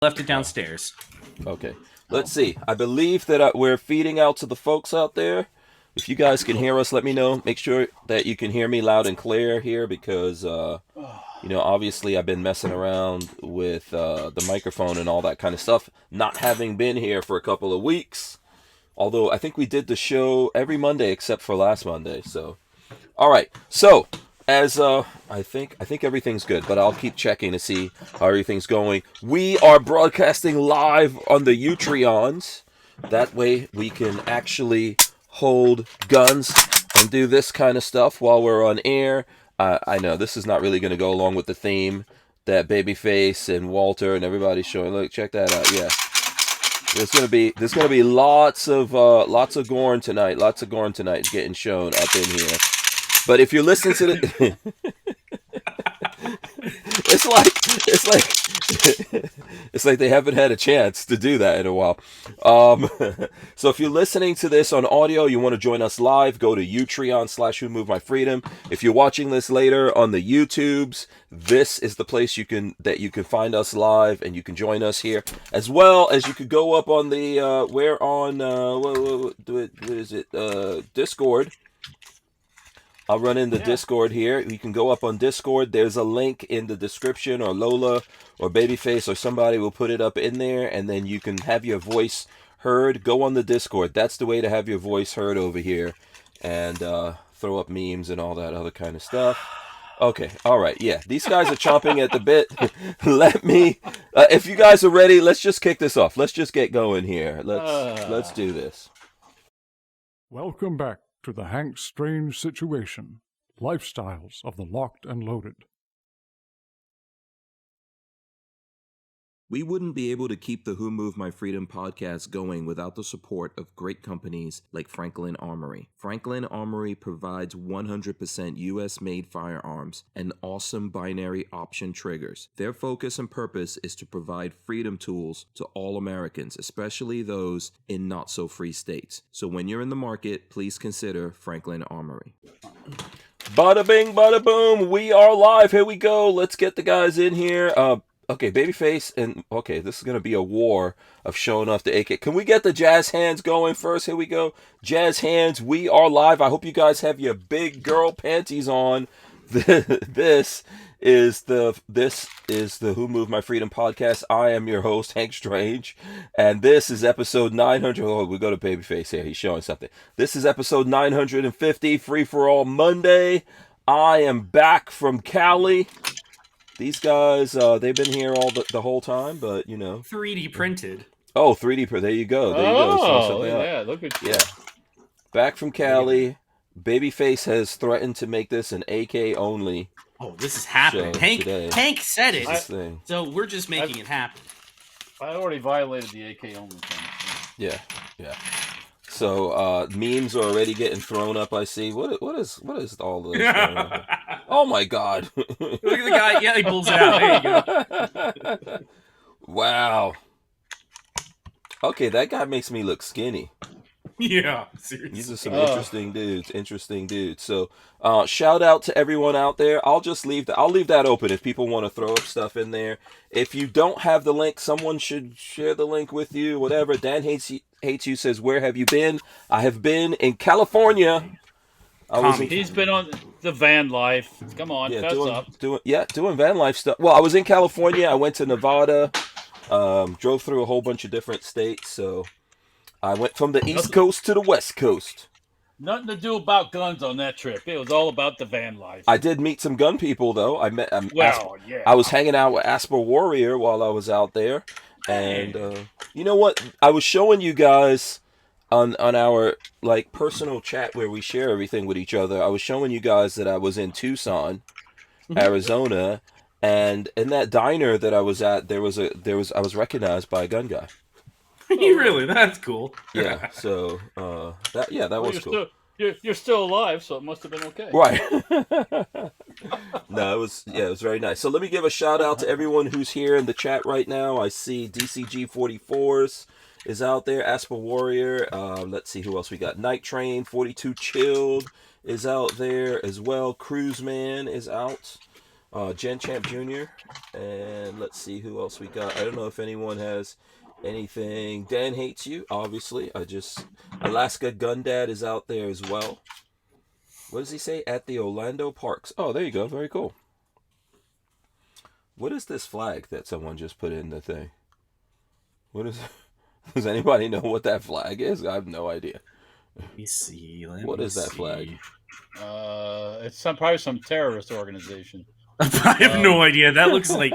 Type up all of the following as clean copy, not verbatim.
Left it downstairs. Okay. Let's see. I believe that we're feeding out to the folks out there. If you guys can hear us, let me know. Make sure that you can hear me loud and clear here because, obviously I've been messing around with the microphone and all that kind of stuff, not having been here for a couple of weeks. Although I think we did the show every Monday except for last Monday. So, all right. So, as I think everything's good, but I'll keep checking to see how everything's going. We are broadcasting live on the Utreons. That way we can actually hold guns and do this kind of stuff while we're on air. I know this is not really going to go along with the theme that BabyFace and Walther and everybody's showing. Look, check that out. Yeah. There's gonna be lots of Gorn tonight. Lots of Gorn tonight getting shown up in here. But if you're listening to the, it's like they haven't had a chance to do that in a while. So if you're listening to this on audio, you want to join us live, go to Utreon/Who Moved My Freedom. If you're watching this later on the YouTubes, this is the place you can find us live, and you can join us here, as well as you could go up on the we're on what is it Discord. I'll run in the Discord here. You can go up on Discord. There's a link in the description, or Lola or Babyface or somebody will put it up in there, and then you can have your voice heard. Go on the Discord. That's the way to have your voice heard over here, and throw up memes and all that other kind of stuff. Okay, all right, yeah. These guys are chomping at the bit. Let me, if you guys are ready, let's just kick this off. Let's just get going here. Let's do this. Welcome back to the Hank Strange Situation, Lifestyles of the Locked and Loaded. We wouldn't be able to keep the Who Moved My Freedom podcast going without the support of great companies like Franklin Armory. Franklin Armory provides 100% US-made firearms and awesome binary option triggers. Their focus and purpose is to provide freedom tools to all Americans, especially those in not-so-free states. So when you're in the market, please consider Franklin Armory. Bada bing, bada boom, we are live. Here we go. Let's get the guys in here. Okay, Babyface, and okay, this is going to be a war of showing off the AK. Can we get the jazz hands going first? Here we go. Jazz hands, we are live. I hope you guys have your big girl panties on. This is the Who Moved My Freedom podcast. I am your host, Hank Strange, and this is episode 900. Oh, we go to Babyface here. He's showing something. This is episode 950, Free for All Monday. I am back from Cali. These guys, they've been here all the whole time, but 3D printed. Oh, 3D print. There you go. There you go. Yeah, look at you. Yeah. Back from Cali. Babyface has threatened to make this an AK only. Oh, this is happening. Hank said it. So we're just making it happen. I already violated the AK only thing. Yeah. So memes are already getting thrown up. I see. What is all this? Oh my God! Look at the guy. Yeah, he pulls it out. There you go. Wow. Okay, that guy makes me look skinny. Yeah, seriously. These are some interesting dudes. So, shout out to everyone out there. I'll leave that open if people want to throw up stuff in there. If you don't have the link, someone should share the link with you. Whatever. Dan hates you says, where have you been? I have been in California. He's been on the van life. Come on, fess up. Doing van life stuff. Well, I was in California. I went to Nevada. Drove through a whole bunch of different states. So I went from the East Coast to the West Coast. Nothing to do about guns on that trip. It was all about the van life. I did meet some gun people, though. I was hanging out with Asper Warrior while I was out there. And you know what? I was showing you guys on our personal chat where we share everything with each other. I was showing you guys that I was in Tucson, Arizona, and in that diner that I was at, I was recognized by a gun guy. Really? That's cool. Yeah. So that was cool. You're still alive, so it must have been okay. Right. No, it was very nice. So let me give a shout out to everyone who's here in the chat right now. I see DCG 44s is out there, Asper Warrior. Let's see who else we got. Night Train 42 Chilled is out there as well. Cruise Man is out. Gen Champ Jr. And let's see who else we got. I don't know if anyone has anything. Dan Hates You, obviously. Alaska Gundad is out there as well. What does he say? At the Orlando Parks. Oh, there you go. Very cool. What is this flag that someone just put in the thing? What is it? Does anybody know what that flag is? I have no idea. Let me see. What is that flag? It's probably some terrorist organization. I have no idea. That looks like...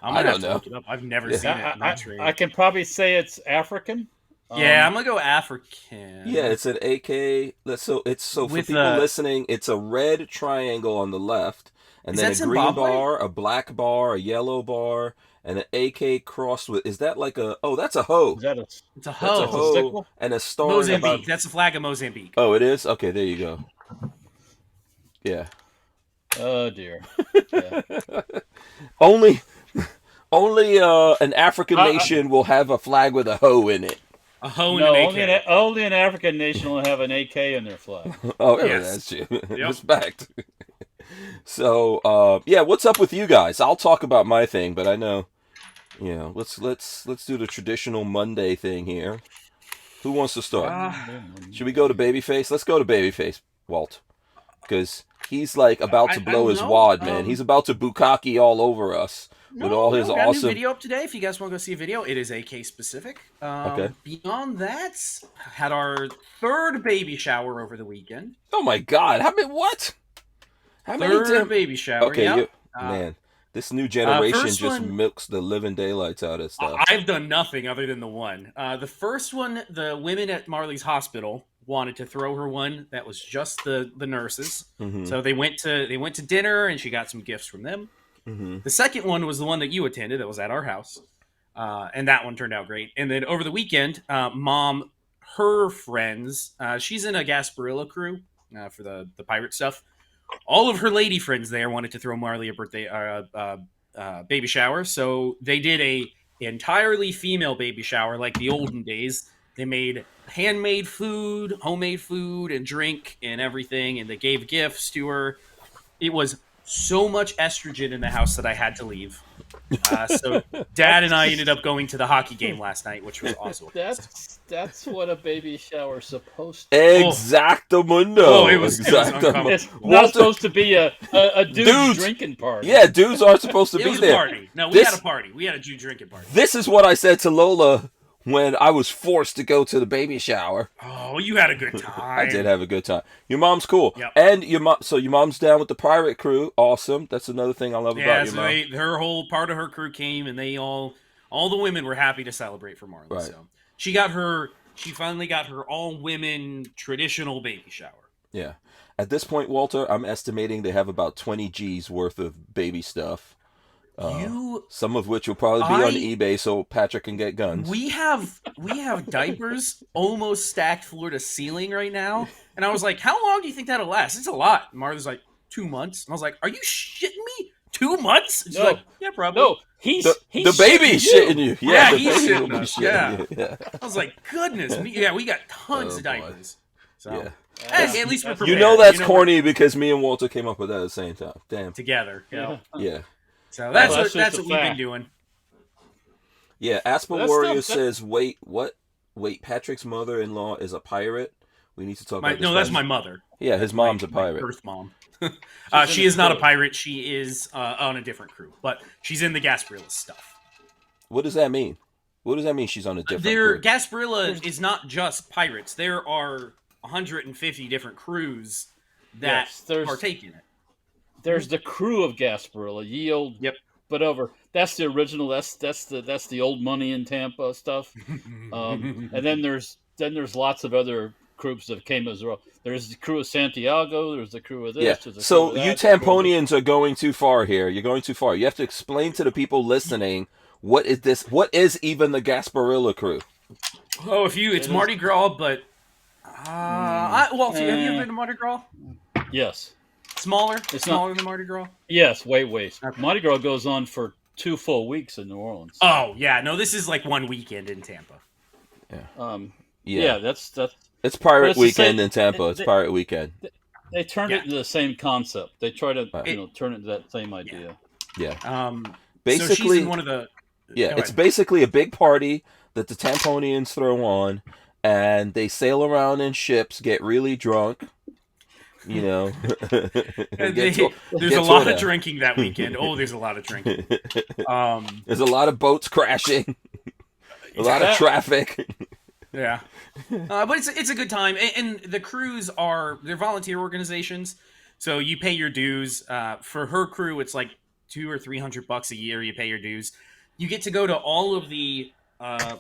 I don't know. Look it up. I've never seen it. I can probably say it's African. Yeah, I'm gonna go African. Yeah, it's an AK. So for people listening, it's a red triangle on the left, and then a green bar, a black bar, a yellow bar, and an AK crossed with. Is that like a? Oh, that's a hoe. It's a hoe. That's a hoe and a star. Mozambique. That's the flag of Mozambique. Oh, it is. Okay, there you go. Yeah. Oh dear. Yeah. Only an African nation will have a flag with a hoe in it. A hoe and an AK. Only an African nation will have an AK in their flag. Oh, yes. That's true. Yep. Respect. So, what's up with you guys? I'll talk about my thing, but I know, let's do the traditional Monday thing here. Who wants to start? Should we go to BabyFace? Let's go to BabyFace, Walt, because he's like about to blow his wad, man. He's about to bukkake all over us. With all his got awesome a new video up today. If you guys want to go see a video, it is AK specific. Okay. Beyond that, had our third baby shower over the weekend. Oh my God! How many baby shower? Okay, yep. Man, this new generation just milks the living daylights out of stuff. I've done nothing other than the one. The first one, the women at Marley's hospital wanted to throw her one. That was just the nurses. Mm-hmm. So they went to dinner, and she got some gifts from them. Mm-hmm. The second one was the one that you attended that was at our house. And that one turned out great. And then over the weekend, Mom, her friends, she's in a Gasparilla crew for the pirate stuff. All of her lady friends there wanted to throw Marley a birthday baby shower. So they did a entirely female baby shower like the olden days. They made handmade food, homemade food and drink and everything. And they gave gifts to her. It was so much estrogen in the house that I had to leave. So Dad and I ended up going to the hockey game last night, which was awesome. That's what a baby shower is supposed to be. Exactamundo. Oh, it was uncomfortable. It's not supposed to be a dude's drinking party. Yeah, dudes aren't supposed to be there. A party. No, we had a party. We had a Jew drinking party. This is what I said to Lola when I was forced to go to the baby shower. Oh, you had a good time. I did have a good time. Your mom's cool. Yep. And your mom's down with the pirate crew. Awesome. That's another thing I love about your mom. Her whole part of her crew came, and they all the women were happy to celebrate for Marley. Right. So she finally got her all-women traditional baby shower. Yeah. At this point, Walter, I'm estimating they have about 20 G's worth of baby stuff. Some of which will probably be on eBay so Patrick can get guns. We have diapers almost stacked floor to ceiling right now. And I was like, how long do you think that'll last? It's a lot. And Martha's like, 2 months. And I was like, are you shitting me? 2 months? And she's like, yeah, probably. No, he's the baby's shitting you. Yeah, he's shitting us. Yeah. I was like, goodness me. Yeah, we got tons of diapers. So yeah. At least we're prepared. You know that's corny because me and Walter came up with that at the same time. Damn. Together. Yeah. So that's what we've been doing. Yeah, Aspen Warrior says, wait, what? Wait, Patrick's mother-in-law is a pirate? We need to talk about this. No, that's my mother. Yeah, his mom's a pirate. My birth mom. She is not a pirate. She is on a different crew. But she's in the Gasparilla stuff. What does that mean? What does that mean she's on a different crew? Gasparilla is not just pirates. There are 150 different crews that partake in it. There's the crew of Gasparilla, ye old. Yep. But that's the original. That's the old money in Tampa stuff. And then there's lots of other groups that came as well. There's the crew of Santiago. There's the crew of this. Yeah. So you Tamponians are going too far here. You're going too far. You have to explain to the people listening what is this? What is even the Gasparilla crew? Oh, it's Mardi Gras, but Walt, have you ever been to Mardi Gras? Yes. Smaller? It's smaller than Mardi Gras? Yes, wait. Okay. Mardi Gras goes on for 2 full weeks in New Orleans. Oh, yeah. No, this is like one weekend in Tampa. Yeah. Yeah, that's it's pirate weekend in Tampa. It's pirate weekend. They turned it into the same concept. They try to turn it into that same idea. Yeah. Basically, so she's in one of the. Yeah, it's basically a big party that the Tamponians throw on, and they sail around in ships, get really drunk. You know, there's a lot of drinking that weekend. Oh, there's a lot of drinking. There's a lot of boats crashing, a lot of traffic. Yeah, but it's a good time, and the crews they're volunteer organizations, so you pay your dues. For her crew, it's like $200 or $300 a year. You pay your dues. You get to go to all of the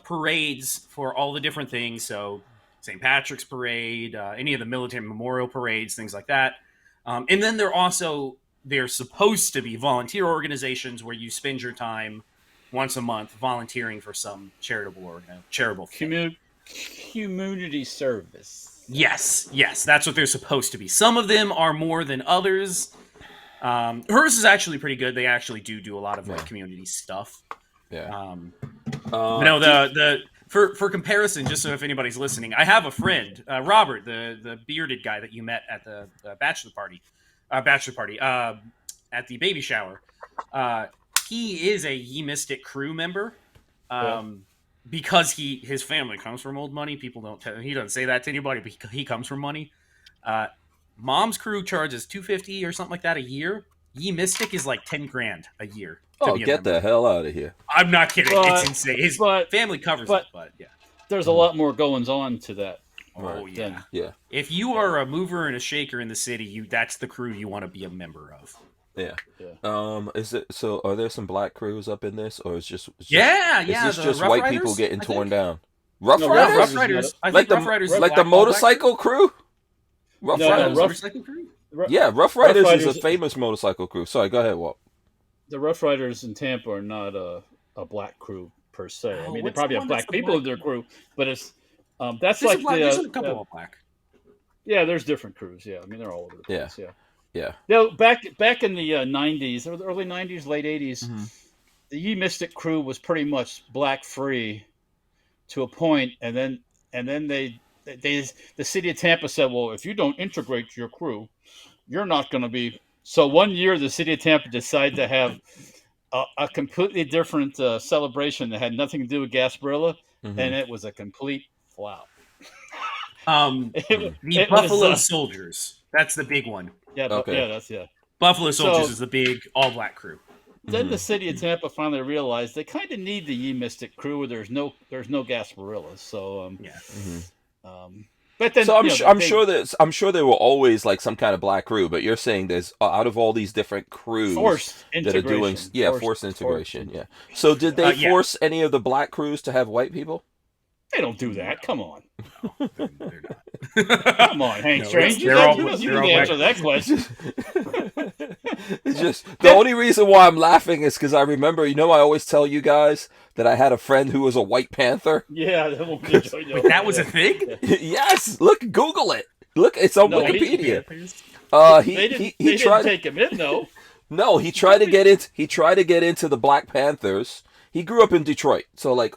parades for all the different things. So St. Patrick's Parade, any of the military memorial parades, things like that. And then they're supposed to be volunteer organizations where you spend your time once a month volunteering for some charitable community service. Yes, that's what they're supposed to be. Some of them are more than others. Hers is actually pretty good. They actually do a lot of community stuff. Yeah. For comparison, just so if anybody's listening, I have a friend, Robert, the bearded guy that you met at the bachelor party, at the baby shower. He is a Ye Mystic crew member. Because his family comes from old money. People don't tell him. He doesn't say that to anybody, but he comes from money. Mom's crew charges $250 or something like that a year. Ye Mystic is like $10,000 a year. Oh, get the hell out of here! I'm not kidding. It's insane. His family covers it, but yeah. There's a lot more goings on to that. Oh yeah. Yeah. If you are a mover and a shaker in the city, that's the crew you want to be a member of. Yeah. Is it so? Are there some black crews up in this, or is just Is this just white Riders, people getting torn down? Rough Riders. Like the motorcycle crew. Rough Riders. Motorcycle crew. Rough Riders is a famous motorcycle crew. Sorry, go ahead, Walt. The Rough Riders in Tampa are not a black crew per se. I mean, they probably have black people in their crew, but it's there's a couple of black. Yeah, there's different crews. Yeah, I mean they're all over the place. Yeah. Now, back in the 90s, or the early 90s, late 80s, the Ye Mystic crew was pretty much black free to a point, and then the city of Tampa said, well, if you don't integrate your crew, you're not going to be. So one year, the city of Tampa decided to have a completely different celebration that had nothing to do with Gasparilla, and it was a complete flop. The Buffalo Soldiers. That's the big one. Yeah, okay. Buffalo Soldiers is the big all-black crew. Then the city of Tampa finally realized they kind of need the Ye Mystic crew where there's no Gasparillas. So but then I'm sure there were always like some kind of black crew, but you're saying there's out of all these different crews that are doing forced integration. Yeah. So did they force any of the black crews to have white people? They don't do that. Come on. No, they're not. Come on, Hank Strange. You can answer that question. It's just the only reason why I'm laughing is because I remember, I always tell you guys that I had a friend who was a White Panther. Yeah, that was a thing. Yes, look, Google it. Look, it's on Wikipedia. He tried to take him in though. No, he tried to get into the Black Panthers. He grew up in Detroit, so like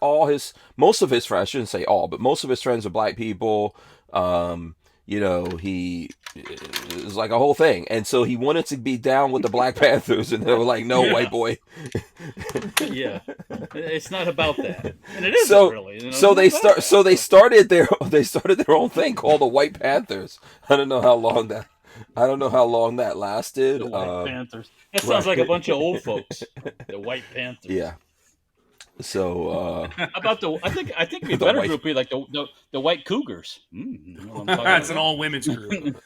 most of his friends, I shouldn't say all, but most of his friends are black people. He it was like a whole thing, and so he wanted to be down with the Black Panthers, and they were like, "No, white boy." Yeah, it's not about that, and it isn't really. So they started their own thing called the White Panthers. I don't know how long that lasted. The White Panthers. That sounds like a bunch of old folks. The White Panthers. Yeah. So about I think the better group would be like the White Cougars. That's an all women's group.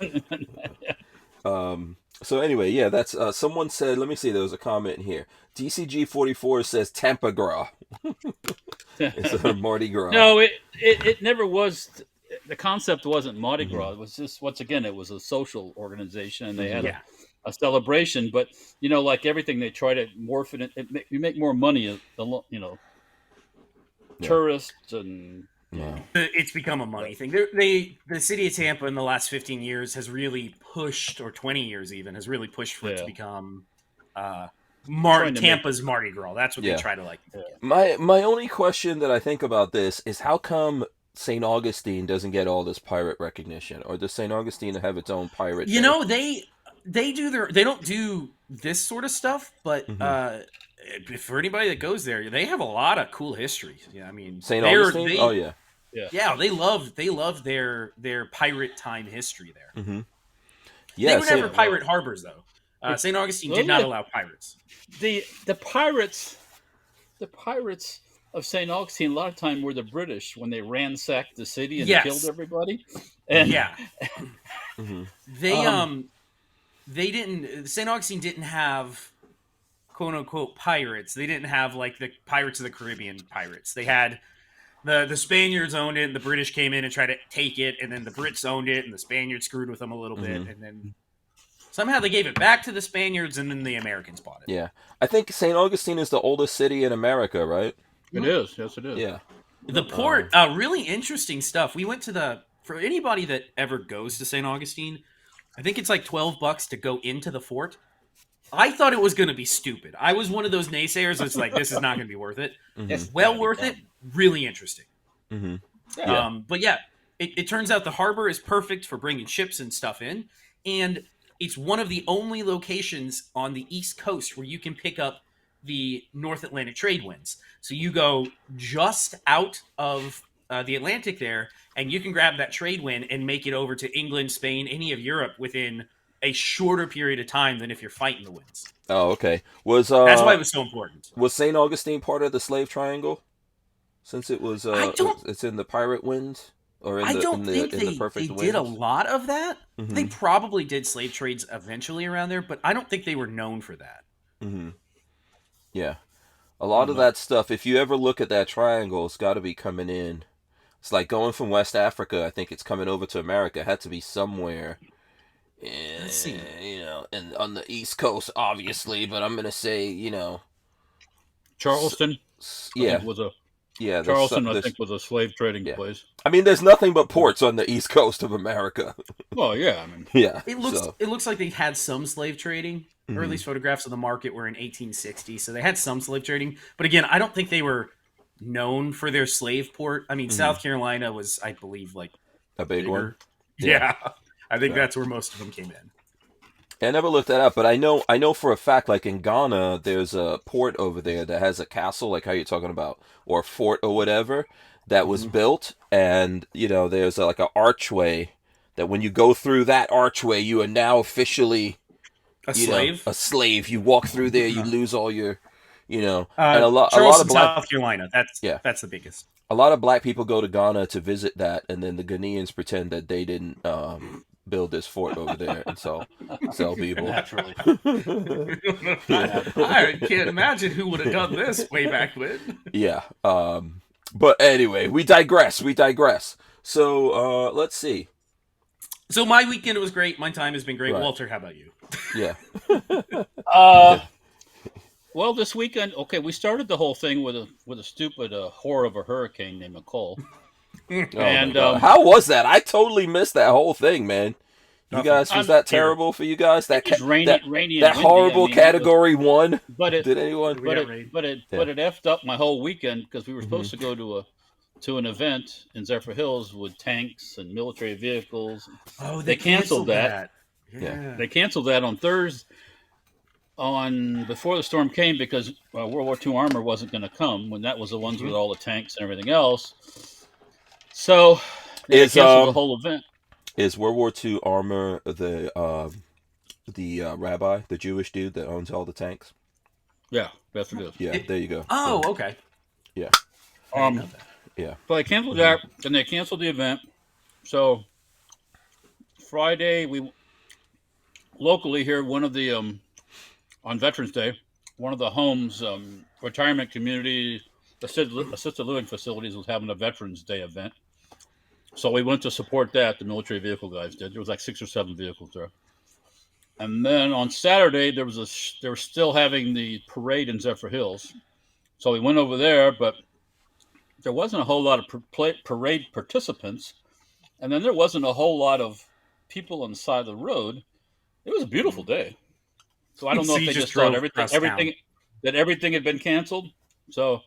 So anyway, yeah, that's someone said. Let me see. There was a comment in here. DCG44 says Tampa Gras. It's a Mardi Gras. No, it never was. The concept wasn't Mardi Gras. It was just it was a social organization, and they had a celebration. But like everything, they try to morph it. You make more money, tourists and. Yeah. It's become a money thing. The city of Tampa in the last 15 years has really pushed, or 20 years even, has really pushed for it to become Tampa's Mardi Gras. That's what they try to like. Yeah. My only question that I think about this is how come St. Augustine doesn't get all this pirate recognition, or does St. Augustine have its own pirate? You know, they don't do this sort of stuff, but for anybody that goes there, they have a lot of cool history. Yeah, I mean, St. Augustine. Oh yeah. Yeah, they love their pirate time history there. Mm-hmm. Yeah, they would have pirate harbors though. St. Augustine did not allow pirates. The pirates of St. Augustine a lot of time were the British when they ransacked the city and killed everybody. And they didn't. St. Augustine didn't have quote unquote pirates. They didn't have like the Pirates of the Caribbean pirates. They had the Spaniards owned it, and the British came in and tried to take it, and then the Brits owned it, and the Spaniards screwed with them a little bit, and then somehow they gave it back to the Spaniards, and then the Americans bought it. Yeah, I think St. Augustine is the oldest city in America, right? It is. Yes, it is. Yeah. The port, really interesting stuff. We went to for anybody that ever goes to St. Augustine, I think it's like $12 to go into the fort. I thought it was going to be stupid. I was one of those naysayers that's like, this is not going to be worth it. It's well worth it. Really interesting. But yeah, it turns out the harbor is perfect for bringing ships and stuff in. And it's one of the only locations on the East Coast where you can pick up the North Atlantic trade winds. So you go just out of the Atlantic there, and you can grab that trade wind and make it over to England, Spain, any of Europe within a shorter period of time than if you're fighting the winds. Oh, okay. That's why it was so important. Was St. Augustine part of the slave triangle? Since it was, it's in the pirate winds, or in the perfect winds? Did a lot of that. They probably did slave trades eventually around there, but I don't think they were known for that. Yeah, a lot of that stuff. If you ever look at that triangle, it's got to be coming in. It's like going from West Africa. I think it's coming over to America. It had to be somewhere. Let's see. And on the East Coast, obviously, but I'm gonna say, Charleston. Charleston, I think, was a slave trading place. I mean, there's nothing but ports on the East Coast of America. Well, yeah, I mean, it looks like they had some slave trading. Earliest photographs of the market were in 1860, so they had some slave trading. But again, I don't think they were known for their slave port. I mean, South Carolina was, I believe, like a big one. Yeah. I think that's where most of them came in. I never looked that up, but I know for a fact, like in Ghana, there's a port over there that has a castle, like how you're talking about, or a fort or whatever, that was built, and there's like an archway that when you go through that archway, you are now officially a slave. A slave. You walk through there, you lose all your, and a lot of South Carolina. That's the biggest. A lot of black people go to Ghana to visit that, and then the Ghanaians pretend that they didn't build this fort over there and sell people. Naturally. I can't imagine who would have done this way back when. Yeah. But anyway, we digress. So let's see. So my weekend was great. My time has been great. Right. Walter, how about you? Yeah. Well, this weekend, we started the whole thing with a stupid whore of a hurricane named Nicole. And how was that? I totally missed that whole thing, man. You guys, was that terrible for you guys? That rainy that and windy. horrible Category 1. But it did anyone? But it effed up my whole weekend because we were supposed to go to an event in Zephyr Hills with tanks and military vehicles. Oh, they canceled that. Yeah. They canceled that on Thursday. Before the storm came because World War II armor wasn't going to come when that was the ones with all the tanks and everything else. So they canceled the whole event. Is World War II armor the rabbi, the Jewish dude that owns all the tanks? Yeah, that's what it is. Yeah, there you go. Oh, okay. Yeah. Yeah. So they canceled that, and they canceled the event. So Friday, we locally here, one of the on Veterans Day, one of the homes, retirement community, assisted living facilities was having a Veterans Day event. So we went to support that. The military vehicle guys did. There was like 6 or 7 vehicles there. And then on Saturday, they were still having the parade in Zephyr Hills. So we went over there, but there wasn't a whole lot of parade participants. And then there wasn't a whole lot of people on the side of the road. It was a beautiful day. So I don't know if they just thought everything had been canceled. So,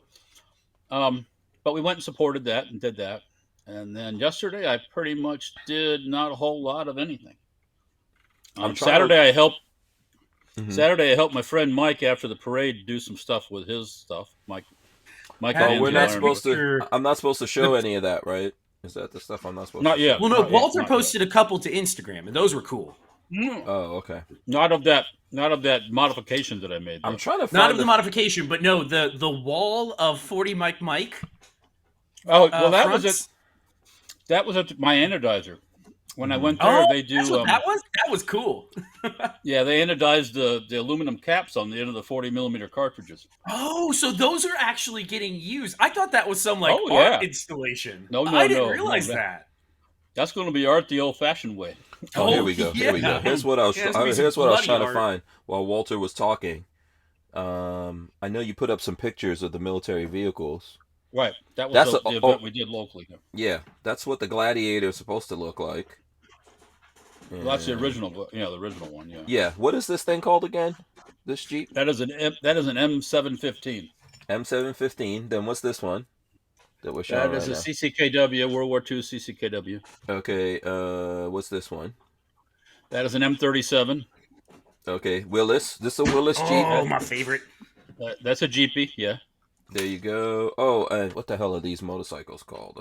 but we went and supported that and did that. And then yesterday, I pretty much did not a whole lot of anything. I'm trying Saturday, to- I helped. Mhm. Saturday, I helped my friend Mike after the parade do some stuff with his stuff. Mike How- Oh, and we're the not that's Army. supposed to. picture- I'm not supposed to show any of that, right? Is that the stuff I'm not supposed Not to yet. show? Well, no, Not yet, Walther not posted a couple to Instagram, and those were cool. Oh, okay. Not of that modification that I made. I'm though. trying to find Not of the modification, but no, the wall of 40 Mike. Oh well, that fronts. was it. That was at my anodizer. When I went there, Oh, they do. that's what that was. That was cool. Yeah, they anodized the aluminum caps on the end of the 40mm cartridges. Oh, so those are actually getting used. I thought that was some like Oh, art yeah. installation. No, I didn't no, realize no. that. That's going to be art the old-fashioned way. Oh, here we go. Here we go. yeah. Here's what I was. Yeah, it's gonna be some here's what I was bloody trying to art. find while Walter was talking. I know you put up some pictures of the military vehicles. Right. That was That's the a- event oh. we did locally. Yeah, that's what the Gladiator is supposed to look like. Well, that's the And- original. Yeah, the original one. Yeah. Yeah. What is this thing called again? This Jeep? That is an M715. M715. Then what's this one that we're showing That is right a now? CCKW, World War II CCKW. Okay. What's this one? That is an M37. Okay, Willis. This is a Willis Jeep. Oh, my favorite. That's a Jeepy. Yeah. There you go. Oh, and what the hell are these motorcycles called?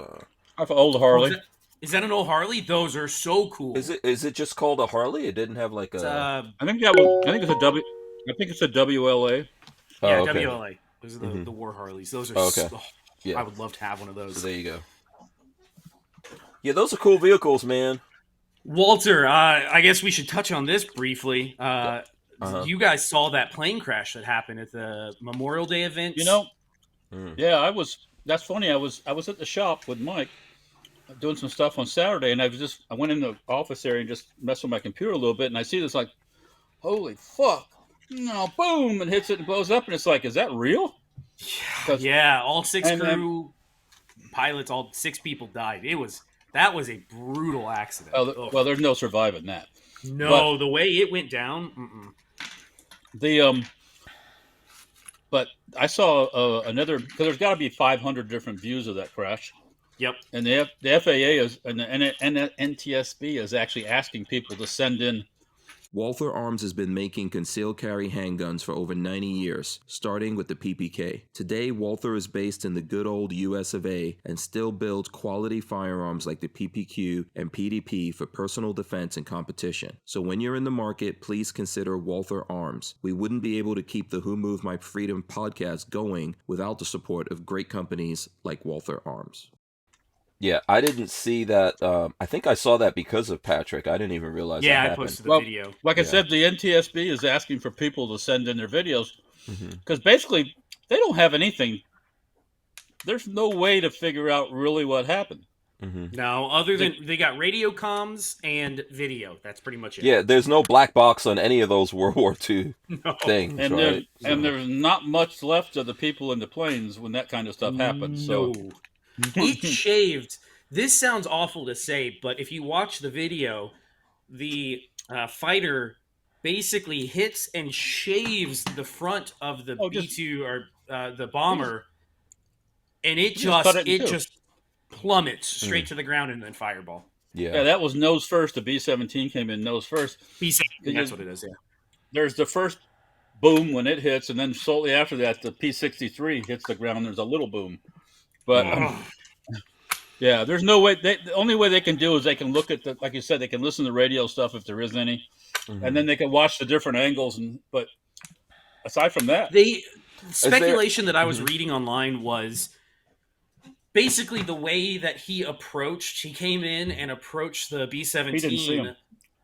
I've old Harley. Is that an old Harley? Those are so cool. Is it just called a Harley? It didn't have like It's, a. I think that was. I think it's a W. I think it's a WLA. yeah, Oh, okay. WLA. Those are the war Harleys. Those are. Oh, okay. Yeah. I would love to have one of those. So there you go. Yeah, those are cool vehicles, man. Walter, I guess we should touch on this briefly. Uh-huh. You guys saw that plane crash that happened at the Memorial Day event. You know. Mm. Yeah, I was. That's funny. I was at the shop with Mike, doing some stuff on Saturday, and I went in the office area and just messed with my computer a little bit, and I see this like, holy fuck! No, boom, and hits it and blows up, and it's like, is that real? Yeah, all six And- crew pilots, all 6 people died. That was a brutal accident. Oh, well, there's no surviving that. no, the way it went down. But I saw another, because there's got to be 500 different views of that crash, Yep. and the FAA is and the NTSB is actually asking people to send in. Walther Arms has been making concealed carry handguns for over 90 years, starting with the PPK. Today, Walther is based in the good old US of A and still builds quality firearms like the PPQ and PDP for personal defense and competition. So when you're in the market, please consider Walther Arms. We wouldn't be able to keep the Who Moved My Freedom podcast going without the support of great companies like Walther Arms. Yeah, I didn't see that. I think I saw that because of Patrick. I didn't even realize Yeah, that I happened. posted the Well, video. Like I Yeah. said, the NTSB is asking for people to send in their videos Mhm. because basically they don't have anything. There's no way to figure out really what happened. Mhm. No, other than they got radio comms and video. That's pretty much it. Yeah, there's no black box on any of those World War II No. things, And right? and there's not much left of the people in the planes when that kind of stuff happens. So No. It shaved. This sounds awful to say, but if you watch the video, the fighter basically hits and shaves the front of the Oh, just- B-2 or the bomber, and it just cut it in two. just plummets straight to the ground and then fireball. yeah, that was nose first. The B-17 came in nose first. B-17, that's what it is, yeah. There's the first boom when it hits, and then shortly after that, the P-63 hits the ground. There's a little boom, but yeah, there's no way. The only way they can do is they can look at like you said, they can listen to radio stuff if there is any, and then they can watch the different angles. But aside from that, The speculation that I was reading online was basically the way that he came in and approached the He didn't see B-17. 'em.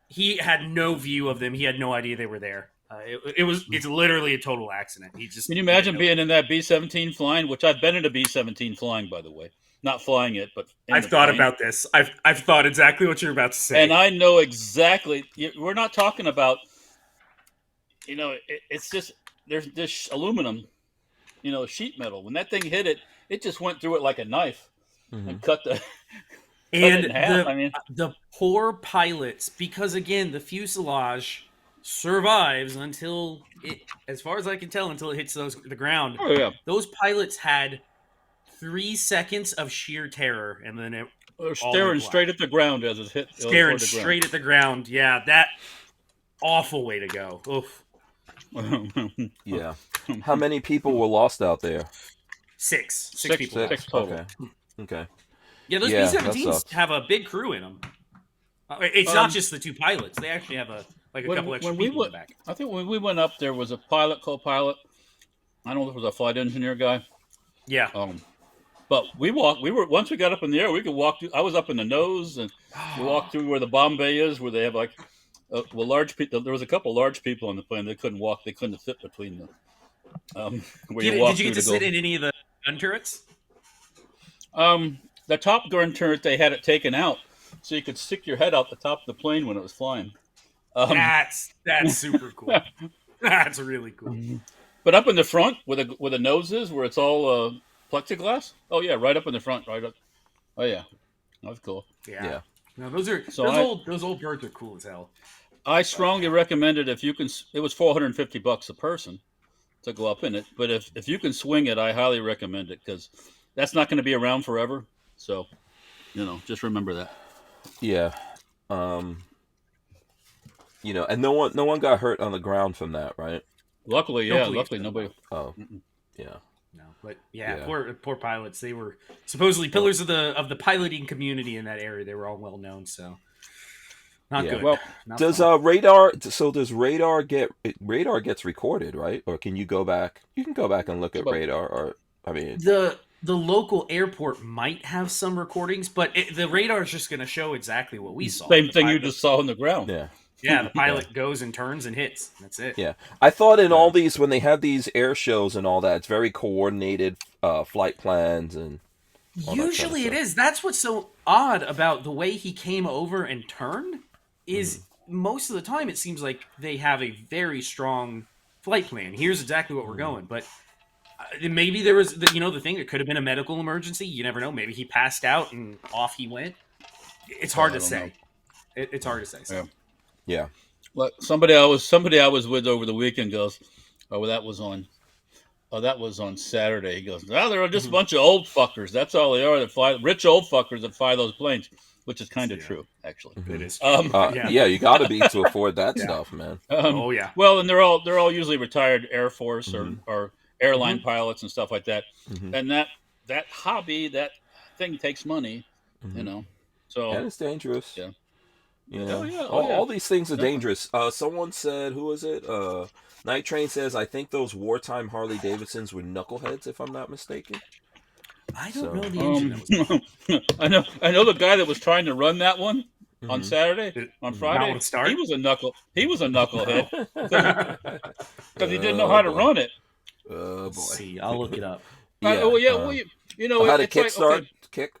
He had no view of them. He had no idea they were there. It's literally a total accident. can you imagine being in that B-17 flying? Which I've been in a B-17 flying, by the way, not flying it, but in I've the thought plane. about this. I've thought exactly what you're about to say. And I know exactly. We're not talking about, it's just there's this aluminum, sheet metal. When that thing hit it, it just went through it like a knife and cut the. and in half, the poor pilots, because again, the fuselage survives until it, as far as I can tell, until it hits the ground. Oh yeah. Those pilots had 3 seconds of sheer terror, and then Or all in staring black. straight at the ground as it hit. Staring straight at the ground. Yeah, that awful way to go. Oof. Yeah. How many people were lost out there? Six Six people. six total. Okay. Yeah, those Yeah, that B-17s sucks. have a big crew in them. It's not just the two pilots; they actually have a couple extra people in the back. I think when we went up, there was a pilot, co-pilot. I don't know if it was a flight engineer guy. Yeah. But we were once we got up in the air, we could walk through. I was up in the nose, and we walked through where the bomb bay is, where they have like, large people. There was a couple large people on the plane. They couldn't walk. They couldn't fit between them. Where Did you get to sit in any of the gun turrets? The top gun turret, they had it taken out, so you could stick your head out the top of the plane when it was flying. That's super cool. That's really cool. But up in the front, where the nose is, where it's all plexiglass. Oh yeah, right up in the front, right up. Oh yeah, that's cool. Yeah. No, those old birds are cool as hell. I strongly recommend it if you can. It was $450 a person to go up in it, but if you can swing it, I highly recommend it because that's not going to be around forever. So, just remember that. Yeah. And no one got hurt on the ground from that, right? Luckily nobody. Oh, yeah. No, but poor pilots. They were supposedly pillars of the piloting community in that area. They were all well known, so not good. Well, not does fun. radar? So does radar gets recorded, right? Or can you go back? You can go back and look at radar, or I mean, the local airport might have some recordings, but the radar is just going to show exactly what we saw. Same thing you just saw on the ground. Yeah. Yeah, the pilot goes and turns and hits. That's it. Yeah. I thought in all these, when they have these air shows and all that, it's very coordinated flight plans and usually it is. That's what's so odd about the way he came over and turned is most of the time it seems like they have a very strong flight plan. Here's exactly what we're going. But maybe there was, the thing, it could have been a medical emergency. You never know. Maybe he passed out and off he went. It's hard to say. It's hard to say. So. Yeah. Well, somebody I was with over the weekend goes, that was on Saturday. He goes, there are just a bunch of old fuckers. That's all they are. That fly rich old fuckers that fly those planes, which is kind of true, actually. It is. You got to be to afford that stuff, man. Oh yeah. Well, and they're all usually retired Air Force or airline pilots and stuff like that. And that hobby, that thing takes money, So and it's dangerous. Yeah. All these things are dangerous. Someone said, who was it? Night Train says, I think those wartime Harley Davidsons were knuckleheads, if I'm not mistaken. I don't know the engine that was I know the guy that was trying to run that one on Saturday, on Friday. He was a knucklehead because he didn't know how to run it. Oh boy! See, I'll look it up. Yeah. How to kickstart kick.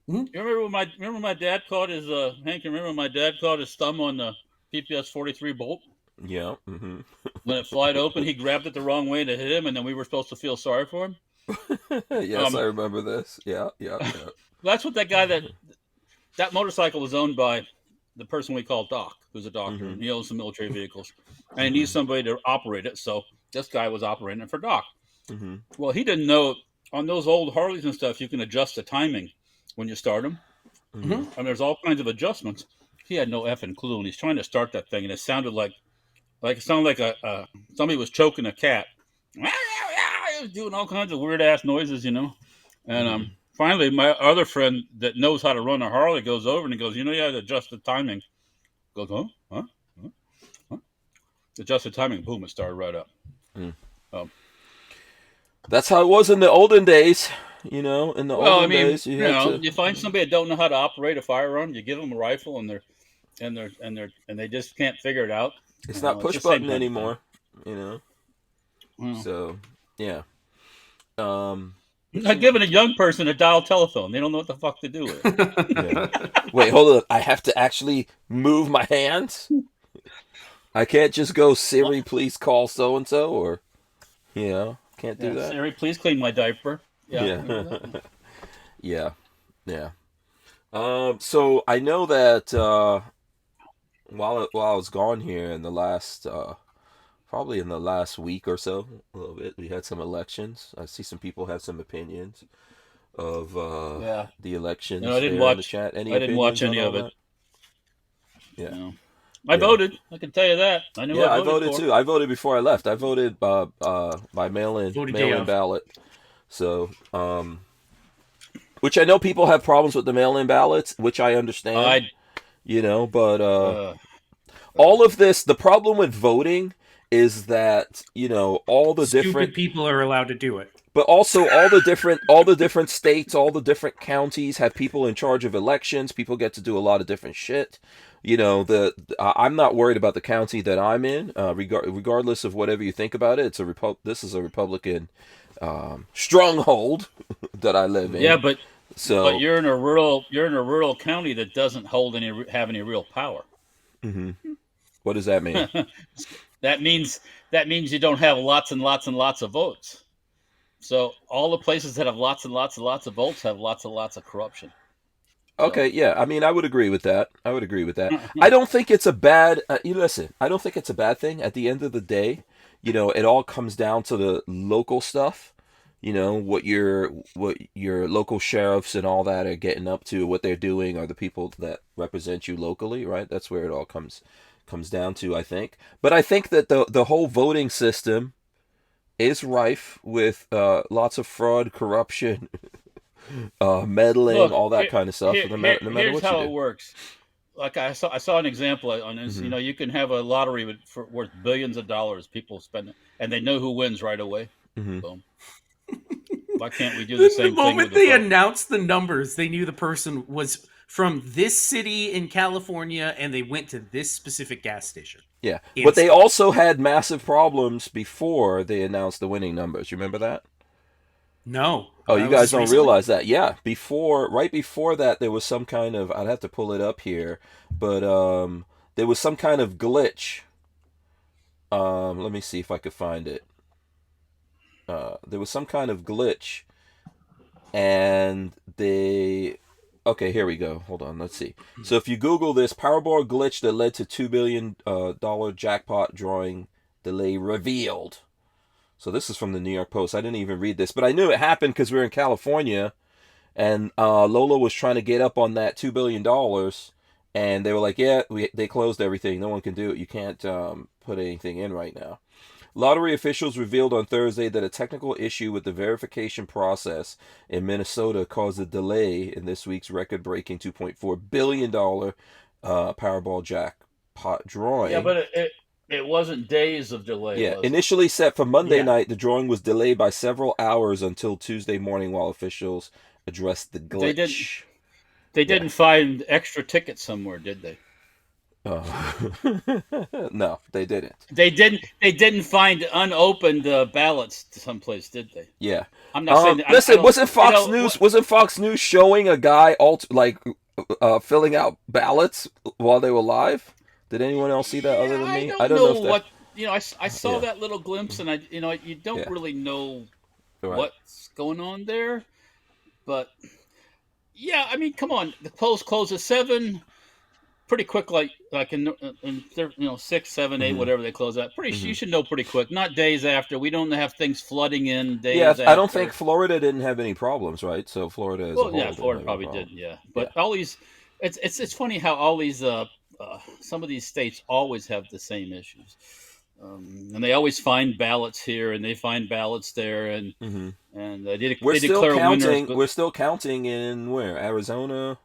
You remember my dad caught his Hank? You remember my dad caught his thumb on the PPS 43 bolt? Yeah. When it flied open, he grabbed it the wrong way to hit him, and then we were supposed to feel sorry for him. Yes, I remember this. Yeah. That's what that motorcycle was owned by the person we call Doc, who's a doctor, and he owns some military vehicles, and he needs somebody to operate it. So this guy was operating it for Doc. Well, he didn't know on those old Harleys and stuff you can adjust the timing when you start them, and there's all kinds of adjustments. He had no effing clue, and he's trying to start that thing, and it sounded like somebody was choking a cat. He was doing all kinds of weird ass noises, And finally, my other friend that knows how to run a Harley goes over and he goes, you have to adjust the timing. Goes, huh? Adjust the timing. Boom! It started right up. That's how it was in the olden days. In the olden days, you find somebody that don't know how to operate a firearm, you give them a rifle, and they just can't figure it out. It's not push button anymore, So, yeah. Like giving a young person a dial telephone, they don't know what the fuck to do with it. Wait, hold on. I have to actually move my hands. I can't just go, Siri, please call so and so, or can't do that. Siri, please clean my diaper. Yeah. So I know that while I was gone here in the last, probably in the last week or so, a little bit, we had some elections. I see some people have some opinions. of the elections. No, I didn't there in the watch. chat. Any I didn't watch opinions on any all of it. that? Yeah. No. I Yeah. voted. I can tell you that. I knew Yeah, I I voted for. too. I voted before I left. I voted by Voted day mail-in of. ballot. So, which I know people have problems with the mail-in ballots, which I understand. I. But Uh, all of this, the problem with voting is that all the Stupid different people are allowed to do it. but also all the different states, all the different counties have people in charge of elections. People get to do a lot of different shit. I'm not worried about the county that I'm in, regardless of whatever you think about it. This is a Republican stronghold that I live in. yeah, but So you're in a rural county that doesn't have any real power. mhm. What does that mean? That means you don't have lots and lots and lots of votes. So all the places that have lots and lots and lots of votes have lots and lots of corruption. Okay, yeah. I mean, I would agree with that. I don't think it's a bad. Listen, I don't think it's a bad thing. At the end of the day, it all comes down to the local stuff. What your local sheriffs and all that are getting up to, what they're doing, are the people that represent you locally, right? That's where it all comes down to, I think. But I think that the whole voting system is rife with lots of fraud, corruption, meddling, Look, all that kind of stuff. No matter here's what how you it do. works. Like I saw an example on this. Mhm. You can have a lottery worth billions of dollars. People spend it, and they know who wins right away. Mhm. Boom. Why can't we do the same The thing moment with the they vote? announced the numbers, they knew the person was from this city in California, and they went to this specific gas station. Yeah, but they Instant. also had massive problems before they announced the winning numbers. You remember that? No. Oh, That you was guys just don't recently? realize that. Yeah, right before that, there was some kind of, I'd have to pull it up here, but there was some kind of glitch. Let me see if I could find it. There was some kind of glitch, and okay, here we go. Hold on, let's see. So if you Google this, Powerball glitch that led to $2 billion jackpot drawing delay revealed. So this is from the New York Post. I didn't even read this, but I knew it happened because we were in California, and Lola was trying to get up on that $2 billion, and they were like, yeah, they closed everything. No one can do it. You can't put anything in right now. Lottery officials revealed on Thursday that a technical issue with the verification process in Minnesota caused a delay in this week's record-breaking $2.4 billion Powerball jackpot drawing. Yeah, but it wasn't days of delay. Yeah, Was it? initially set for Monday Yeah. night, the drawing was delayed by several hours until Tuesday morning while officials addressed the glitch. They didn't find extra tickets somewhere, did they? No, they didn't. They didn't find unopened ballots someplace, did they? Yeah. I'm not saying that. Listen, I don't- wasn't Fox you know, News wasn't Fox News showing a guy filling out ballots while they were live? Did anyone else see that other than me? I don't know if that, what I saw Yeah. that little glimpse, and you don't Yeah. really know Right. what's going on there, but yeah, I mean, come on, the polls close at 7. Pretty quick, like in 6, 7, 8, Mhm. whatever they close at. You should know pretty quick. Not days after. We don't have things flooding in days Yeah, after. I don't think Florida didn't have any problems, right? So Florida as a whole. yeah, didn't Florida have probably any problem. did. Yeah, but all these, it's funny how all these some of these states always have the same issues, and they always find ballots here and they find ballots there, and Mhm. they We're still declare counting. winners. But We're still counting in where? Arizona.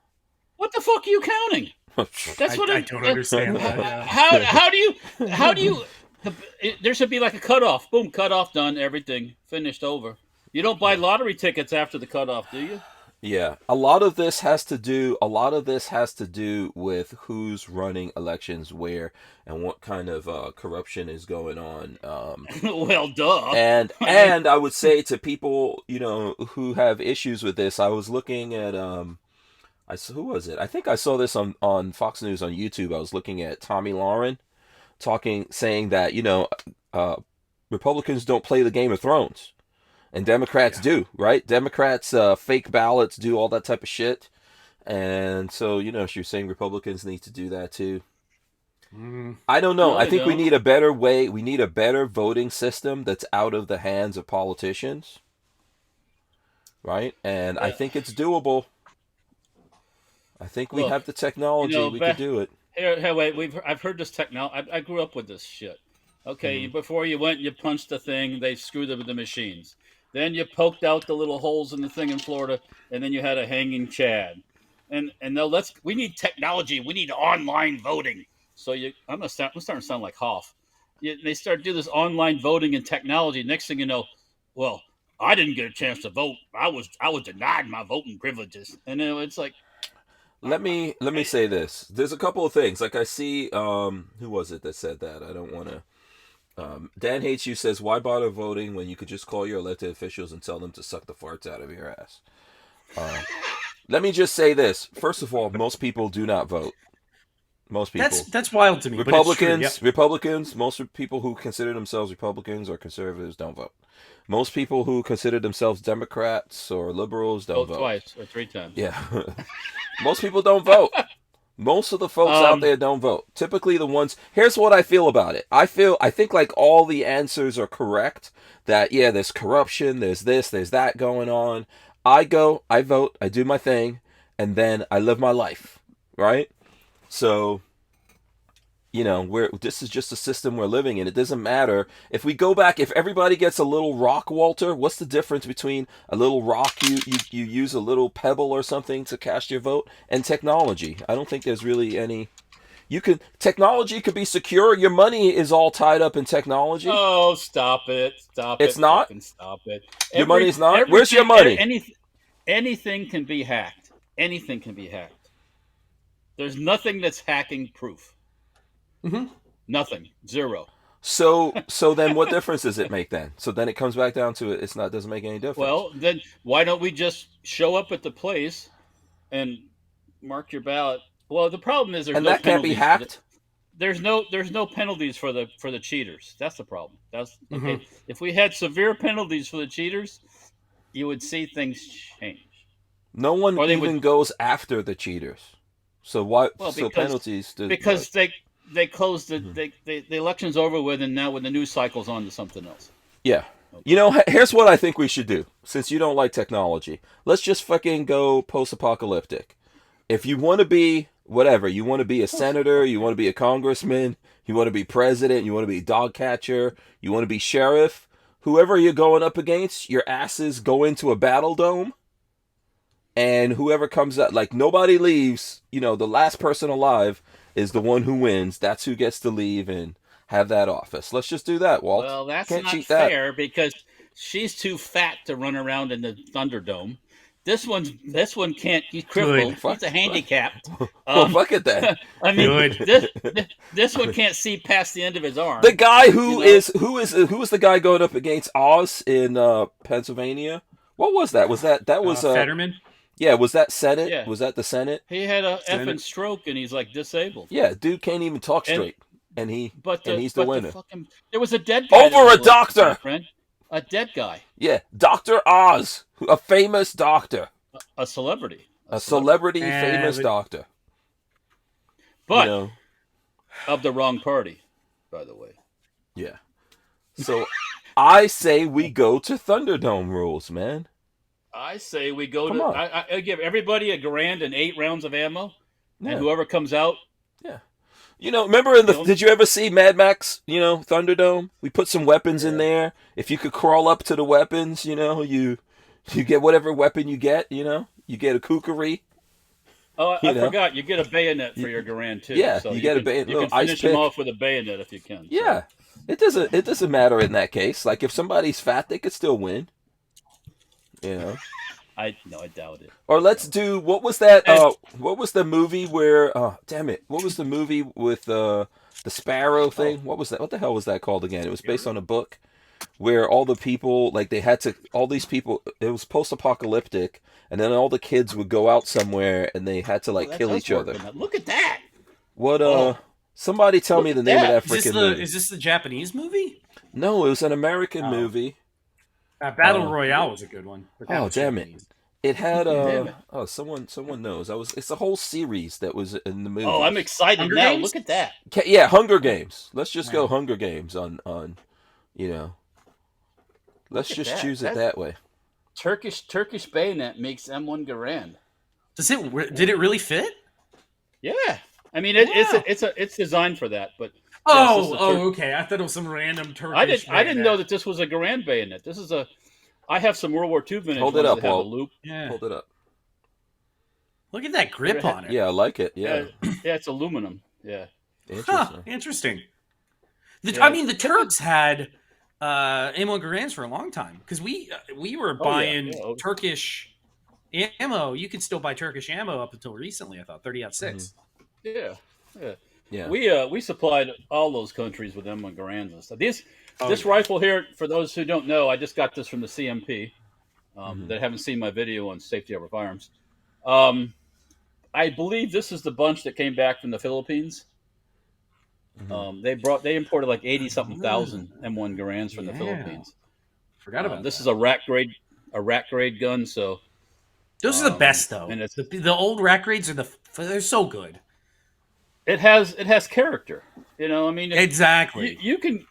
what the fuck are you counting? That's what I don't understand that. Yeah. How do you there should be like a cutoff. Boom, cutoff done, everything finished, over. You don't buy lottery tickets after the cutoff, do you? Yeah, a lot of this has to do with who's running elections where and what kind of corruption is going on. Well, duh. And I would say to people, who have issues with this, I was looking at who was it? I think I saw this on Fox News on YouTube. I was looking at Tommy Lauren saying that Republicans don't play the Game of Thrones. And Democrats do, right? Democrats fake ballots, do all that type of shit. And so, she was saying Republicans need to do that too. I don't know. No, I they think we don't. need a better way. We need a better voting system that's out of the hands of politicians. right? And I think it's doable. I think we Look, have the technology. We could do it. Here, wait. I've heard this technology. I grew up with this shit. Okay, before you went, you punched the thing. They screwed up the machines. Then you poked out the little holes in the thing in Florida, and then you had a hanging Chad. And now we need technology. We need online voting. So I'm starting to sound like Hoff. They start to do this online voting and technology. Next thing you know, well, I didn't get a chance to vote. I was denied my voting privileges. And then it's like, let me say this. There's a couple of things. Like I see, who was it that said that? I don't want to. Dan Hates You says, why bother voting when you could just call your elected officials and tell them to suck the farts out of your ass? Let me just say this. First of all, most people do not vote. Most people. That's wild to me. Republicans, most people who consider themselves Republicans or conservatives don't vote. Most people who consider themselves Democrats or liberals don't vote. Twice or 3 times. Yeah. Most people don't vote. Most of the folks out there don't vote. Typically the ones, here's what I feel about it. I think like all the answers are correct. That, yeah, there's corruption, there's this, there's that going on. I go, I vote, I do my thing, and then I live my life, right? So, you know, this is just a system we're living in. It doesn't matter. If we go back, if everybody gets a little rock, Walter, what's the difference between a little rock, you use a little pebble or something to cast your vote, and technology? I don't think there's really any... Technology could be secure. Your money is all tied up in technology. Oh, stop it. It's not? Stop it. Your money's not? Where's your money? Anything can be hacked. Anything can be hacked. There's nothing that's hacking proof. Mm-hmm. Nothing. Zero. So then what difference does it make then? So then it comes back down to it doesn't make any difference. Well, then why don't we just show up at the place and mark your ballot? Well, the problem is and that can't be hacked. There's no penalties for the cheaters. That's the problem. That's okay. Mm-hmm. If we had severe penalties for the cheaters, you would see things change. No one even goes after the cheaters. So why? Well, penalties? Because they closed the election's over with, and now when the news cycle's on to something else. Yeah. Okay. You know, here's what I think we should do. Since you don't like technology, let's just fucking go post-apocalyptic. If you want to be whatever, you want to be a senator, you want to be a congressman, you want to be president, you want to be dog catcher, you want to be sheriff, whoever you're going up against, your asses go into a battle dome, and whoever comes out, like nobody leaves, you know, the last person alive is the one who wins. That's who gets to leave and have that office. Let's just do that, Walt. Well, that's Can't not cheat fair that. Because she's too fat to run around in the Thunderdome. This one can't. He's crippled. He's a handicapped. Well, look at that. I mean, this one can't see past the end of his arm. The guy who is the guy going up against Oz in Pennsylvania? What was that? Was that was Fetterman? Yeah, was that Senate? Yeah. Was that the Senate? He had a effing stroke and he's like disabled. Yeah, dude can't even talk straight, and he's the winner. There was a dead guy over a doctor. Friend. A dead guy. Yeah, Dr. Oz, a famous doctor. A celebrity. A celebrity famous doctor. But of the wrong party, by the way. Yeah. So I say we go to Thunderdome rules, man. I say we go I give everybody $1,000 and 8 rounds of ammo, and whoever comes out. Yeah. You know, remember did you ever see Mad Max, Thunderdome? We put some weapons in there. If you could crawl up to the weapons, you get whatever weapon you get, you get a kukri. Oh, I forgot. You get a bayonet for your grand too. Yeah, so you get a bayonet. You can finish them off with a bayonet if you can. Yeah. So. It doesn't matter in that case. Like if somebody's fat, they could still win. I doubt it. Or let's do what was that? What was the movie where? Damn it! What was the movie with the sparrow thing? What was that? What the hell was that called again? It was based on a book where all the people, like they had to, all these people. It was post-apocalyptic, and then all the kids would go out somewhere and they had to kill each other. Look at that! What? Somebody tell me the name of that freaking movie. Is this the Japanese movie? No, it was an American movie. Battle Royale was a good one. Oh, damn it. It had someone knows. It's a whole series that was in the movie. Oh, I'm excited Hunger now. Games? Look at that. Yeah, Hunger Games. Let's just go Hunger Games on Let's just choose it that way. Turkish bayonet makes M1 Garand. Did it really fit? Yeah, I mean Wow. it's designed for that. But yes, this is Okay. I thought it was some random Turkish. I didn't know that this was a Garand bayonet. This is a. I have some World War II vintage Hold ones it up, that have Walt. a loop. Yeah. Hold it up. Look at that grip on it. Yeah, I like it. Yeah. Yeah, it's aluminum. Yeah. Interesting. Interesting. Yeah. I mean, the Turks had ammo Garands for a long time because we were buying Turkish ammo. You could still buy Turkish ammo up until recently. I thought 30-06. Yeah. Yeah. We supplied all those countries with M1 Garands and stuff. This rifle here, for those who don't know, I just got this from the CMP. That haven't seen my video on safety over firearms. I believe this is the bunch that came back from the Philippines. They imported like 80-something thousand M1 Garands from the Philippines. Forgot about this that. is a rack grade gun. So those are the best though. And the old rack grades are they're so good. It has character. You know, I mean, exactly. You can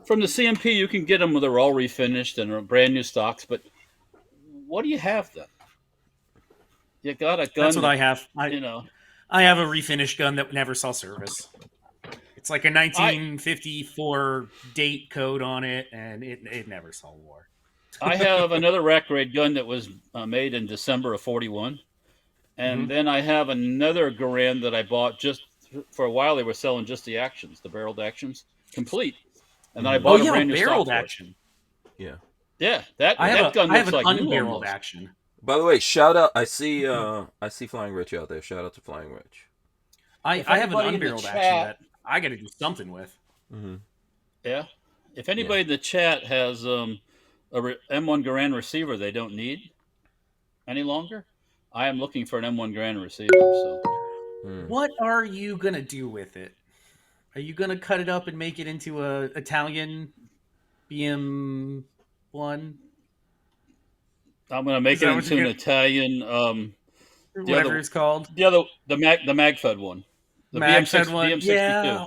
from the CMP you can get them where they're all refinished and are brand new stocks. But what do you have then? You got a gun. That's what I have. I have a refinished gun that never saw service. It's like a 1954 date code on it, and it never saw war. I have another rack grade gun that was made in December of '41, and then I have another Garand that I bought just for a while. They were selling just the actions, the barreled actions, complete, and then I bought a brand new barreled stock action. Yeah, that I have gun looks like unbarreled action. By the way, shout out! I see Flying Rich out there. Shout out to Flying Rich. I have an unbarreled action that I got to do something with. Yeah, if anybody in the chat has a M1 Garand receiver they don't need any longer, I am looking for an M1 Garand receiver. So, what are you gonna do with it? Are you gonna cut it up and make it into a Italian BM1? I'm gonna make it into an Italian whatever it's called. The MagFed one. The MagFed one. BM62. Yeah.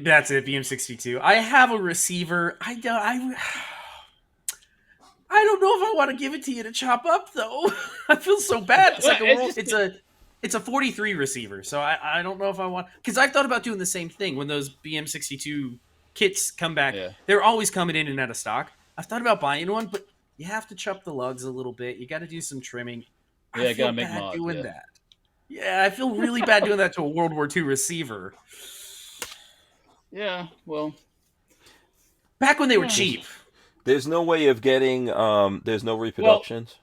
That's it, BM62. I have a receiver. I don't know if I want to give it to you to chop up though. I feel so bad. It's like it's a 43 receiver, so I don't know if I want, because I've thought about doing the same thing when those BM62 kits come back. Yeah. They're always coming in and out of stock. I've thought about buying one, but you have to chop the lugs a little bit. You got to do some trimming. Yeah, I feel bad doing that. Yeah, I feel really bad doing that to a World War II receiver. Yeah, well, back when they were cheap. There's no way of getting. There's no reproductions.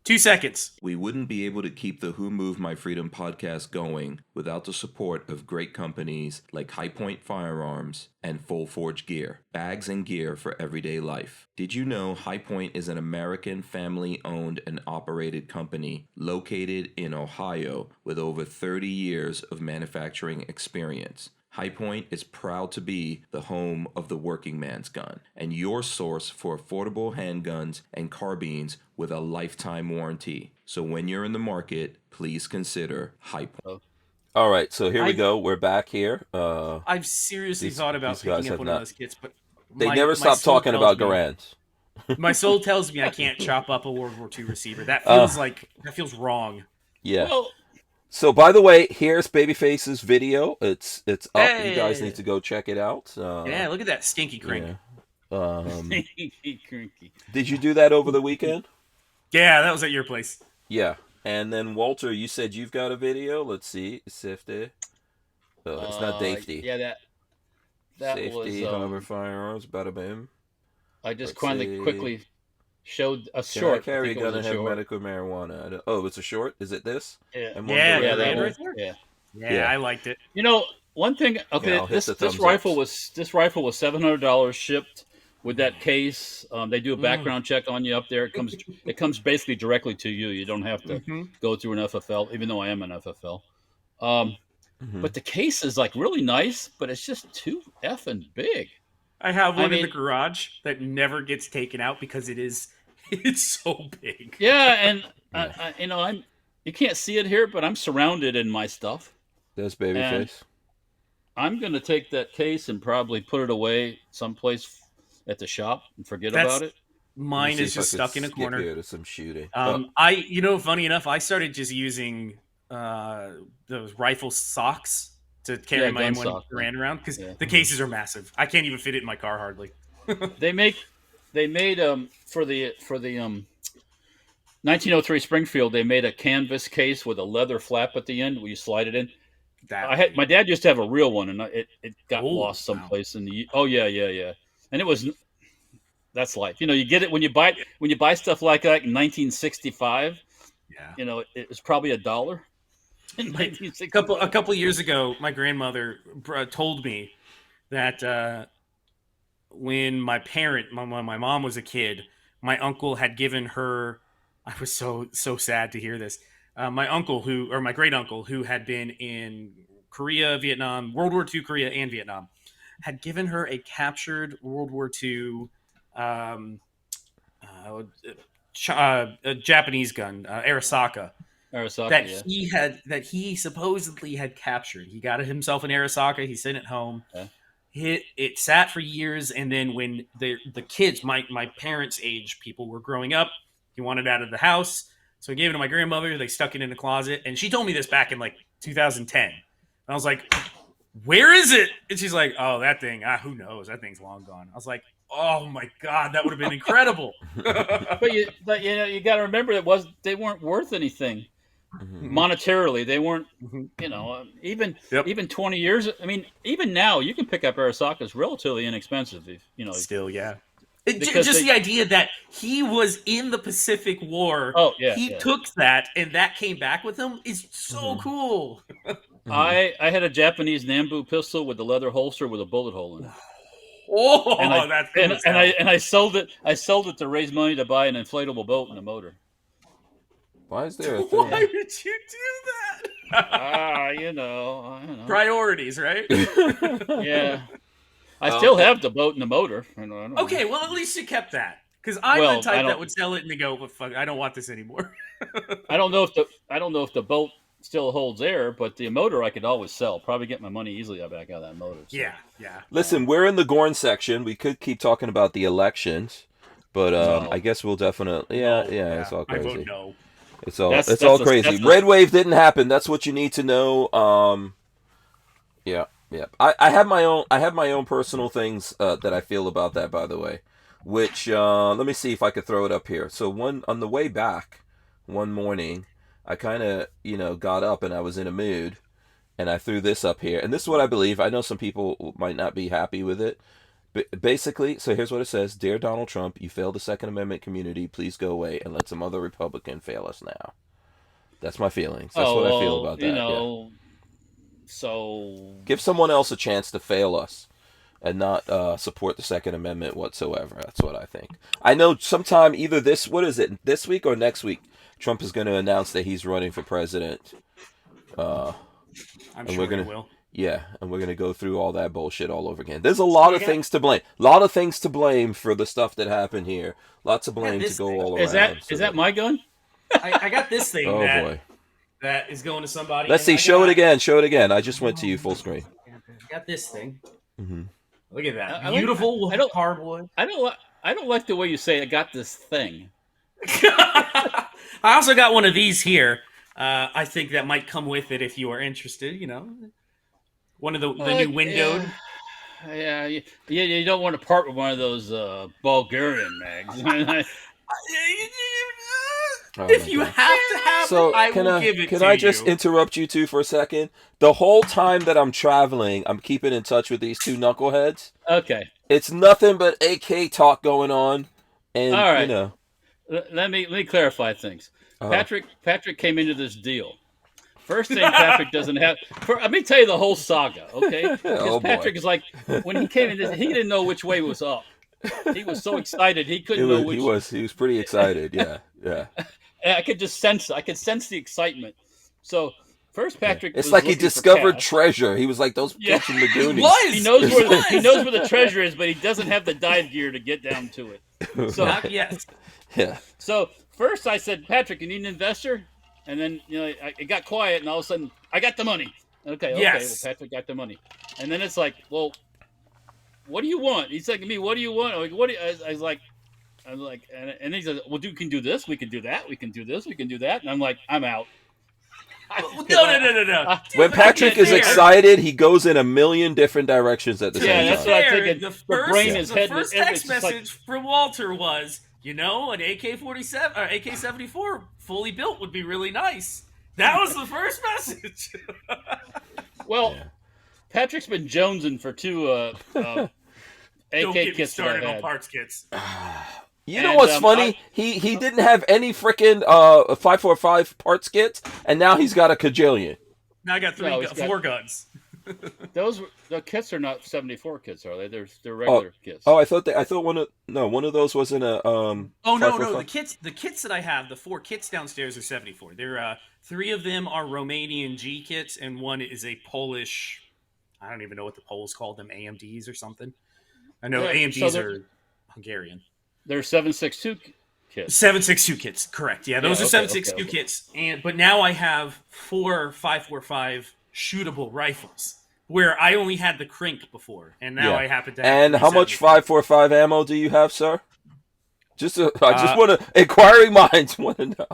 2 seconds. We wouldn't be able to keep the Who Moved My Freedom podcast going without the support of great companies like High Point Firearms and Full Forge Gear, bags and gear for everyday life. Did you know High Point is an American family-owned and operated company located in Ohio with over 30 years of manufacturing experience? High Point is proud to be the home of the working man's gun and your source for affordable handguns and carbines with a lifetime warranty. So when you're in the market, please consider High Point. All right, so here we go. We're back here. I've seriously thought about picking up one of those kits, but they never stop talking about Garands. My soul tells me I can't chop up a World War II receiver. That feels wrong. Yeah. Well, so, by the way, here's Babyface's video. It's up. Hey. You guys need to go check it out. Yeah, look at that stinky crink. Yeah. Did you do that over the weekend? Yeah, that was at your place. Yeah. And then, Walter, you said you've got a video. Let's see. Safety. It's not safety. Yeah, that safety, was... Harbor Firearms, bada bim. I just quickly showed a short. Can I carry a gun and have medical marijuana? Oh, it's a short? Is it this? Yeah. Yeah, I liked it. You know, one thing. Okay, this rifle was $700 shipped with that case. They do a background check on you up there. It comes basically directly to you. You don't have to go through an FFL, even though I am an FFL. But the case is like really nice, but it's just too effing big. I have one in the garage that never gets taken out because it's so big. Yeah, and you can't see it here, but I'm surrounded in my stuff. There's Babyface. I'm gonna take that case and probably put it away someplace at the shop and forget about it. Mine see is if I just could stuck in a skip corner. here to some shooting. Funny enough, I started just using those rifle socks to carry my gun M1 sock, Garand around because yeah. the cases are massive. I can't even fit it in my car hardly. They made for the 1903 Springfield. They made a canvas case with a leather flap at the end where you slide it in. My dad used to have a real one, and it got lost someplace in the. Oh yeah, and it was. That's life. You get it when you buy stuff like that in 1965. Yeah. It was probably $1 in 1965. A couple years ago, my grandmother told me that when my mom was a kid, my uncle had given her. I was so sad to hear this. My great uncle, who had been in Korea, Vietnam, World War II, Korea, and Vietnam, had given her a captured World War II a Japanese gun, Arisaka, that he supposedly had captured. He got himself an Arisaka. He sent it home. Yeah. It sat for years, and then when the kids, my parents' age people, were growing up, he wanted it out of the house, so he gave it to my grandmother. They stuck it in a closet, and she told me this back in like 2010. And I was like, "Where is it?" And she's like, "Oh, that thing. Who knows? That thing's long gone." I was like, "Oh my god, that would have been incredible." But you got to remember they weren't worth anything monetarily. They weren't, even 20 years. I mean, even now you can pick up Arisakas relatively inexpensive. Still, yeah. The idea that he was in the Pacific War. Oh yeah, he took that and that came back with him is so cool. I had a Japanese Nambu pistol with the leather holster with a bullet hole in it. Oh, that's cool. And I sold it. I sold it to raise money to buy an inflatable boat and a motor. Why is there a thing? Why did you do that? I don't know. Priorities, right? Yeah. I still have the boat and the motor. Okay, well, at least you kept that. Because I'm the type that would sell it and go, well, fuck, I don't want this anymore. I don't know if the boat still holds air, but the motor I could always sell. Probably get my money easily back out of that motor. So. Yeah. Listen, we're in the Gorn section. We could keep talking about the elections, but I guess we'll definitely. It's all crazy. I vote no. It's all crazy. Red wave didn't happen. That's what you need to know. Yeah. I have my own personal things that I feel about that, by the way. Which let me see if I could throw it up here. So on the way back, one morning, I kind of got up and I was in a mood, and I threw this up here. And this is what I believe. I know some people might not be happy with it, but basically, so here's what it says: Dear Donald Trump, you failed the Second Amendment community. Please go away and let some other Republican fail us now. That's my feelings. That's what I feel about that. So give someone else a chance to fail us and not support the Second Amendment whatsoever. That's what I think. I know sometime either this week or next week, Trump is going to announce that he's running for president. I'm sure he will. Yeah, and we're going to go through all that bullshit all over again. There's a lot of things to blame. A lot of things to blame for the stuff that happened here. Lots of blame to go all around. Is that my gun? I got this thing. Boy. That is going to somebody. Let's see. Show it again. I just went to you full screen. I got this thing. Mm-hmm. Look at that. Beautiful cardboard. I don't like the way you say I got this thing. I also got one of these here. I think that might come with it if you are interested. One of the new windowed. Yeah. You don't want to part with one of those Bulgarian mags. If you have to have it, I will give it to you. Can I just interrupt you two for a second? The whole time that I'm traveling, I'm keeping in touch with these two knuckleheads. Okay. It's nothing but AK talk going on, and all right. Let me clarify things. Uh-huh. Patrick came into this deal. First thing Patrick doesn't have. Let me tell you the whole saga, okay? Because Patrick is like, when he came in, he didn't know which way was up. He was so excited he couldn't know which. He was pretty excited. Yeah. I could just sense. I could sense the excitement. So first, Patrick. It's like he discovered treasure. He was like those kids from the Goonies. He knows where the treasure is, but he doesn't have the dive gear to get down to it. So yes. Yeah. So first, I said, Patrick, you need an investor, and then it got quiet, and all of a sudden, I got the money. Okay. Yes. Well, Patrick got the money, and then it's like, well, what do you want? He's like to me, what do you want? I was like, I'm like, and he says, well, you can do this, we can do that, we can do this, we can do that, and I'm like, I'm out. No. When Patrick is excited, he goes in a million different directions at the same time. That's what I figured. The first text message from Walter was, an AK-47 or AK-74 fully built would be really nice. That was the first message. Well, Patrick's been jonesing for two AK Don't get kits started on parts kits. You know what's funny? He didn't have any freaking 545 parts kits, and now he's got a kajillion. Now I got four guns. The kits are not 74 kits, are they? They're regular kits. Oh, I thought one of those wasn't a Oh no, the kits that I have, the 4 kits downstairs are 74. There 3 of them are Romanian G kits, and one is a Polish. I don't even know what the Poles called them, AMDs or something. I know AMDs are Hungarian. They're 7.62 kits. 7.62 kits, correct. Yeah, those are 7.62 kits. But now I have 4 5.45 shootable rifles, where I only had the Krink before, and now I happen to have. And how much 5.45 ammo do you have, sir? I just want to. Inquiring minds want to know.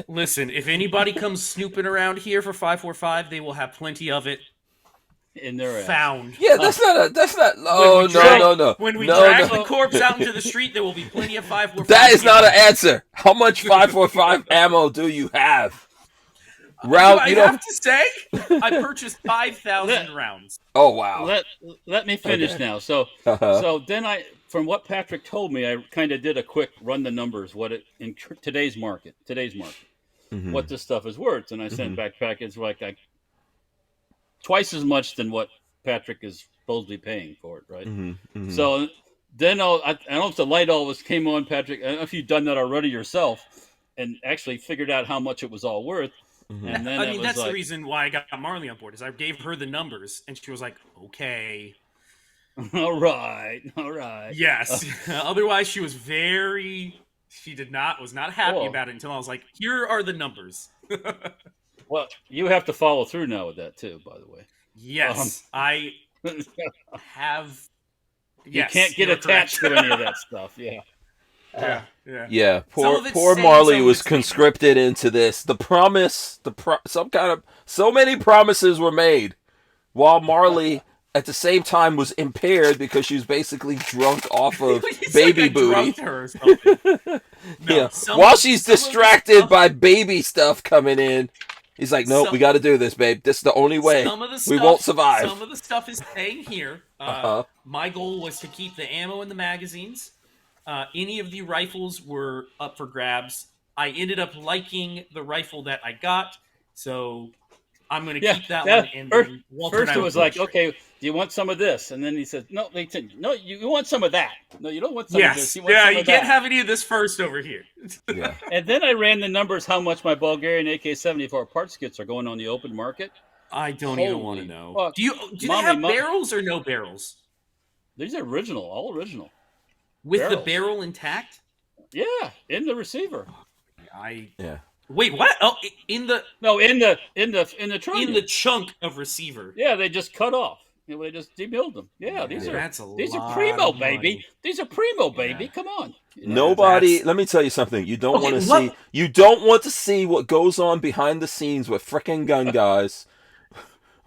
Listen, if anybody comes snooping around here for 5.45, they will have plenty of it. In their found. Yeah, that's not. Oh, no. When we drag the corpse out into the street, there will be plenty of 5.45. That is not an answer. How much 5.45 ammo do you have? I have to say, I purchased 5,000 rounds. Oh wow. Let me finish now. So then from what Patrick told me, I kind of did a quick run the numbers. In today's market, what this stuff is worth, and I sent back packets like twice as much than what Patrick is supposedly paying for it, right? So then I don't know if the light always came on, Patrick. I don't know if you've done that already yourself and actually figured out how much it was all worth. And then that's the reason why I got Marley on board, is I gave her the numbers and she was like, okay. All right. Yes. Otherwise she was was not happy about it until I was like, here are the numbers. Well, you have to follow through now with that too, by the way. Yes, I have. You can't get attached to any of that stuff. Yeah. Yeah. Poor Marley was conscripted into this. The promise, so many promises were made, while Marley at the same time was impaired because she was basically drunk off of baby booty. While she's distracted by baby stuff coming in. He's like, nope, we got to do this, babe. This is the only way. We won't survive. Some of the stuff is staying here. My goal was to keep the ammo in the magazines. Any of the rifles were up for grabs. I ended up liking the rifle that I got, so I'm going to keep that one. And first it was like, okay, do you want some of this? And then he said, no, you want some of that. No, you don't want some of this. You can't have any of this first over here. And then I ran the numbers how much my Bulgarian AK-74 parts kits are going on the open market. I don't even want to know. Do they have barrels or no barrels? These are original, all original. With barrels. The barrel intact? Yeah, in the receiver. Wait, what? Oh, in the trunk. In the chunk of receiver. Yeah, they just cut off. They just demilled them. Yeah, these are primo, baby. These are primo, baby. Come on. Nobody. Let me tell you something. You don't want to see. You don't want to see what goes on behind the scenes with frickin' gun guys.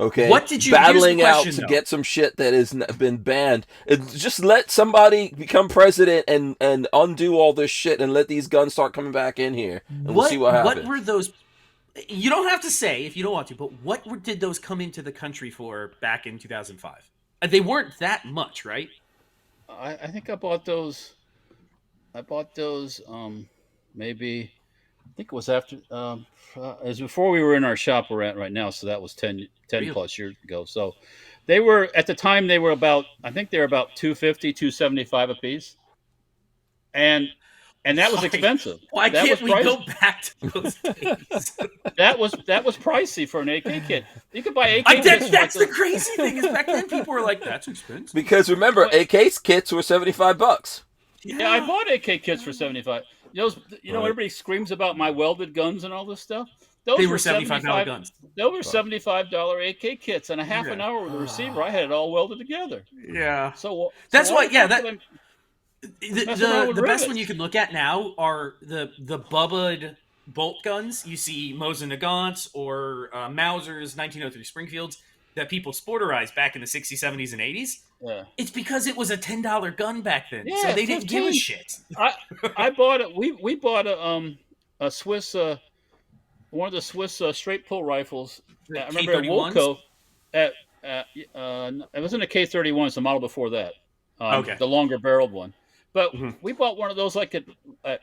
Okay, what did you battling out to get some shit that has been banned? Just let somebody become president and undo all this shit and let these guns start coming back in here, and we'll see what happens. What were those? You don't have to say if you don't want to, but what did those come into the country for back in 2005? They weren't that much, right? I think I bought those. Maybe. I think it was after. It was before we were in our shop we're at right now, so that was 10 plus years ago. So they were, at the time, they were about, I think they were about $250, $275 a piece. And that was expensive. Why can't we go back to those days? That was pricey for an AK kit. You could buy AK kits. That's the crazy thing, is back then people were like, that's expensive. Because remember, AK kits were $75. Yeah, I bought AK kits for $75. Everybody screams about my welded guns and all this stuff. They were $75 guns. Those were $75 AK kits, and a half an hour with the receiver. I had it all welded together. Yeah. So that's why. Yeah, The best one you can look at now are the Bubba bolt guns. You see Mosin Nagants or Mauser's 1903 Springfields that people sporterized back in the 60s, 70s, and 80s. Yeah. It's because it was a $10 gun back then, Yeah, so they didn't give a shit. I bought it. We bought a Swiss one of the Swiss straight pull rifles. The I remember at K31s? Woolco. It wasn't a K31. It's a model before that. Okay. The longer barreled one. But Mhm. we bought one of those like at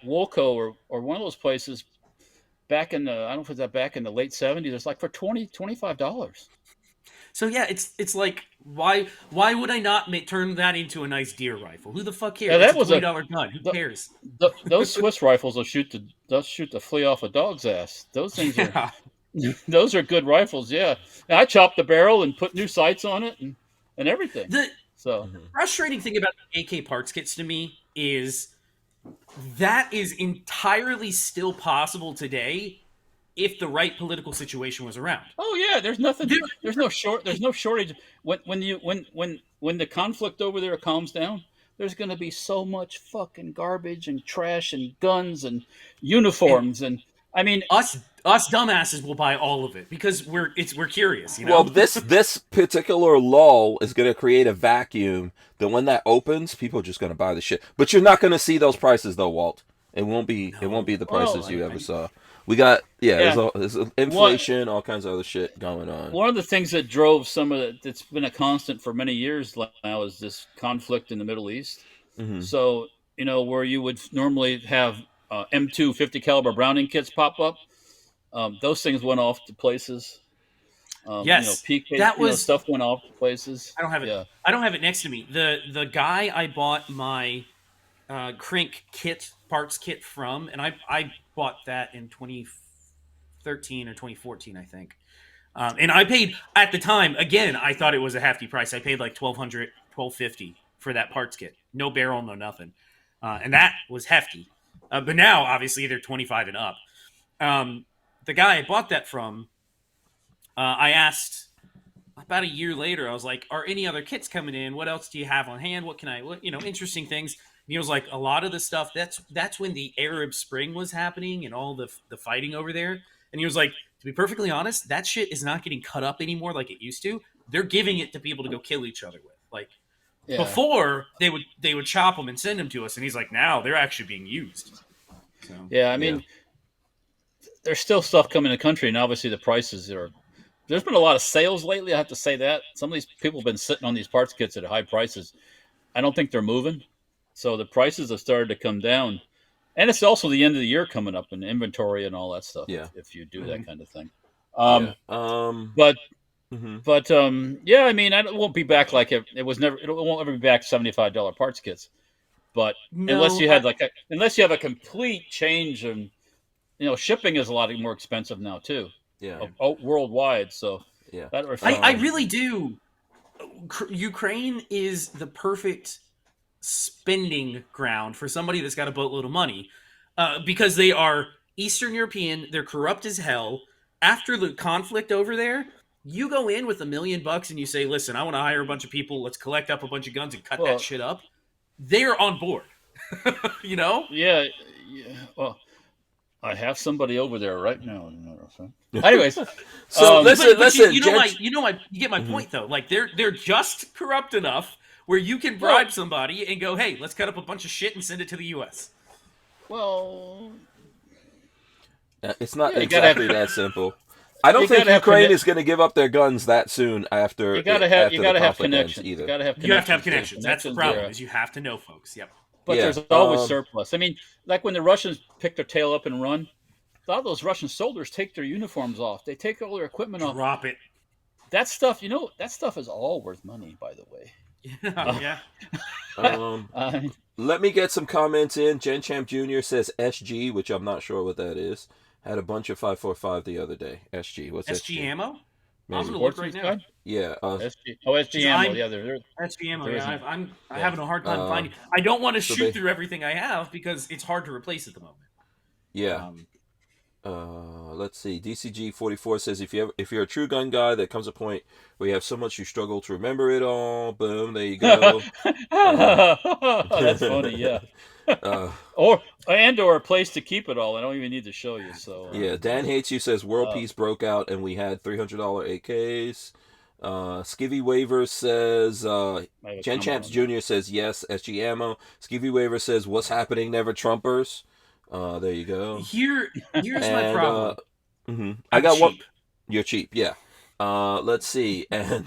Woolco or one of those places back in the, I don't know if it's that back in the late 70s. It's like for $25. So yeah, it's like why would I not turn that into a nice deer rifle? Who the fuck cares? Yeah, that it's was a $20 gun. Who cares? Those Swiss rifles will shoot the flea off a dog's ass. Those things are those are good rifles. Yeah, and I chopped the barrel and put new sights on it and everything. The So frustrating thing about the AK parts kits to me is that is entirely still possible today if the right political situation was around. oh yeah, there's nothing. There's no shortage. When the conflict over there calms down, there's going to be so much fucking garbage and trash and guns and uniforms and I mean Us dumbasses will buy all of it because we're curious, you know. Well, this particular lull is going to create a vacuum that when that opens, people are just going to buy the shit. But you're not going to see those prices though, Walt. It won't be the prices you ever saw. We got there's inflation, all kinds of other shit going on. One of the things that drove some of it, that's been a constant for many years now, is this conflict in the Middle East. Mm-hmm. So where you would normally have M2 50 caliber Browning kits pop up, those things went off to places. Yes, PK, that was stuff went off to places. I don't have it. Yeah. I don't have it next to me. The guy I bought my Crink parts kit from, and I bought that in 2013 or 2014, I think. And I paid at the time. Again, I thought it was a hefty price. I paid like $1,200, $1,250 for that parts kit. No barrel, no nothing, and that was hefty. But now, obviously, they're 25 and up. The guy I bought that from, I asked about a year later. I was like, "Are any other kits coming in? What else do you have on hand? What can I? Interesting things." And he was like, "A lot of the stuff. That's when the Arab Spring was happening and all the fighting over there." And he was like, "To be perfectly honest, that shit is not getting cut up anymore like it used to. They're giving it to people to go kill each other with. Like before, they would chop them and send them to us." And he's like, "Now they're actually being used." So, yeah, I mean, there's still stuff coming in the country, and obviously the prices are. There's been a lot of sales lately. I have to say that some of these people have been sitting on these parts kits at high prices. I don't think they're moving, so the prices have started to come down. And it's also the end of the year coming up, and inventory and all that stuff. Yeah, if you do that kind of thing. Yeah, I mean, it won't be back like it was never. It won't ever be back $75 parts kits. But unless you have a complete change in, shipping is a lot more expensive now too. Yeah, worldwide. So yeah, I really do. Ukraine is the perfect spending ground for somebody that's got a boatload of money, because they are Eastern European. They're corrupt as hell. After the conflict over there, you go in with $1 million and you say, "Listen, I want to hire a bunch of people. Let's collect up a bunch of guns and cut that shit up." They're on board. Yeah. Well, I have somebody over there right now. Anyways, so listen. You get my point though. Like they're just corrupt enough where you can bribe somebody and go, "Hey, let's cut up a bunch of shit and send it to the U.S." Well, it's not exactly that simple. I don't think Ukraine is going to give up their guns that soon after. You got to have connections. You have to have connections. That's the problem. Is you have to know folks. Yep. But there's always surplus. I mean, like when the Russians pick their tail up and run, a lot of those Russian soldiers take their uniforms off. They take all their equipment off. Drop it. That stuff, that stuff is all worth money, by the way. Yeah. Let me get some comments in. Gen Champ Jr. says SG, which I'm not sure what that is. Had a bunch of 545 the other day. SG. What's SG? SG ammo? Maybe. I'm going to look right now. Yeah. SG ammo. SG ammo. Yeah, I'm having a hard time finding. I don't want to shoot through everything I have because it's hard to replace at the moment. Yeah. Let's see. DCG44 says if you're a true gun guy, there comes a point where you have so much you struggle to remember it all. Boom, there you go. That's funny, yeah. or a place to keep it all. I don't even need to show you. So yeah, Dan Hates You says World Peace broke out and we had $300 AKs. Skivvy Waver says Gen Champs Jr. says yes, SG Ammo. Skivvy Waver says what's happening, never Trumpers. There you go. Here's my problem. I got cheap. one. You're cheap, yeah. Let's see, and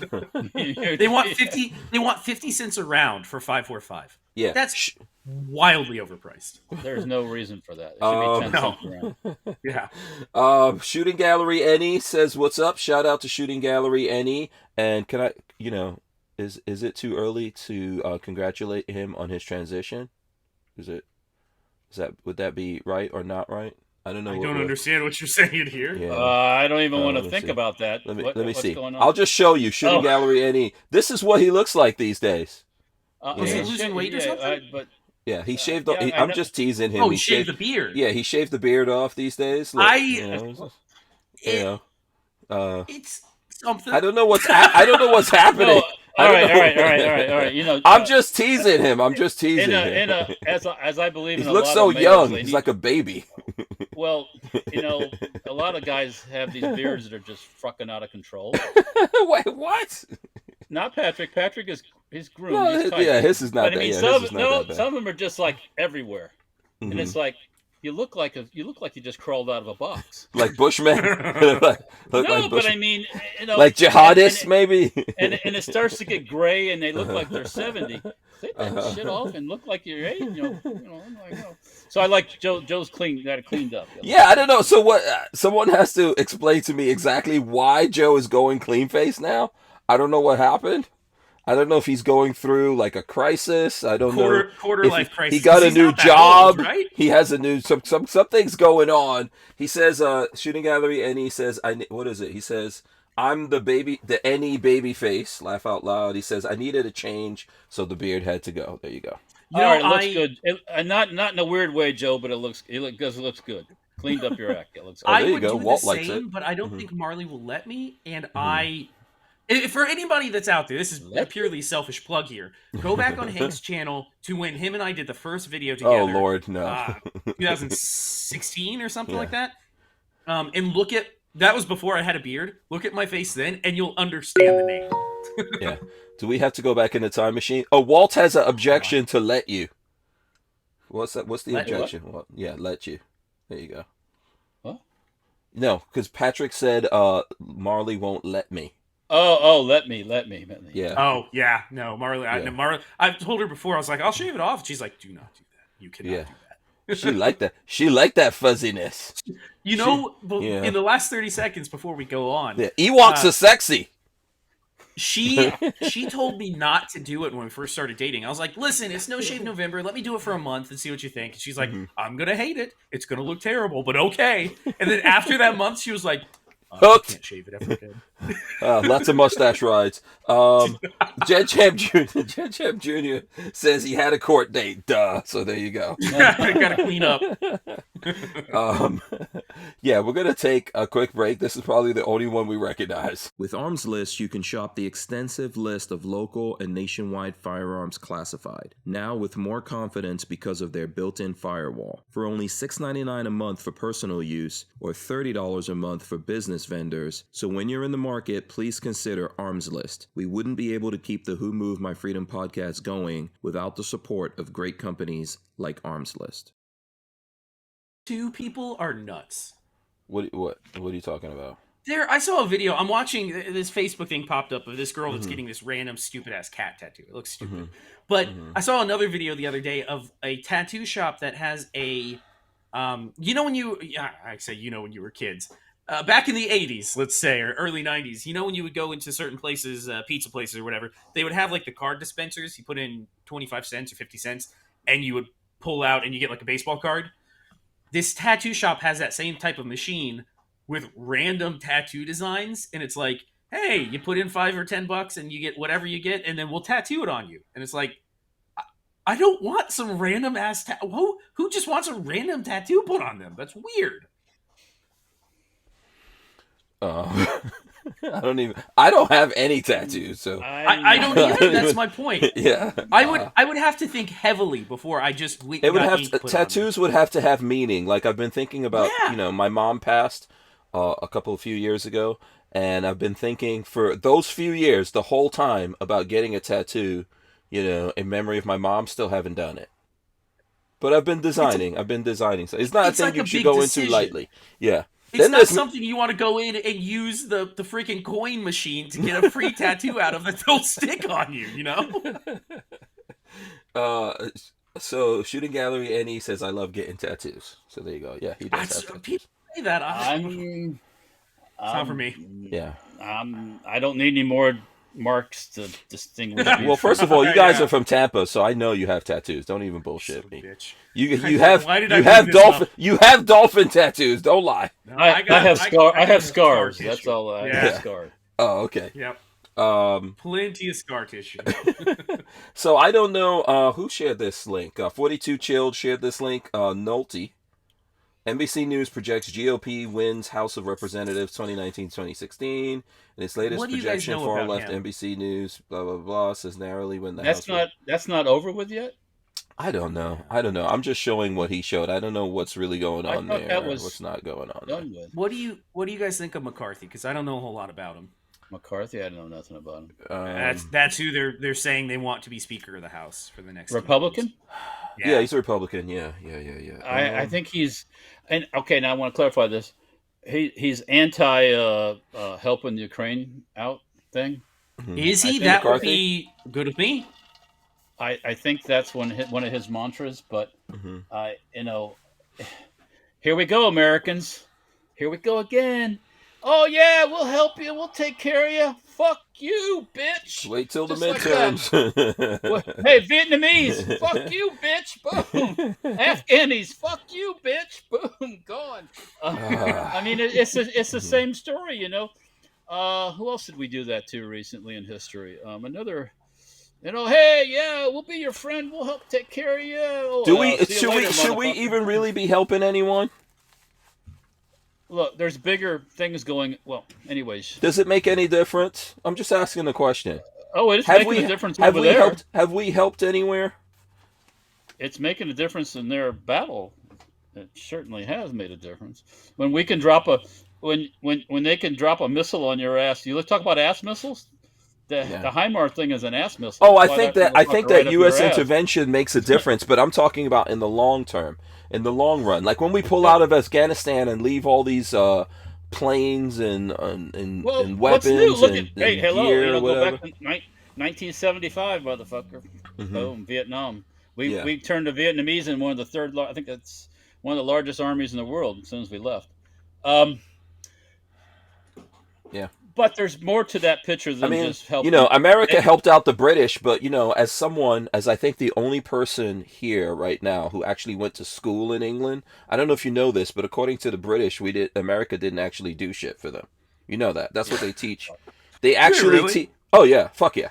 they want 50 cents a round for 5.45. Yeah, that's wildly overpriced. There's no reason for that. It should be 10 cents around. Yeah. Shooting Gallery Any says what's up. Shout out to Shooting Gallery Any. And can I, is it too early to congratulate him on his transition? Would that be right or not right? I don't know. I don't understand what you're saying here. Yeah. I don't even want to think about that. Let me see. Going on? I'll just show you Shooting Gallery Any. This is what he looks like these days. Is he losing weight or something? Yeah, he shaved. I'm just teasing him. Oh, he shaved the beard. Yeah, he shaved the beard off these days. Look, it's something. I don't know what's happening. No, all right. I'm just teasing him. him. As I believe, he in looks a lot so of males, young. He's like a baby. Well, a lot of guys have these beards that are just fucking out of control. Wait, what? Not Patrick. Patrick is groomed. No, his is not but, that. Some of them are just like everywhere, and it's like you look like you just crawled out of a box. Like Bushmen. But I mean, like jihadists, maybe. And it starts to get gray, and they look like they're 70. Take that shit off and look like you're 8. So I like Joe's got it cleaned up. Yeah, I don't know. So what? Someone has to explain to me exactly why Joe is going clean face now. I don't know what happened. I don't know if he's going through like a crisis. I don't know. Quarter life crisis. He got a new job. Old, right? He has a new something's going on. He says, Shooting Gallery, and he says, what is it? He says, I'm the any baby face. Laugh out loud. He says, I needed a change, so the beard had to go. There you go. It looks good. Not in a weird way, Joe, but it looks good. Cleaned up your act. It looks good. I there you would go. do Walt the likes same, it. but I don't think Marley will let me. And for anybody that's out there, this is a purely selfish plug here. Go back on Hank's channel to when him and I did the first video together. Oh, Lord, no. 2016 or something like that. And look at, that was before I had a beard. Look at my face then, and you'll understand the name. Yeah. Do we have to go back in the time machine? Oh, Walt has an objection to let you. What's that? What's the objection? What? Yeah, let you. There you go. What? No, because Patrick said Marley won't let me. Oh, let me. Yeah. Oh, yeah. No, Marley. Yeah. Marley. I've told her before. I was like, I'll shave it off. She's like, do not do that. You cannot do that. She liked that. She liked that fuzziness. In the last 30 seconds before we go on, Ewoks are sexy. She told me not to do it when we first started dating. I was like, listen, it's No Shave November. Let me do it for a month and see what you think. And she's like, I'm going to hate it. It's going to look terrible, but okay. And then after that month, she was like, I can't shave it ever again. Lots of mustache rides. Gen Champ Jr. says he had a court date. Duh. So there you go. Got to clean up. Yeah, we're going to take a quick break. This is probably the only one we recognize. With Armslist, you can shop the extensive list of local and nationwide firearms classified. Now with more confidence because of their built-in firewall. For only $6.99 a month for personal use or $30 a month for business vendors. So when you're in the market, please consider Armslist. We wouldn't be able to keep the Who Moved My Freedom podcast going without the support of great companies like Armslist. Two people are nuts. What are you talking about? I saw a video. I'm watching this Facebook thing popped up of this girl that's getting this random stupid ass cat tattoo. It looks stupid. But I saw another video the other day of a tattoo shop that has a when you were kids. Back in the 80s, let's say, or early 90s, when you would go into certain places, pizza places or whatever, they would have like the card dispensers. You put in 25 cents or 50 cents and you would pull out and you get like a baseball card. This tattoo shop has that same type of machine with random tattoo designs. And it's like, hey, you put in $5 or $10 and you get whatever you get, and then we'll tattoo it on you. And it's like, I don't want some random ass who just wants a random tattoo put on them? That's weird. I don't have any tattoos, so I don't either. That's my point. yeah. I would have to think heavily before I just It would have ink to, put on tattoos would have to have meaning. Like I've been thinking about, Yeah. my mom passed a few years ago, and I've been thinking for those few years, the whole time, about getting a tattoo, in memory of my mom. Still haven't done it. But I've been designing. So it's not a it's thing like you a should big go decision. into lightly. Yeah. It's Then not there's something you want to go in and use the freaking coin machine to get a free tattoo out of that they'll stick on you, So Shooting Gallery Annie says I love getting tattoos. So there you go. Yeah, he does have tattoos. People say that. I'm It's not for me. Yeah. I don't need any more marks to distinguish. Well, first of all, you guys are from Tampa, so I know you have tattoos. Don't even bullshit me. Bitch. You have Why did I you bring have this dolphin up? you have dolphin tattoos. Don't lie. No, I have scar scars. tissue. That's all. I Yeah. have scars. Oh, okay. Yep. Plenty of scar tissue. So I don't know who shared this link. 42 Chilled shared this link. Nolte. NBC News projects GOP wins House of Representatives 2019-2016. In its latest What do you guys projection, know far about left him? NBC News, blah, blah, blah, says narrowly win the That's House. not over with yet. I don't know. I'm just showing what he showed. I don't know what's really going I on thought there. that was What's not going on there. Done with What do you guys think of McCarthy? Because I don't know a whole lot about him. McCarthy. I know nothing about him. That's who they're saying they want to be Speaker of the House for the next 2 Republican. years. Yeah, he's a Republican. Yeah. I think he's okay. Now I want to clarify this. He's anti helping Ukraine out thing. Is I he? think That would McCarthy? be good with me. I think that's one of his mantras. But here we go, Americans. Here we go again. Oh yeah, we'll help you. We'll take care of you. Fuck you, bitch. Wait till the Just like that. midterms. Well, hey, Vietnamese, fuck you, bitch. Boom. Afghanis, fuck you, bitch. Boom. Gone. I mean, it's the same story, Who else did we do that to recently in history? Another, hey, yeah, we'll be your friend. We'll help take care of you. Oh, Should we even really be helping anyone? Look, there's bigger things going. Well, anyways. Does it make any difference? I'm just asking the question. Oh, it's making a difference over there. Have we helped anywhere? It's making a difference in their battle. It certainly has made a difference. When we can drop when they can drop a missile on your ass. You talk about ass missiles. The HIMARS thing is an ass missile. Oh, I think that right U.S. intervention makes a difference, but I'm talking about in the long term, in the long run. Like when we pull out of Afghanistan and leave all these planes and weapons what's new? Look and hello, gear or go whatever. back to 1975, motherfucker. Boom, Vietnam. We turned the Vietnamese in one of the I think that's one of the largest armies in the world as soon as we left. Yeah. But there's more to that picture than just helping. America helped out the British, but as I think the only person here right now who actually went to school in England, I don't know if you know this, but according to the British, America didn't actually do shit for them. You know that. That's what they teach. They actually teach. Oh yeah, fuck yeah.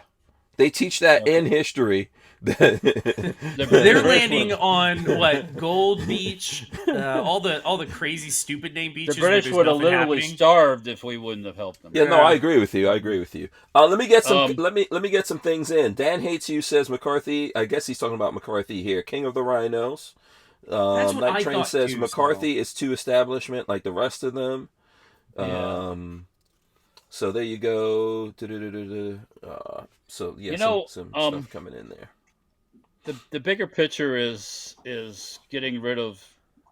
They teach that in history. They're landing on what Gold Beach, all the crazy stupid name beaches. The British would have literally starved if we wouldn't have helped them. Yeah, no, I agree with you. Let me get some. Let me get some things in. Dan Hates You says McCarthy. I guess he's talking about McCarthy here. King of the Rhinos. Night Train says McCarthy is too establishment like the rest of them. Yeah. So there you go. So yeah, some stuff coming in there. The bigger picture is getting rid of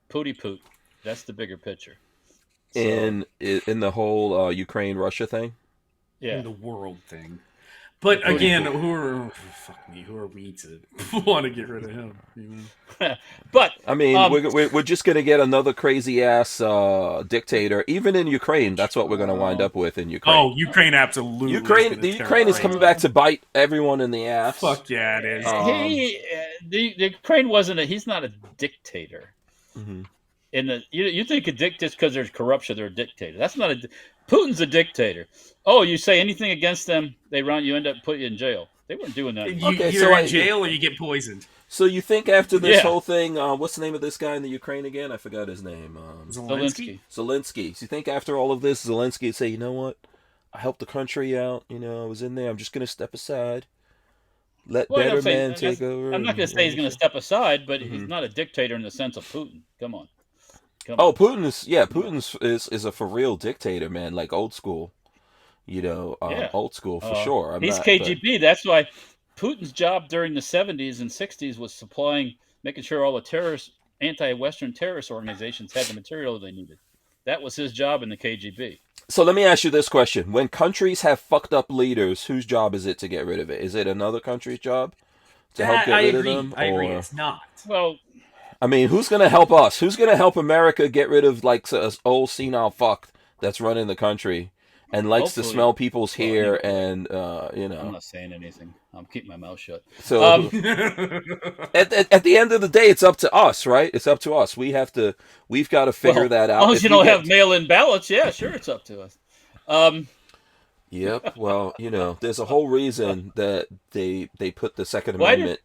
Pooty Poot. That's the bigger picture. So, in the whole Ukraine-Russia thing? Yeah. In the world thing. But again, who are we to want to get rid of him? But I mean, we're just gonna get another crazy ass dictator. Even in Ukraine, that's what we're gonna wind up with in Ukraine. Oh, Ukraine absolutely. Ukraine is coming back to bite everyone in the ass. Fuck yeah, it is. The Ukraine he's not a dictator. Mm-hmm. You think a dictator because there's corruption, they're a dictator. That's not Putin's a dictator. Oh, you say anything against them, you end up putting you in jail. They weren't doing that. You're in jail or you get poisoned. So you think after this Yeah. whole thing, what's the name of this guy in the Ukraine again? I forgot his name. Zelensky. Zelensky. So you think after all of this, Zelensky would say, you know what? I helped the country out. You know, I was in there. I'm just going to step aside. Let Well, better men take over. I'm not going to say he's going to step aside, but he's not a dictator in the sense of Putin. Come on. Oh, Putin is a for real dictator, man. Like old school. You know, old school for sure. He's KGB. That's why Putin's job during the 70s and 60s was making sure all the anti-Western terrorist organizations had the material they needed. That was his job in the KGB. So let me ask you this question. When countries have fucked up leaders, whose job is it to get rid of it? Is it another country's job to help get rid of them? I agree. It's not. Well, I mean, who's going to help us? Who's going to help America get rid of, like, this old senile fuck that's running the country and likes to smell people's hair and, you know. I'm not saying anything. I'm keeping my mouth shut. So at the end of the day, it's up to us, right? It's up to us. We've got to figure that out. As long as you don't have mail-in ballots, yeah, sure, it's up to us. Yep. Well, you know, there's a whole reason that they put the Second Amendment.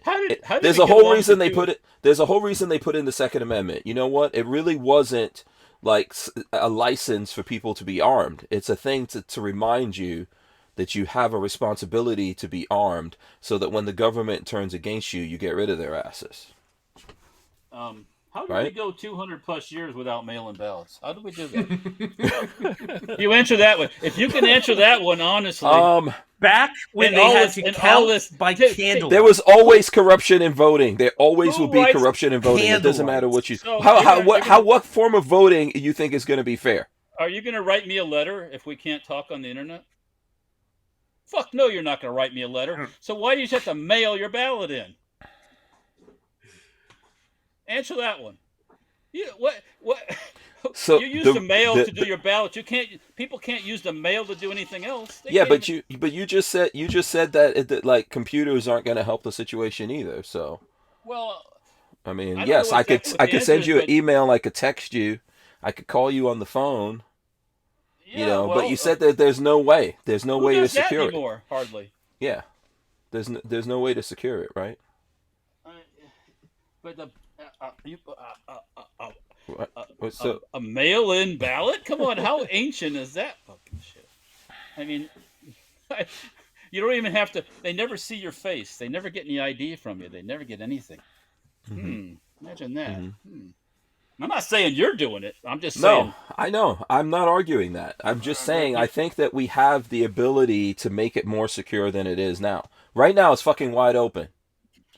There's a whole reason they put in the Second Amendment. You know what? It really wasn't like a license for people to be armed. It's a thing to remind you that you have a responsibility to be armed, so that when the government turns against you, you get rid of their asses. How did we go 200 plus years without mail-in ballots? How did we do that? You answer that one. If you can answer that one honestly. Back when they had to count by candlelight. There was always corruption in voting. There always will be corruption in voting. It doesn't matter what you. So what form of voting you think is going to be fair? Are you going to write me a letter if we can't talk on the internet? Fuck no, you're not going to write me a letter. So why do you have to mail your ballot in? Answer that one. What? So you use the mail to do your ballot. People can't use the mail to do anything else. You just said that like computers aren't going to help the situation either. So. Well. I mean, yes, I could send you an email. I could text you. I could call you on the phone. Yeah, but you said that there's no way. There's no way to secure it anymore. Hardly. Yeah. There's no way to secure it, right? But a mail-in ballot? Come on, how ancient is that fucking shit? I mean, you don't even have to. They never see your face. They never get any ID from you. They never get anything. Imagine that. I'm not saying you're doing it. I'm just saying. No, I know. I'm not arguing that. I'm just saying I think that we have the ability to make it more secure than it is now. Right now, it's fucking wide open.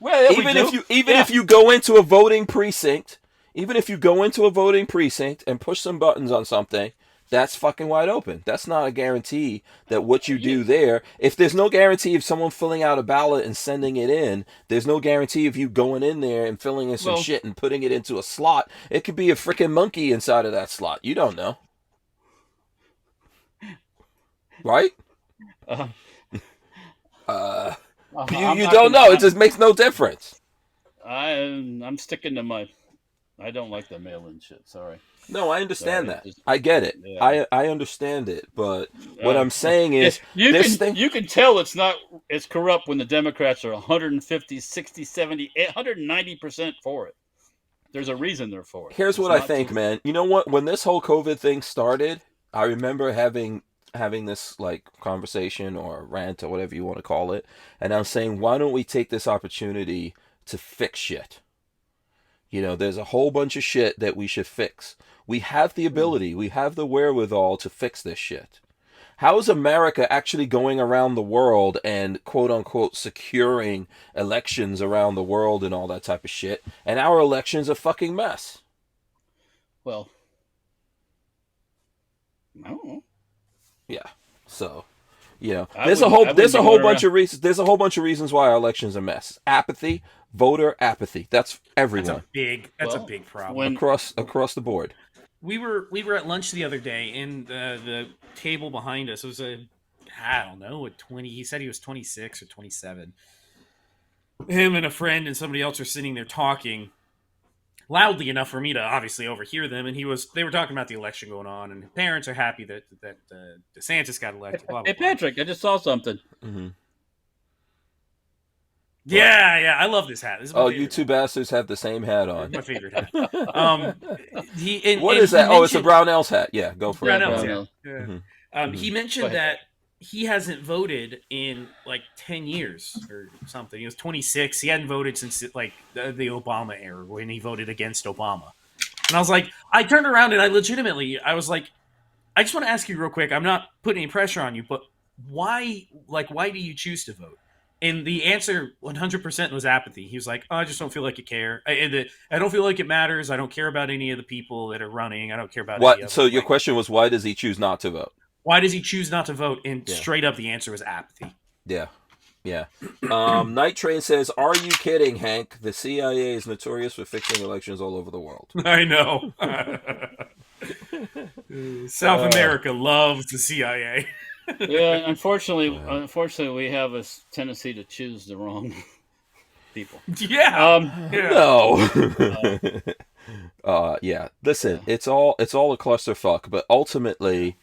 Well, if you go into a voting precinct, and push some buttons on something, that's fucking wide open. That's not a guarantee that what you do there. If there's no guarantee of someone filling out a ballot and sending it in, there's no guarantee of you going in there and filling in some shit and putting it into a slot. It could be a freaking monkey inside of that slot. You don't know, right? You don't know. It just makes no difference. I'm sticking to I don't like the mail-in shit. Sorry. No, I understand that. I get it. Yeah. I understand it. But what I'm saying is, you can tell it's corrupt when the Democrats are 150, 60, 70, 190% for it. There's a reason they're for it. Here's what I think, man. You know what? When this whole COVID thing started, I remember having this like conversation or rant or whatever you want to call it, and I'm saying, why don't we take this opportunity to fix shit? You know, there's a whole bunch of shit that we should fix. We have the ability, we have the wherewithal to fix this shit. How is America actually going around the world and quote unquote securing elections around the world and all that type of shit, and our election's a fucking mess? Well, I don't know. Yeah. So, you know, there's a whole bunch of reasons why our election's a mess. Apathy, voter apathy. That's everyone. That's a big problem across the board. We were at lunch the other day, and the table behind us was a 20. He said he was 26 or 27. Him and a friend and somebody else were sitting there talking loudly enough for me to obviously overhear them, and they were talking about the election going on, and parents are happy that DeSantis got elected. Blah, blah, hey, Patrick, I just saw something. Mm-hmm. Yeah, I love this hat. This is my Oh, favorite you two bastards have the same hat on. my favorite hat. What is that? Oh, it's a Barnauls hat. Yeah, go for it. Brownells, Brownells. yeah. Mhm. He mentioned that he hasn't voted in like 10 years or something. He was 26. He hadn't voted since like the Obama era when he voted against Obama. And I was like, I turned around and I was like, I just want to ask you real quick. I'm not putting any pressure on you, but why do you choose to vote? And the answer 100% was apathy. He was like, oh, I just don't feel like it care. I don't feel like it matters. I don't care about any of the people that are running. I don't care about any of So them. your question was, why does he choose not to vote? Why does he choose not to vote? And straight up, the answer was apathy. Yeah. Night Train says, are you kidding, Hank? The CIA is notorious for fixing elections all over the world. I know. South America loves the CIA. Yeah, unfortunately, we have a tendency to choose the wrong people. Yeah. No. Yeah. Listen, it's all a clusterfuck, but ultimately,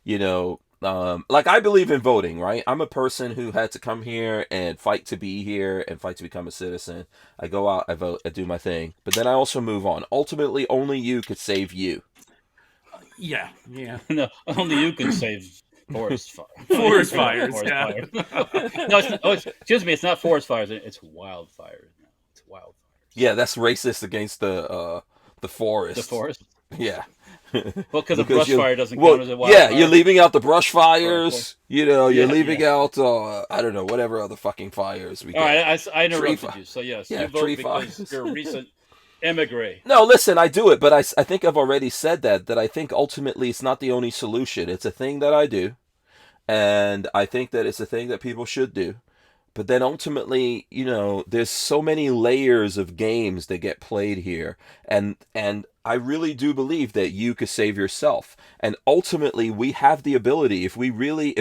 like I believe in voting, right? I'm a person who had to come here and fight to be here and fight to become a citizen. I go out, I vote, I do my thing, but then I also move on. Ultimately, only you could save you. Yeah. No, only you can save forest fires. Forest fires. No, excuse me. It's not forest fires. It's wildfires. It's wildfires. Yeah, that's racist against the forest. The forest. Yeah. Well, because a brush fire doesn't count as a wildfire. Yeah, you're leaving out the brush fires. You're leaving out I don't know, whatever other fucking fires we get. All right, I interrupted you. So yes, you vote because you're a recent emigre. No, listen, I do it, but I think I've already said that I think ultimately it's not the only solution. It's a thing that I do, and I think that it's a thing that people should do. But then ultimately, there's so many layers of games that get played here, and I really do believe that you could save yourself. And ultimately, we have the ability, if we really,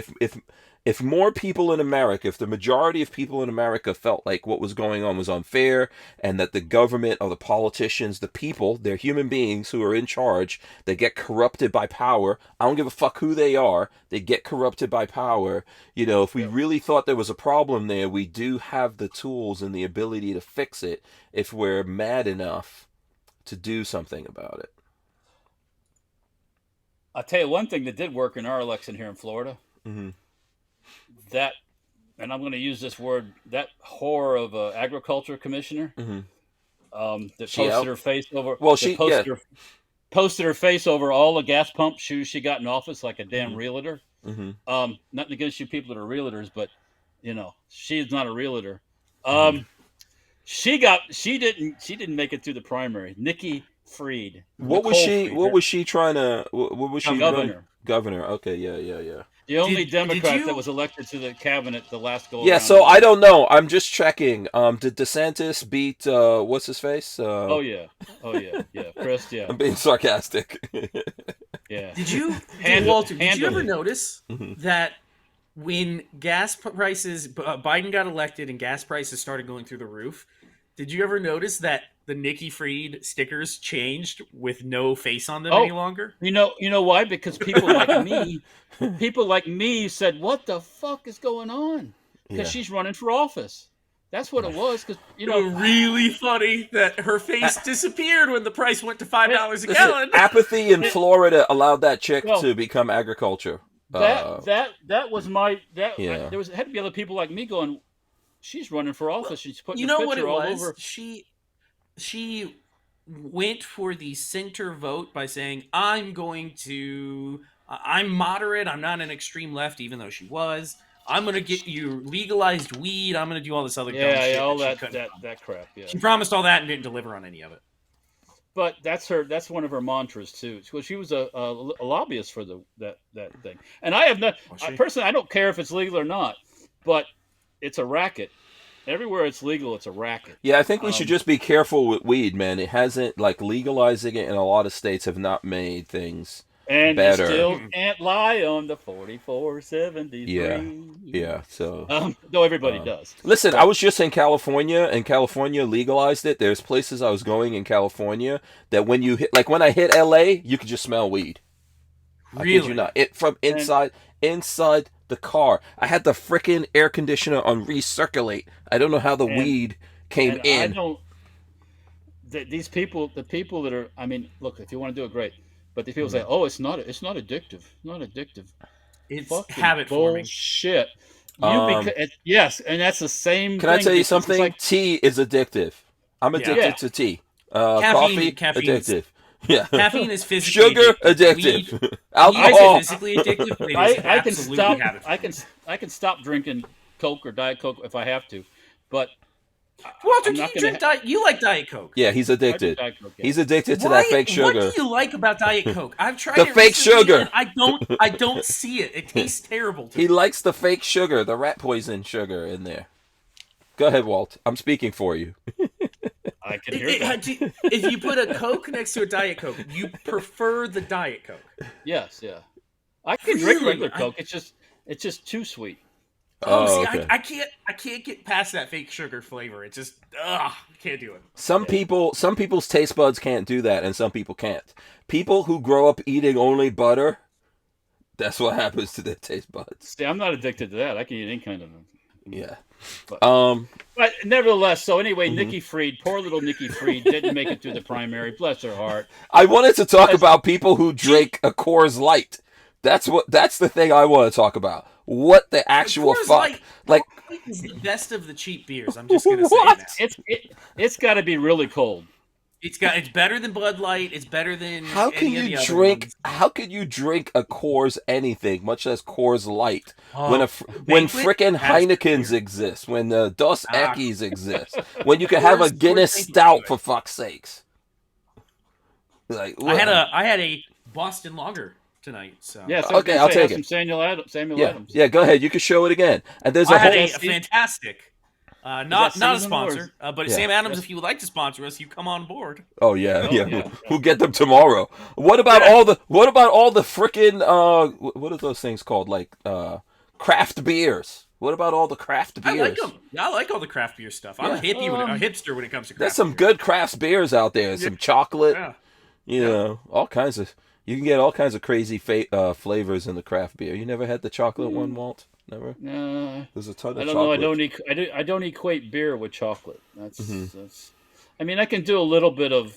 if more people in America, if the majority of people in America felt like what was going on was unfair, and that the government or the politicians, the people, they're human beings who are in charge, they get corrupted by power. I don't give a fuck who they are. They get corrupted by power. If we really thought there was a problem there, we do have the tools and the ability to fix it if we're mad enough to do something about it. I'll tell you one thing that did work in our election here in Florida. Mm-hmm. That, and I'm going to use this word, that whore of an agriculture commissioner, that posted her face over. Well, posted her face over all the gas pump shoes she got in office, like a damn realtor. Mm-hmm. Nothing against you people that are realtors, but she's not a realtor. She didn't make it through the primary. Nikki Fried. What was she trying to? What was she? Governor. Governor. Okay. Yeah. The only Democrat that was elected to the cabinet the last go. Yeah, so I don't know. I'm just checking. Did DeSantis beat what's his face? Oh yeah, Chris. Yeah. I'm being sarcastic. Yeah. Walter? Did you ever notice that when gas prices, Biden got elected and gas prices started going through the roof? Did you ever notice that the Nikki Fried stickers changed with no face on them any longer? You know why? Because people like me said, "What the fuck is going on?" Because she's running for office. That's what it was. Because really funny that her face disappeared when the price went to $5 a gallon. Apathy in Florida allowed that chick to become agriculture. That was my there had to be other people like me going, she's running for office. She's putting her picture all over. She went for the center vote by saying, I'm moderate. I'm not an extreme left, even though she was. I'm going to get you legalized weed. I'm going to do all this other dumb shit. Yeah, all that crap. Yeah. She promised all that and didn't deliver on any of it. But that's one of her mantras too. Because she was a lobbyist for that thing. And I have not personally, I don't care if it's legal or not, but it's a racket. Everywhere it's legal, it's a racket. Yeah, I think we should just be careful with weed, man. It hasn't, legalizing it in a lot of states have not made things better. And you still can't lie on the 4473. Yeah, so... though everybody does. Listen, I was just in California, and California legalized it. There's places I was going in California that when you hit... when I hit LA, you could just smell weed. Really? I kid you not. From inside the car. I had the frickin' air conditioner on recirculate. I don't know how the weed came in. I don't. These people, the people that are, I mean, look, if you want to do it, great. But the people say, "Oh, it's not addictive. Not addictive." It's Fucking habit forming. bullshit. Yes, and that's the same. Can I tell you because something? it's like- Tea is addictive. I'm addicted Yeah. to tea. Caffeine Coffee, is- addictive. Yeah. Caffeine is physically Sugar, addictive. addictive. Weed Alcohol. is physically addictive, but it is I can absolutely stop. habit forming. I can stop drinking Coke or Diet Coke if I have to, but Walter, I'm do not you gonna drink Diet? You like Diet Coke? Yeah, he's I drink addicted. Diet Coke. Yeah. He's addicted to that fake sugar. What do you like about Diet Coke? I've tried The it fake recently, sugar. and I don't see it. It tastes terrible to He me. likes the fake sugar, the rat poison sugar in there. Go ahead, Walt. I'm speaking for you. I can hear that. If you put a Coke next to a Diet Coke, you prefer the Diet Coke. Yes, yeah. I can drink Really? regular Coke. It's just too sweet. Oh, see, okay. I can't get past that fake sugar flavor. It's just, can't do it. Some people's taste buds can't do that, and some people can't. People who grow up eating only butter, that's what happens to their taste buds. See, I'm not addicted to that. I can eat any kind of them. Yeah. But nevertheless, so anyway, Mm-hmm. Nikki Fried, poor little Nikki Fried, didn't make it through the primary. Bless her heart. I wanted to talk about people who drink a Coors Light. That's the thing I want to talk about. What the actual Coors fuck? Light- Like, Coors Light is the best of the cheap beers. I'm just gonna say What? that. It's got to be really cold. It's better than Bud Light. It's better than how can any of the you other drink? ones. How could you drink a Coors anything, much less Coors Light, Oh, when Banquet frickin' has Heinekens beer. exist, when Dos Ah. Equis exist, when you can have a Coors Guinness Banquet Stout good. for fuck's sakes? Like, I had a Boston Lager tonight. So Yeah, so Okay, I'll take some it. Samuel Adams. yeah. Go ahead. You can show it again. And there's I a had whole. a fantastic. Not a seasonal or sponsor, but Yeah. Sam Adams, if you would like to sponsor us, you come on board. Oh yeah, Oh, yeah. yeah. We'll get them tomorrow. What about all the frickin' what are those things called? Like craft beers. What about all the craft beers? I like them. Yeah, I like all the craft beer stuff. I'm a hipster when it comes to craft There's some beer. good craft beers out there. Some chocolate. Yeah. You know, all kinds of. You can get all kinds of crazy flavors in the craft beer. You never had the chocolate one, Walt? Never. There's a ton of I don't chocolate. know. I don't equate beer with chocolate. Mm-hmm. That's. I mean, I can do a little bit of.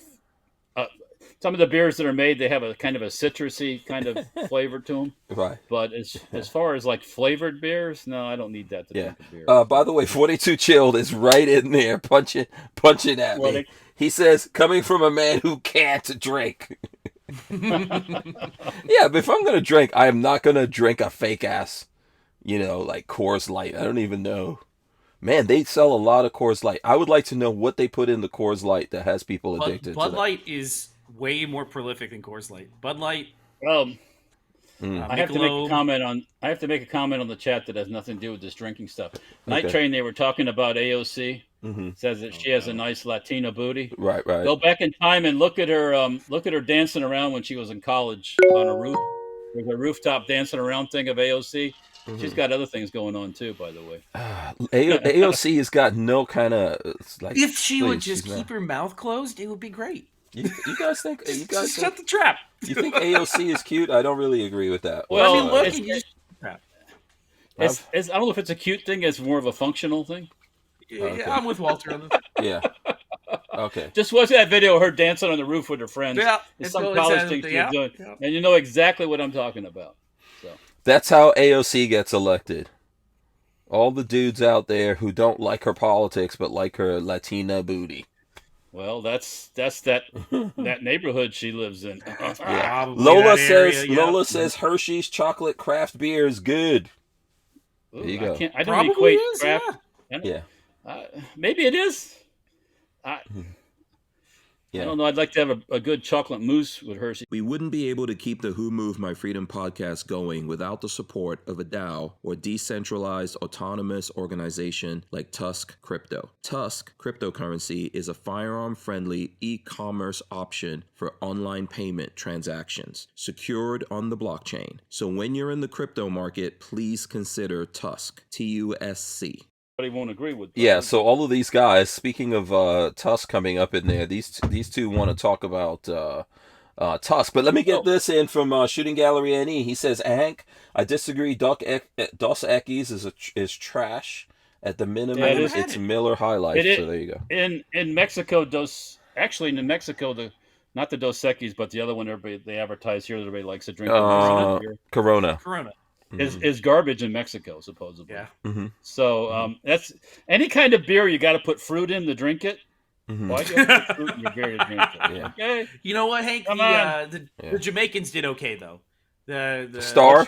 Some of the beers that are made, they have a kind of a citrusy kind of flavor to them. Right. But as far as like flavored beers, no, I don't need that to Yeah. drink a beer. By the way, 42 Chilled is right in there, punching at What me. He says, "Coming from a man who can't drink." Yeah, but if I'm gonna drink, I am not gonna drink a fake ass, like Coors Light. I don't even know. Man, they sell a lot of Coors Light. I would like to know what they put in the Coors Light that has people addicted Bud to that. Light is way more prolific than Coors Light. Bud Light. I have to make a comment on. I have to make a comment on the chat that has nothing to do with this drinking stuff. Night Train, they were talking about AOC. Says that she has a nice Latina booty. Right. Go back in time and look at her dancing around when she was in college on a roof. There's a rooftop dancing around thing of AOC. She's got other things going on too, by the way. AOC has got no kind of like. If she would please, just keep her mouth closed, it would be great. You guys think? You guys Just shut the trap. You think AOC is cute? I don't really agree with that. Well, I mean, look, it's- you just crap. I don't know if it's a cute thing. It's more of a functional thing. Yeah, I'm with Walter on this. Yeah. Okay. Just watch that video of her dancing on the roof with her friends. Yeah, It's it's some all- college it's thing a- she yeah, was doing. yeah. And you know exactly what I'm talking about. So That's how AOC gets elected. All the dudes out there who don't like her politics but like her Latina booty. well, that's that neighborhood she lives in. Probably Lola that says area, yeah. Lola says Hershey's chocolate craft beer is good. There you go. I don't Probably equate is, craft. yeah. Maybe it is. Yeah. I don't know. I'd like to have a good chocolate mousse with Hershey. We wouldn't be able to keep the Who Moved My Freedom podcast going without the support of a DAO, or decentralized autonomous organization like TUSC Crypto. TUSC cryptocurrency is a firearm-friendly e-commerce option for online payment transactions, secured on the blockchain. So when you're in the crypto market, please consider TUSC, TUSC. Everybody won't agree with. Yeah, so all of these guys, speaking of TUSC coming up in there, these two want to talk about TUSC. But let me get this in from Shooting Gallery NE. He says, Hank, I disagree. Dos Equis is trash. At the minimum, it's Miller High Life. So there you go. In Mexico, in Mexico, not the Dos Equis, but the other one they advertise here that everybody likes to drink. Corona. Is garbage in Mexico, supposedly. Yeah. Mm-hmm. So that's any kind of beer you got to put fruit in to drink it. Mm-hmm. Why do you have to put fruit in your beer to drink it? Yeah. Okay. You know what, Hank? The Jamaicans did okay though. The Star,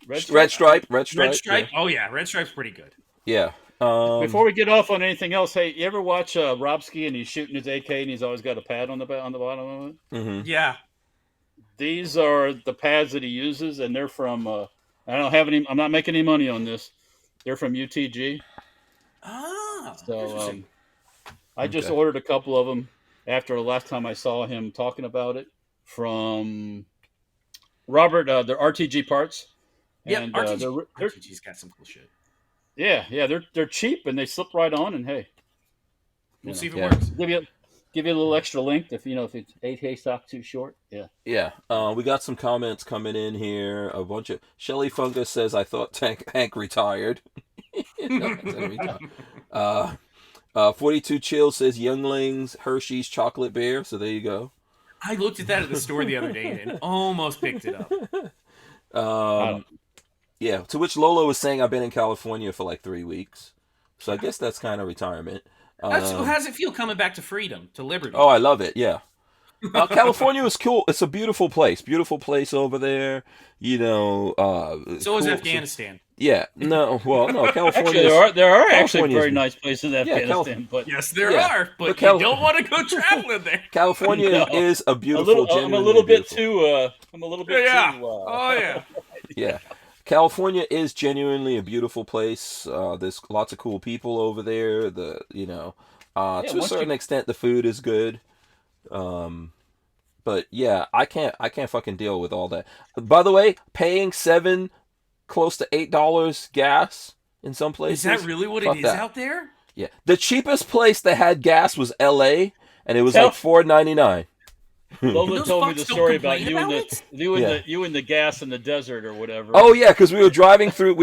Red Stripe. Yeah. Oh yeah, Red Stripe's pretty good. Yeah. Before we get off on anything else, hey, you ever watch Robski and he's shooting his AK and he's always got a pad on the bottom of it? Mm-hmm. Yeah. These are the pads that he uses, and they're from. I don't have any. I'm not making any money on this. They're from UTG. So I just ordered a couple of them after the last time I saw him talking about it from Robert. They're RTG parts. Yeah, and, RTG's got some cool shit. Yeah, they're cheap and they slip right on. And hey, we'll see if it works. Give you a little extra length if it's 8K stock too short. Yeah. Yeah. We got some comments coming in here. A bunch of Shelly Fungus says, "I thought Hank retired." 42 Chill says, "Younglings Hershey's chocolate bear." So there you go. I looked at that at the store the other day and almost picked it up. Yeah. To which Lolo was saying, "I've been in California for like 3 weeks," so I guess that's kind of retirement. How does it feel coming back to freedom, to liberty? Oh, I love it. Yeah. California is cool. It's a beautiful place. Beautiful place over there. So is Afghanistan. Yeah. No. Well, no. California. Actually, there are actually very nice places in Afghanistan. But yes, there are. But you don't want to go traveling there. California is a beautiful. I'm a little bit too. Oh yeah. Yeah. California is genuinely a beautiful place. There's lots of cool people over there. To a certain extent, the food is good. But yeah, I can't fucking deal with all that. By the way, paying close to $8 gas in some places. Is that really what it is out there? Yeah. The cheapest place that had gas was LA, and it was like $4.99. Lola told me the story about you and the gas in the desert or whatever. Oh yeah, because we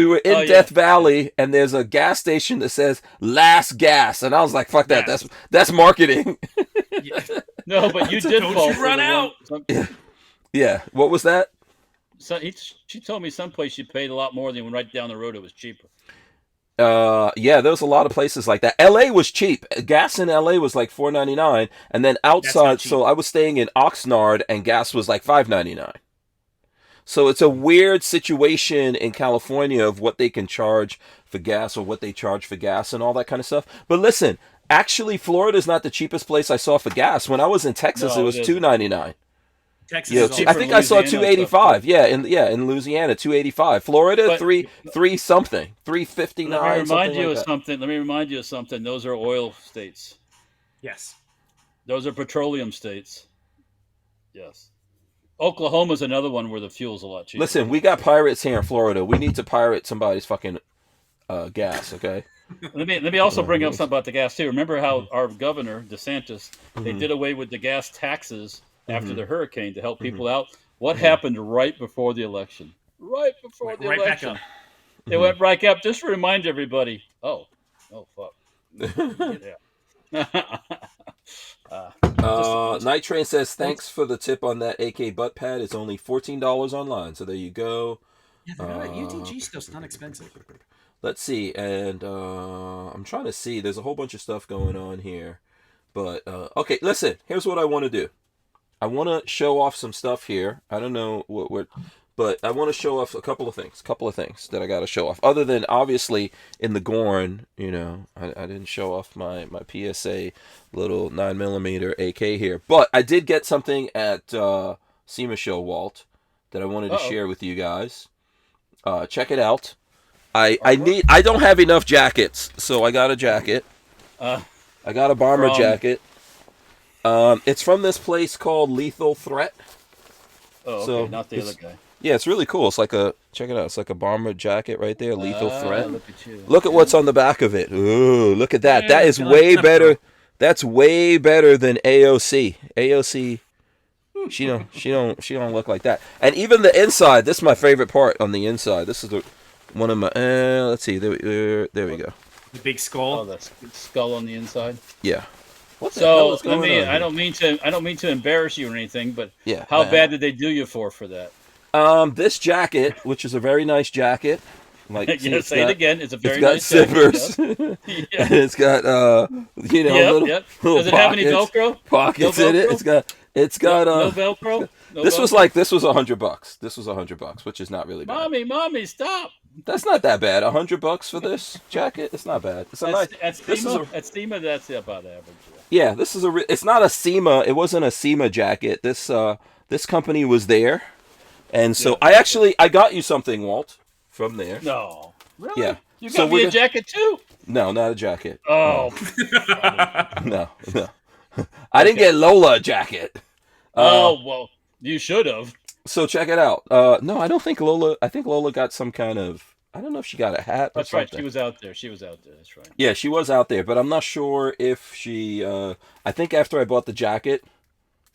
were in Death Valley, and there's a gas station that says "Last Gas," and I was like, "Fuck that! That's marketing." No, but you did fall. Don't you run out? Yeah. What was that? So she told me someplace you paid a lot more than right down the road it was cheaper. Yeah, there's a lot of places like that. LA was cheap. Gas in LA was like $4.99, and then outside, so I was staying in Oxnard, and gas was like $5.99. So it's a weird situation in California of what they can charge for gas or what they charge for gas and all that kind of stuff. But listen, actually, Florida's not the cheapest place I saw for gas. When I was in Texas, it was $2.99. Texas, I think I saw $2.85. In Louisiana, $2.85. Florida, three something, $3.59. Let me remind you of something. Let me remind you of something. Those are oil states. Yes. Those are petroleum states. Yes. Oklahoma's another one where the fuel's a lot cheaper. Listen, we got pirates here in Florida. We need to pirate somebody's fucking gas, okay? Let me also bring up something about the gas too. Remember how our governor DeSantis they did away with the gas taxes after the hurricane to help people out. What happened right before the election? Right before the election. It went right up. Just to remind everybody. Oh fuck. Night Train says, "Thanks for the tip on that AK butt pad. It's only $14 online." So there you go. Yeah, UTG stuff's not expensive. Let's see, and I'm trying to see. There's a whole bunch of stuff going on here, but okay. Listen, here's what I want to do. I want to show off some stuff here. I don't know what, but I want to show off a couple of things that I got to show off. Other than obviously in the Gorn, I didn't show off my PSA little 9mm AK here, but I did get something at SHF Walt that I wanted to share with you guys. Check it out. I don't have enough jackets, so I got a jacket. I got a bomber jacket. It's from this place called Lethal Threat. Oh, okay, so not the other guy. Yeah, it's really cool. It's like check it out. It's like a bomber jacket right there, Lethal Threat. Look at what's on the back of it. Ooh, look at that. That is way better. That's way better than AOC. AOC. She don't look like that. And even the inside, this is my favorite part on the inside. This is one of my. Let's see. There we go. The big skull. Oh, that's skull on the inside. Yeah. What the hell So is going on here? I don't mean to embarrass you or anything, but Yeah. how bad did they do you for that? This jacket, which is a very nice jacket. Like, Yeah, say it again. It's a very it's nice got jacket, zippers. yes. And it's got little Does it have any Velcro? pockets No in it. Velcro? It's got No Velcro. No this was Velcro? $100. This was $100, which is not really bad. Mommy, stop! That's not that bad. $100 for this jacket. It's not bad. It's a nice. At SEMA, that's about average. Yeah, this is it's not a SEMA. It wasn't a SEMA jacket. This company was there, and so I got you something, Walt, from there. No, really? Yeah. You got me a jacket too? No, not a jacket. Oh, No. I didn't get Lola a jacket. well, you should have. So check it out. No, I don't think Lola. I think Lola got some kind of. I don't know if she got a hat. That's or right. something. She was out there. That's right. Yeah, she was out there, but I'm not sure if she. I think after I bought the jacket,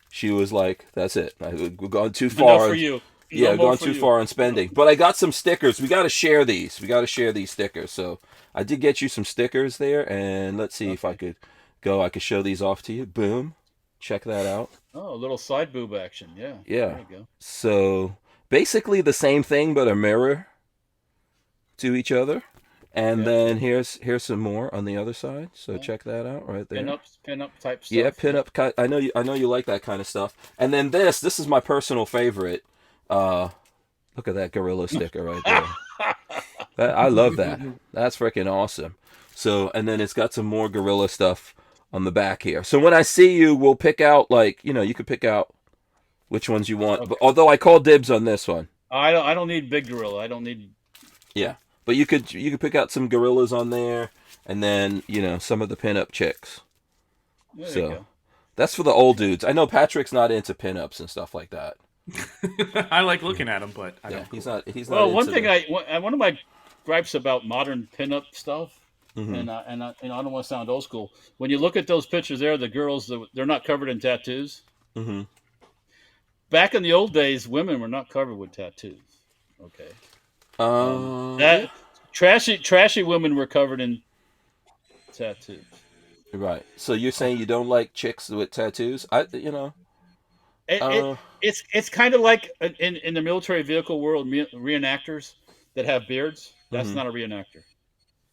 she was like, "That's it. We've gone too far." Enough for you. Yeah, gone too far on spending. But I got some stickers. We got to share these. We got to share these stickers. So I did get you some stickers there, and let's see if I could go. I could show these off to you. Boom. Check that out. Oh, a little side boob action. Yeah. Yeah. There you go. So basically the same thing, but a mirror to each other. And then here's some more on the other side. So check that out right there. Pin-up type stuff. Yeah, pin-up cut. I know you like that kind of stuff. And then this is my personal favorite. Look at that gorilla sticker right there. I love that. That's freaking awesome. So, and then it's got some more gorilla stuff on the back here. So when I see you, we'll pick out you could pick out which ones you want. Okay. But although I call dibs on this one. I don't need big gorilla. I don't need. Yeah, but you could pick out some gorillas on there, and then some of the pinup chicks. There you go. That's for the old dudes. I know Patrick's not into pinups and stuff like that. I like looking at him, but I don't. He's not. Well, one of my gripes about modern pinup stuff. Mm-hmm. And I don't want to sound old school. When you look at those pictures there, the girls, they're not covered in tattoos. Mm-hmm. Back in the old days, women were not covered with tattoos. Okay. That trashy women were covered in tattoos. Right. So you're saying you don't like chicks with tattoos? It's kind of like in the military vehicle world, reenactors that have beards. That's not a reenactor.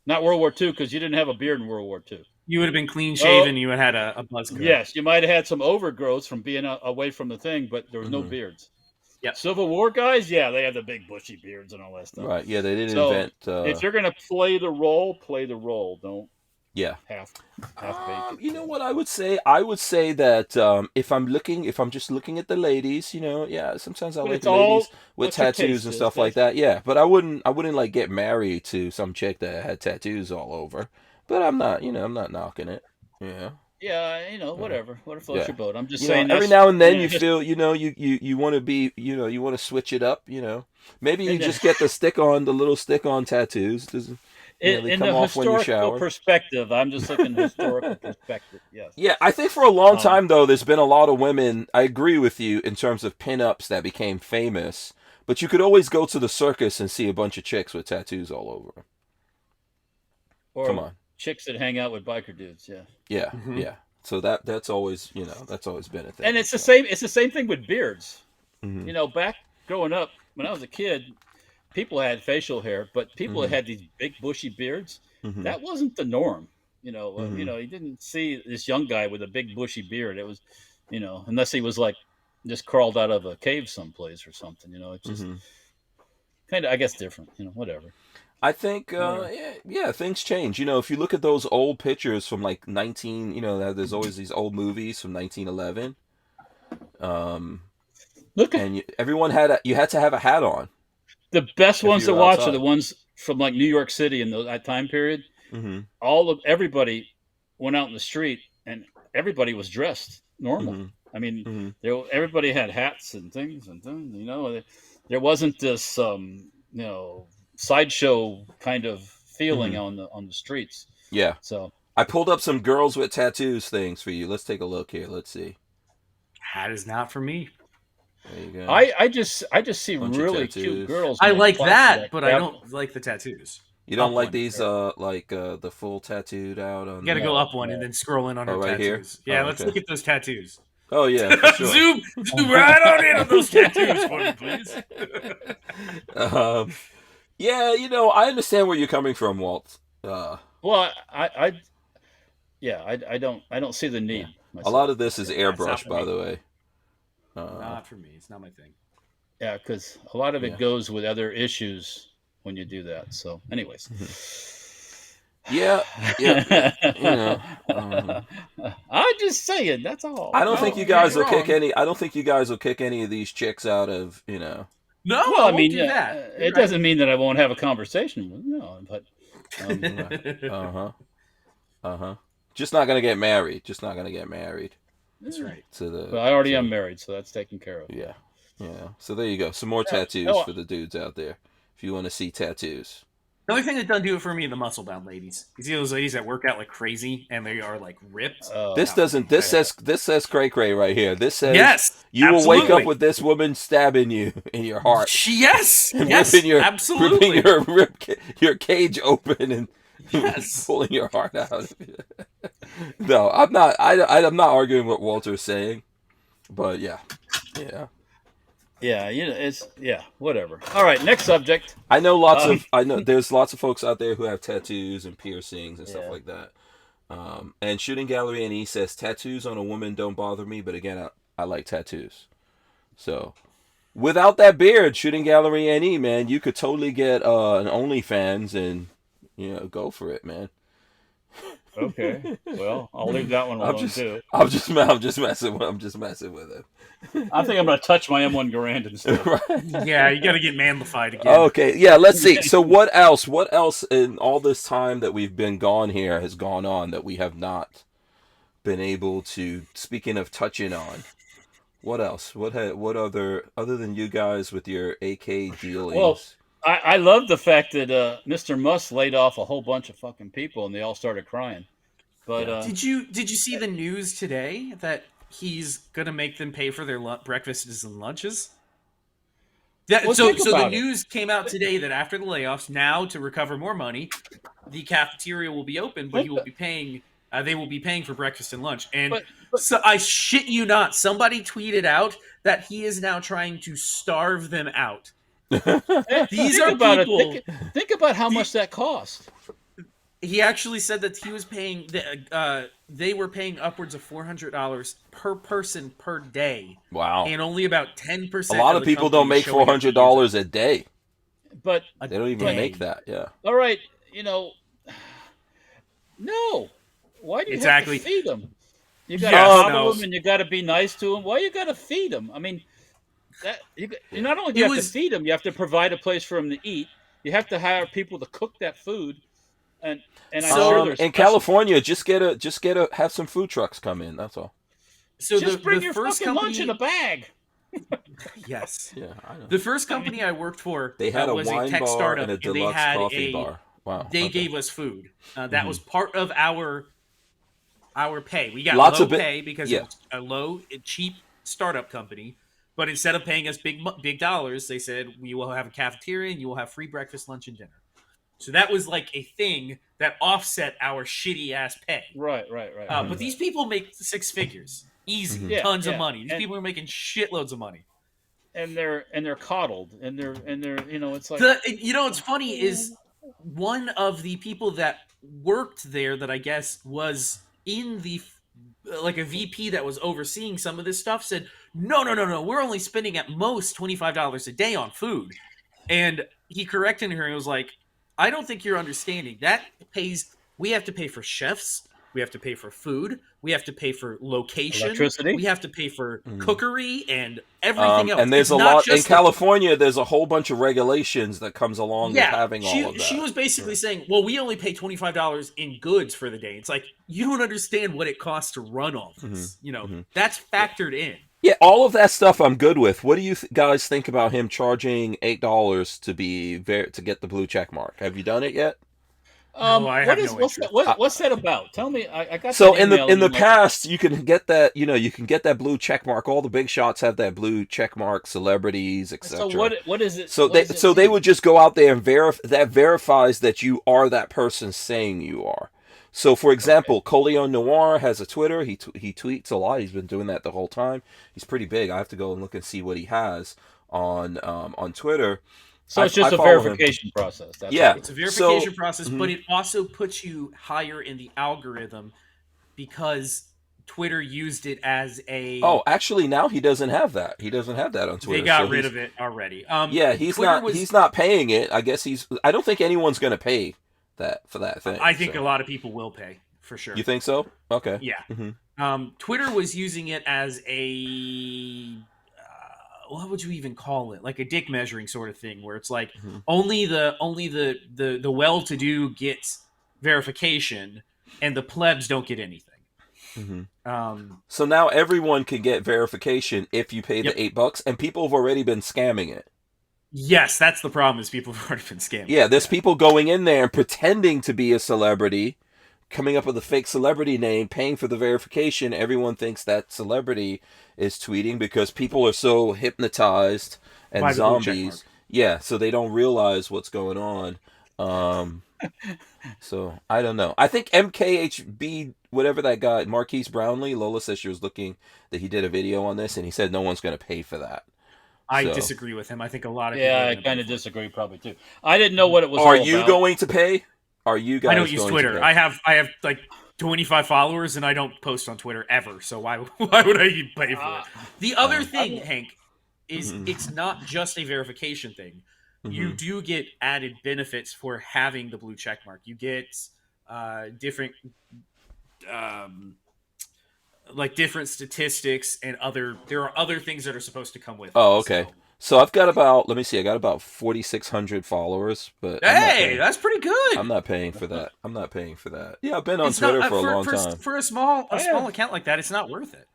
Not World War II, because you didn't have a beard in World War II. You would have been clean shaven. You would have had a buzz cut. Yes, you might have had some overgrowths from being away from the thing, but there was no beards. Yeah, Civil War guys, they had the big bushy beards and all that stuff. Right? Yeah, they didn't invent. If you're gonna play the role, Don't. Yeah. Half baked. You know what I would say? I would say that if I'm just looking at the ladies, sometimes I like ladies with tattoos and stuff like that. Yeah, but I wouldn't like get married to some chick that had tattoos all over. But I'm not knocking it. Yeah. Yeah, whatever. What floats your boat? I'm just saying. Every now and then you feel, you want to be, you want to switch it up. Maybe you just get the little stick-on tattoos. In the historical perspective, I'm just looking at historical perspective. Yes. Yeah, I think for a long time though, there's been a lot of women. I agree with you in terms of pinups that became famous, but you could always go to the circus and see a bunch of chicks with tattoos all over. Or come on, chicks that hang out with biker dudes. Yeah. Yeah, yeah. So that's always that's always been a thing. And it's the same. It's the same thing with beards. Mm-hmm. Back growing up when I was a kid. People had facial hair, but people that had these big bushy beards, that wasn't the norm. You didn't see this young guy with a big bushy beard. It was, unless he was like just crawled out of a cave someplace or something. It's just kind of, I guess, different. Whatever. I think, things change. If you look at those old pictures from like there's always these old movies from 1911. And everyone you had to have a hat on. The best ones to watch are the ones from like New York City in that time period. Everybody went out in the street and everybody was dressed normal. I mean, everybody had hats and things. There wasn't this sideshow kind of feeling on the streets. Yeah. So I pulled up some girls with tattoos things for you. Let's take a look here. Let's see. Hat is not for me. There you go. I just see Bunch of really tattoos. cute girls. I with like plastic that, but I crap. don't like the tattoos. You don't Up like one. these the full tattooed out on You got to the... go up one and then scroll in on her right here? tattoos. Yeah, Oh, let's okay. look at those tattoos. Oh yeah, for sure. zoom right on in on those tattoos for me, please. Yeah, I understand where you're coming from, Walt. Well, I don't see the need. A lot of this is That's not airbrush, for by me. the way. Not for me. It's not my thing. Yeah, because a lot of it Yeah. goes with other issues when you do that. So, anyways. Yeah. I'm just saying. That's all. I don't think you guys will wrong. kick any. I don't think you guys will kick any of these chicks out of. No, Well, I mean, do that. it doesn't mean that I won't have a conversation with them. No, but Just not gonna get married. Just not gonna get married. That's right. To the. but I already am married, so that's taken care of. Yeah. So there you go. Some more tattoos for the dudes out there. If you want to see tattoos. The only thing that doesn't do it for me are the muscle bound ladies. You see those ladies that work out like crazy and they are like ripped. This doesn't. This says cray cray right here. This says yes, you will wake up absolutely. with this woman stabbing you in your heart. Yes, And yes, absolutely. ripping your cage open and Yes. pulling your heart out. No, I'm not. I'm not arguing what Walter's saying, but yeah. Yeah, whatever. All right, next subject. I know there's lots of folks out there who have tattoos and piercings and stuff like that. And Shooting Gallery NE says tattoos on a woman don't bother me, but again, I like tattoos. So, without that beard, Shooting Gallery NE, man, you could totally get an OnlyFans and go for it, man. Okay, well, I'll leave that one alone too. I'm just messing with it. I think I'm going to touch my M1 Garand instead. Right. Yeah, you got to get manlified again. Okay, yeah, let's see. So what else in all this time that we've been gone here has gone on that we have not been able to, speaking of touching on, what else? What other than you guys with your AK dealings? Well, I love the fact that Mr. Musk laid off a whole bunch of fucking people and they all started crying. But did you see the news today that he's gonna make them pay for their breakfasts and lunches? So the news came out today that after the layoffs, now to recover more money, the cafeteria will be open, but he will be paying. They will be paying for breakfast and lunch. And so I shit you not, somebody tweeted out that he is now trying to starve them out. These are people. Think about how much that cost. He actually said that he was paying. They were paying upwards of $400 per person per day. Wow! And only about 10%. A lot of people don't make $400 a day. But they don't even make that. Yeah. All right, no. Why do you have to feed them? You got to coddle them and you got to be nice to them. Why you got to feed them? I mean. You not only do you have to feed them, you have to provide a place for them to eat. You have to hire people to cook that food, and in California, just have some food trucks come in. That's all. So just bring your fucking lunch in a bag. Yes. Yeah, I know. The first company I worked for, they had was a wine tech bar startup, and a deluxe coffee bar. Wow. They gave us food. That was part of our pay. We got lots low of pay because it was a cheap startup company. But instead of paying us big dollars, they said, we will have a cafeteria and you will have free breakfast, lunch, and dinner. So that was like a thing that offset our shitty-ass pay. Right. But these people make six figures. Easy. Tons of money. These people are making shitloads of money. And they're coddled. And they're it's like... what's funny is one of the people that worked there that I guess was in the... like a VP that was overseeing some of this stuff said, no, we're only spending at most $25 a day on food. And he corrected her and was like, I don't think you're understanding. We have to pay for chefs, we have to pay for food, we have to pay for location, electricity, we have to pay for cookery and everything else. And there's a lot in California. There's a whole bunch of regulations that comes along with having all of that. She was basically saying, well, we only pay $25 in goods for the day. It's like, you don't understand what it costs to run all this. That's factored in. Yeah, all of that stuff I'm good with. What do you guys think about him charging $8 to get the blue check mark? Have you done it yet? No, I have no interest. What's that about? Tell me. I got So that in the email in the and I'm like, past, you can get that, you can get that blue check mark. All the big shots have that blue check mark, celebrities, so etc. what is it? So What they does it so they mean? would just go out there and that verifies that you are that person saying you are. So for Okay. example, Coleon Noir has a Twitter. He tweets a lot. He's been doing that the whole time. He's pretty big. I have to go and look and see what he has on Twitter. So it's I just a follow him. verification process. That's all Yeah. it It's a is. verification So process, but mhm. it also puts you higher in the algorithm because Twitter used it as Oh, a. actually, now he doesn't have that. He doesn't have that on They Twitter. So got rid he's of it already. yeah, he's Twitter not was. he's not paying it. I guess I don't think anyone's gonna pay that for that thing. I think a So lot of people will pay for you sure. think so? Okay. Yeah. Hmm. Twitter was using it as a what would you even call it? Like a dick measuring sort of thing, where it's like Hmm. only the well-to-do gets verification, and the plebs don't get anything. Hmm. Um, So now everyone can get verification if you pay yep. the $8, and people have already been scamming it. Yes, that's the problem. Is people have already been scamming Yeah, it. there's Yeah. people going in there and pretending to be a celebrity, coming up with a fake celebrity name, paying for the verification. Everyone thinks that celebrity is tweeting because people are so hypnotized and By the blue check mark. zombies. Yeah, so they don't realize what's going on. Um, so I don't know. I think MKHB, whatever that guy, Marquise Brownlee, Lola says she was looking that he did a video on this, and he said no one's going to pay for that. I So disagree with him. I think a lot of people are Yeah, I going to kind pay of for it. disagree probably too. I didn't know what it was are all you about. going to pay? Are you guys I don't use going Twitter. to pay? I have like 25 followers, and I don't post on Twitter ever. So why would I even pay for Uh, it? The other thing, I'm- Hank, is Mhm. it's not just a verification thing. You Mhm. do get added benefits for having the blue check mark. You get different um, like different statistics and there are other things that are supposed to come with it. Oh, okay. So So I've got about, let me see, I got about 4,600 followers, but hey, that's pretty good. I'm not paying for that. I'm not paying for that. Yeah, I've been on It's not Twitter for a long for time. for a small I small have account like that. It's not worth it.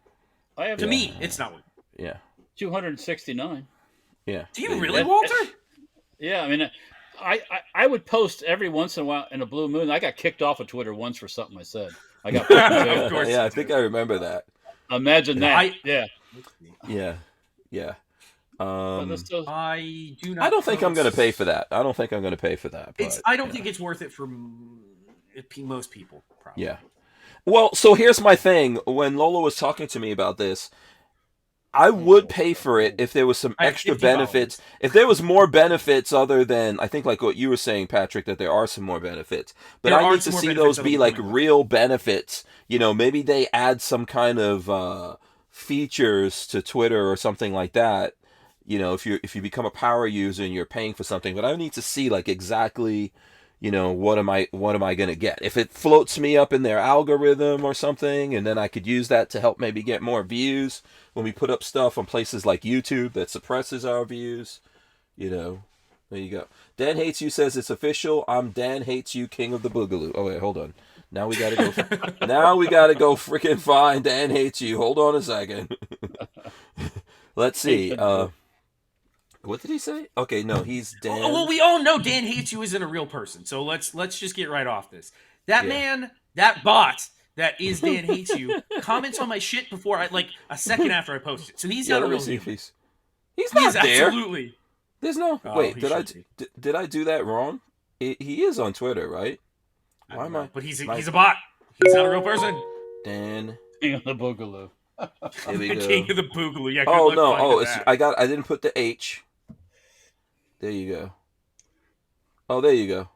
I have To Yeah. me, it's not worth it. Yeah. 269. Yeah. Do you There really, go. Walter? Yeah, I mean, I would post every once in a while in a blue moon. I got kicked off of Twitter once for something I said. I got put in jail. Of course Yeah, you I think do. I remember that. Imagine that. I Yeah, Yeah. Yeah. but that's still. I do not. I don't think I'm going to post- pay for that. I don't think I'm going to pay for that. It's. But I don't yeah. think it's worth it for most people. Probably. Yeah. Well, so here's my thing. When Lola was talking to me about this, I would pay for it if there was some I have extra 50 benefits. followers. If there was more benefits other than, I think like what you were saying, Patrick, that there are some more benefits. But There I are need to some more see benefits those that be will be like coming up. real benefits. Maybe they add some kind of features to Twitter or something like that. If you become a power user and you're paying for something, but I need to see like exactly, what am I going to get? If it floats me up in their algorithm or something, and then I could use that to help maybe get more views when we put up stuff on places like YouTube that suppresses our views. There you go. Dan Hates You says it's official. I'm Dan Hates You, King of the Boogaloo. Oh wait, hold on. Now we gotta go. Now we gotta go freaking find Dan Hates You. Hold on a second. Let's see. What did he say? Okay, no, he's Dan. Well, we all know Dan Hates You isn't a real person, so let's just get right off this. That Yeah. man, that bot that is Dan Hates You, comments on my shit before a second after I post it. So he's Yeah, not a let me real see if human. he's He not is there. absolutely. There's no. Oh, Wait, he did I should be. did I do that wrong? He is on Twitter, right? I Why don't am know, I? but he's my- a bot. He's not a real person. Dan. King of the Boogaloo. Here we The go. king of the Boogaloo. Yeah. Good Oh luck no! finding Oh, it's that. I didn't put the H. There you go. Oh, there you go.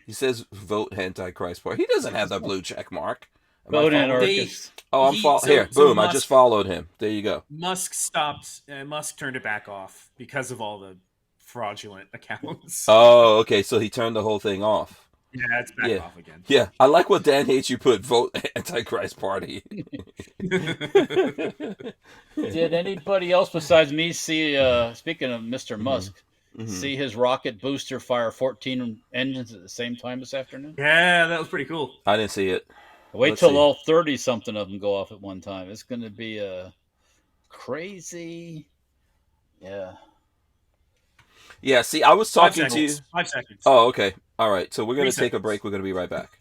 He says vote Antichrist Party. He doesn't have that blue check mark. Am I Vote following? anarchist. Oh, I'm here. So Boom! I just followed him. There you go. Musk stopped. Musk turned it back off because of all the fraudulent accounts. Oh, okay. So he turned the whole thing off. Yeah, it's back Yeah. off again. Yeah, I like what Dan Hates You put. Vote Antichrist Party. Did anybody else besides me see? Speaking of Mr. Musk, Mhm. see his rocket booster fire 14 engines at the same time this afternoon? Yeah, that was pretty cool. I didn't see it. Wait Let's till see. all 30 something of them go off at one time. It's going to be crazy. Yeah. Yeah. See, I was 5 talking to you. seconds. 5 seconds. Oh, okay. All right, so we're going 3 to take a seconds. break. We're going to be right back.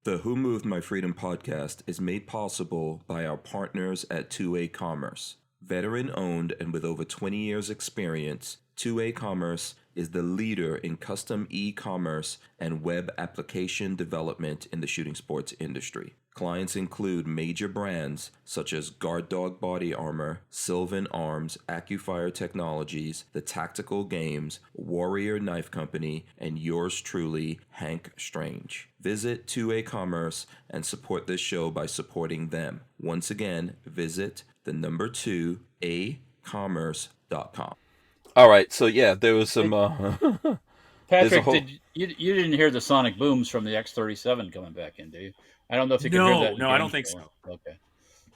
The Who Moved My Freedom podcast is made possible by our partners at 2A Commerce. Veteran owned and with over 20 years experience, 2A Commerce is the leader in custom e-commerce and web application development in the shooting sports industry. Clients include major brands such as Guard Dog Body Armor, Sylvan Arms, AccuFire Technologies, The Tactical Games, Warrior Knife Company, and yours truly, Hank Strange. Visit 2A Commerce and support this show by supporting them. Once again, visit the number 2acommerce.com. All right, so yeah, there was some... Patrick, you didn't hear the sonic booms from the X-37 coming back in, do you? I don't know if you can hear that. No, I don't think so. Okay.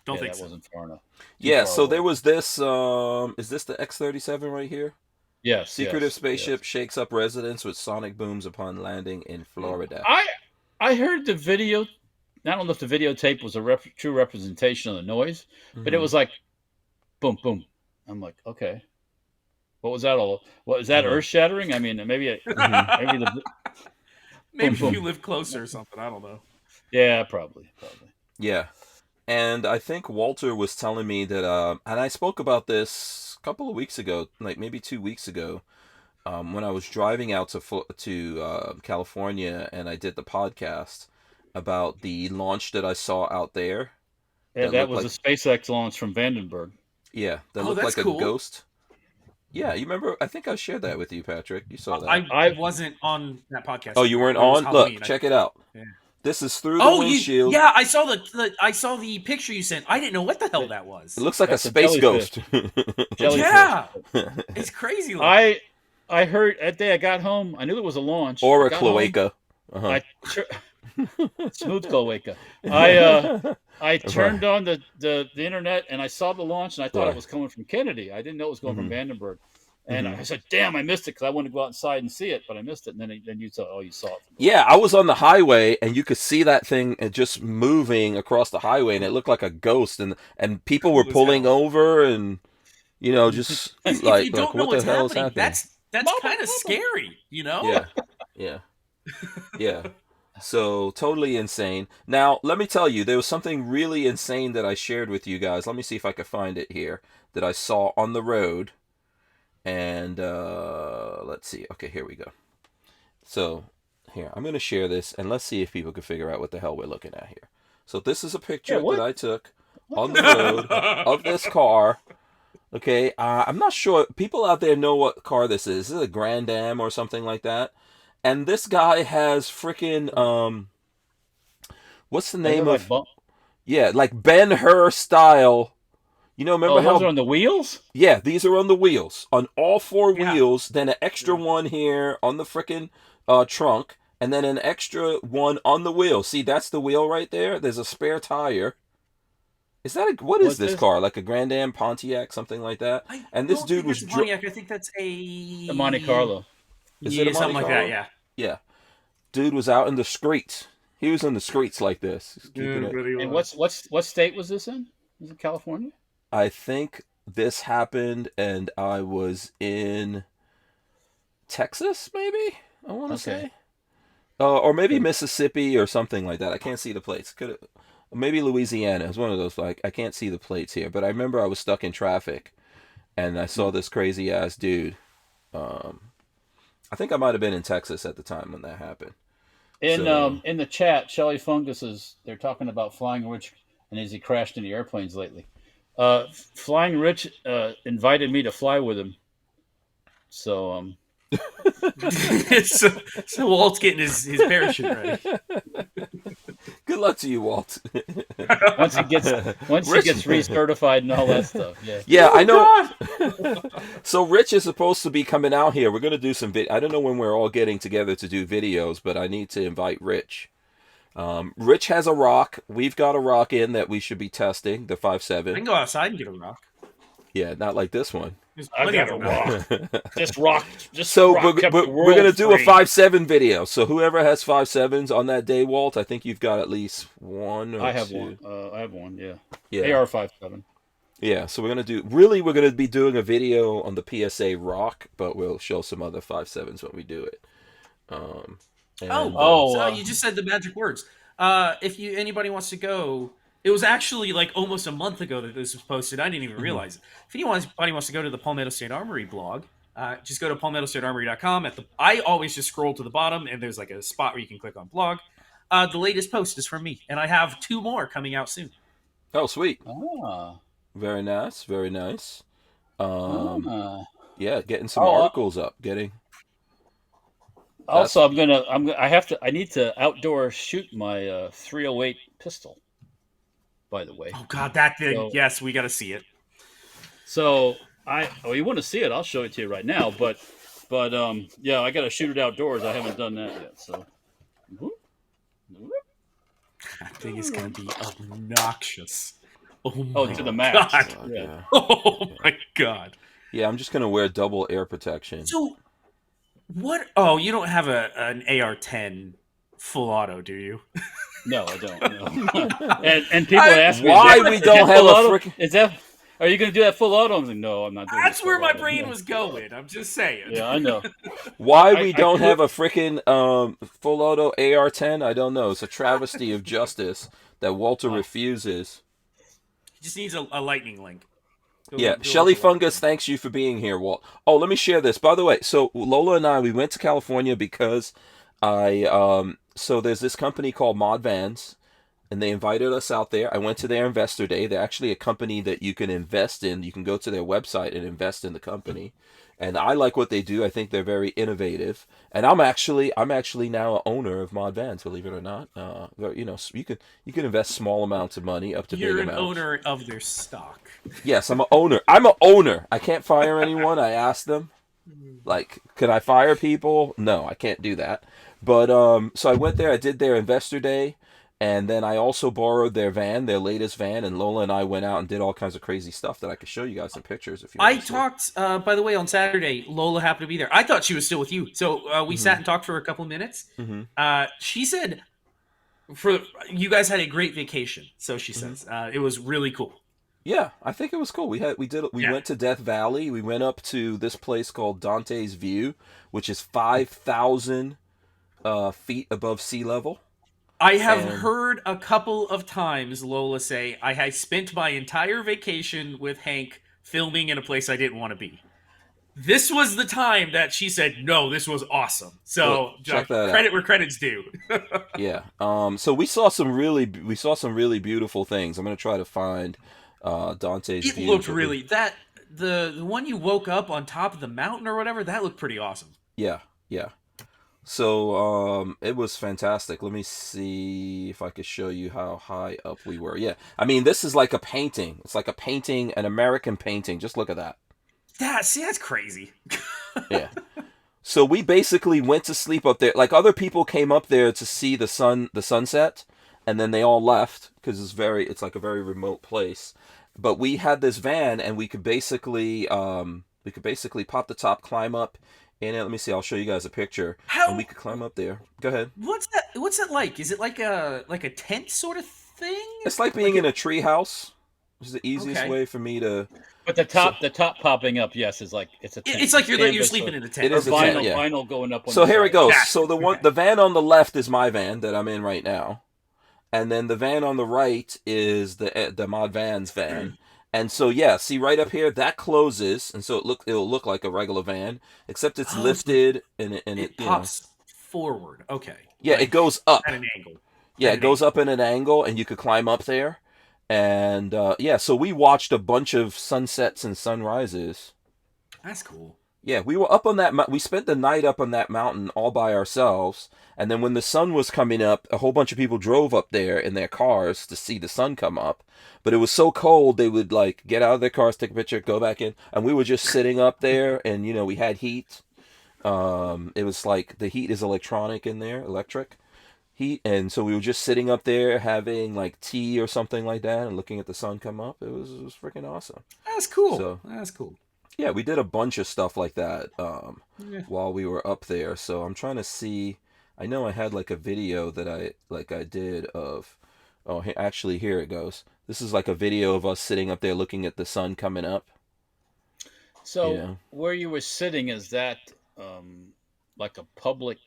Don't think that so. wasn't far enough. Yeah, so there was this, is this the X-37 right here? Yes. Secretive spaceship shakes up residents with sonic booms upon landing in Florida. I heard the video. I don't know if the videotape was a true representation of the noise, but it was like, boom, boom. I'm like, okay. What was that all? What was that? Earth shattering? I mean, maybe Maybe boom. you live closer or something. I don't know. Yeah, probably. Yeah. And I think Walter was telling me that, and I spoke about this a couple of weeks ago, like maybe 2 weeks ago, when I was driving out to California and I did the podcast about the launch that I saw out there. Yeah, that was a SpaceX launch from Vandenberg. Yeah, that looked like cool. A ghost. Yeah, you remember? I think I shared that with you, Patrick. You saw that. I wasn't on that podcast. Oh, you weren't on? Look, check it out. Yeah. This is through the windshield. Yeah, I saw the picture you sent. I didn't know what the hell that was. It looks like a space ghost. Yeah, it's crazy. I heard that day I got home. I knew there was a launch. Or a cloaca. Smooth cloaca. I turned on the internet and I saw the launch and I thought it was coming from Kennedy. I didn't know it was going from Vandenberg. And I said, "Damn, I missed it because I wanted to go outside and see it, but I missed it." And then you saw, you saw it. Yeah, I was on the highway and you could see that thing just moving across the highway, and it looked like a ghost, and people were pulling over, and just like, if you don't know what the hell is happening? That's kind of scary, Yeah. So totally insane. Now, let me tell you, there was something really insane that I shared with you guys. Let me see if I can find it here that I saw on the road. And let's see. Okay, here we go. So here, I'm going to share this, and let's see if people can figure out what the hell we're looking at here. So this is a picture that I took on the road of this car. Okay, I'm not sure. People out there know what car this is. Is it a Grand Am or something like that? And this guy has freaking, what's the name of... like Ben-Hur style... remember how... those are on the wheels? Yeah, these are on the wheels. On all four wheels, then an extra one here on the frickin' trunk, and then an extra one on the wheel. See, that's the wheel right there. There's a spare tire. Is that what is this car? Like a Grand Am, Pontiac, something like that? And this dude was... Pontiac. I think that's a Monte Carlo. Is it a Monte something like Carlo? that, yeah. Yeah. Dude was out in the streets. He was in the streets like this. And what state was this in? Was it California? I think this happened, and I was in Texas, maybe? I want to say. Or maybe Mississippi or something like that. I can't see the plates. Maybe Louisiana. It's one of those, like, I can't see the plates here. But I remember I was stuck in traffic, and I saw this crazy-ass dude. I think I might have been in Texas at the time when that happened. In the chat, Shelly Fungus they're talking about Flying Rich, and as he crashed into airplanes lately. Flying Rich invited me to fly with him. So so Walt's getting his parachute ready. Good luck to you, Walt. once he gets recertified and all that stuff. Yeah, I know. So Rich is supposed to be coming out here. We're gonna do some I don't know when we're all getting together to do videos, but I need to invite Rich. Rich has a rock. We've got a rock in that we should be testing, the 5.7. I can go outside and get a rock. Yeah, not like this one. I got a rock. This rock. We're going to do a 5.7 video. So whoever has 5.7s on that day, Walt, I think you've got at least one or two. I have one. I have one, yeah. AR 5.7. Yeah, so we're going to be doing a video on the PSA rock, but we'll show some other 5.7s when we do it. Um, Oh, and so Oh, you just said the magic words. If anybody wants to go, it was actually like almost a month ago that this was posted. I didn't even mhm. realize it. If anybody wants to go to the Palmetto State Armory blog, just go to palmettostatearmory.com. I always just scroll to the bottom, and there's like a spot where you can click on blog. The latest post is from me, and I have 2 more coming out soon. Oh, sweet. ah, Very nice. Very nice. Um, ah. yeah, getting some Oh, articles up. Getting that's also, I need to outdoor shoot my 308 pistol. By the way, Oh God, that thing! so Yes, we got to see it. you want to see it? I'll show it to you right now. But yeah, I got to shoot it outdoors. I haven't done that yet. So, whoop, whoop. That thing is going to be obnoxious. Oh Oh, my to the max. God! Yeah. yeah. Oh my God! Yeah, I'm just gonna wear double air protection. So what? Oh, you don't have an AR-10 full auto, do you? No, I don't. No. and people I, ask me, Why we is don't that have full a auto? freaking? Is that? Are you going to do that full auto? I'm like, no, I'm not doing that's that where full my auto. brain No. was going. I'm just saying. Yeah, I know. Why I, we I don't could. have a freaking full auto AR-10? I don't know. It's a travesty of justice that Walter Uh, refuses. He just needs a lightning link. Yeah, Go Shelly with the lightning Fungus, link. thanks you for being here, Walt. Oh, let me share this. By the way, so Lola and I, we went to California because so there's this company called Mod Vans, and they invited us out there. I went to their investor day. They're actually a company that you can invest in. You can go to their website and invest in the company. And I like what they do. I think they're very innovative. And I'm actually now an owner of Mod Vans, believe it or not. You can invest small amounts of money up to big You're an amounts. owner of their stock. Yes, I'm an owner. I'm an owner. I can't fire anyone. I asked them, like, can I fire people? No, I can't do that. But so I went there. I did their investor day, and then I also borrowed their van, their latest van, and Lola and I went out and did all kinds of crazy stuff that I could show you guys some pictures if you I want to see. talked, by the way, on Saturday. Lola happened to be there. I thought she was still with you, so we Mm-hmm. sat and talked for a couple minutes. Mm-hmm. She said, "For you guys had a great vacation." So she Mm-hmm. says it was really cool. Yeah, I think it was cool. We Yeah, went to Death Valley. We went up to this place called Dante's View, which is 5,000 feet above sea level. I have And heard a couple of times Lola say, "I spent my entire vacation with Hank filming in a place I didn't want to be." This was the time that she said, "No, this was awesome." look, So check that out. credit where credit's due. Yeah. So we saw some really beautiful things. I'm gonna try to find Dante's It View, looked but we really that the one you woke up on top of the mountain or whatever. That looked pretty awesome. yeah, yeah. So it was fantastic. Let me see if I could show you how high up we were. Yeah. I mean, this is like a painting. It's like a painting, an American painting. Just look at that. That's crazy. Yeah. So we basically went to sleep up there. Like other people came up there to see the sunset, and then they all left because it's like a very remote place. But we had this van, and we could basically pop the top, climb up in it. Let me see. I'll show you guys a picture, and we How? could climb up there. Go ahead. What's that? What's that like? Is it like a tent sort of thing? It's like being Like in it? a tree house. Which is the easiest Okay. way for me to. But the So top popping up, yes, is like it's a tent. It's like It's you're canvas sleeping in a it tent. or is a tent, Okay. yeah. vinyl going up on So the here it side. goes. Gotcha. So Okay. the van on the left is my van that I'm in right now, and then the van on the right is the Mod Van's van. And so yeah, see right up here that closes, and so it'll look like a regular van, except it's Oh, so lifted and it pops forward. Okay. yeah, it Like goes up. at an angle. Yeah, At it an goes angle. up in an angle, and you could climb up there. And yeah, so we watched a bunch of sunsets and sunrises. That's cool. Yeah, we were up on that. We spent the night up on that mountain all by ourselves. And then when the sun was coming up, a whole bunch of people drove up there in their cars to see the sun come up. But it was so cold, they would like get out of their cars, take a picture, go back in, and we were just sitting up there. And we had heat. It was like the heat is electronic in there, electric heat, and so we were just sitting up there having like tea or something like that, and looking at the sun come up. It was freaking awesome. That's cool. So That's cool. yeah, we did a bunch of stuff like that Yeah. while we were up there. So I'm trying to see. I know I had like a video that I did of. Oh, actually, here it goes. This is like a video of us sitting up there looking at the sun coming up. You So know. where you were sitting, is that like a public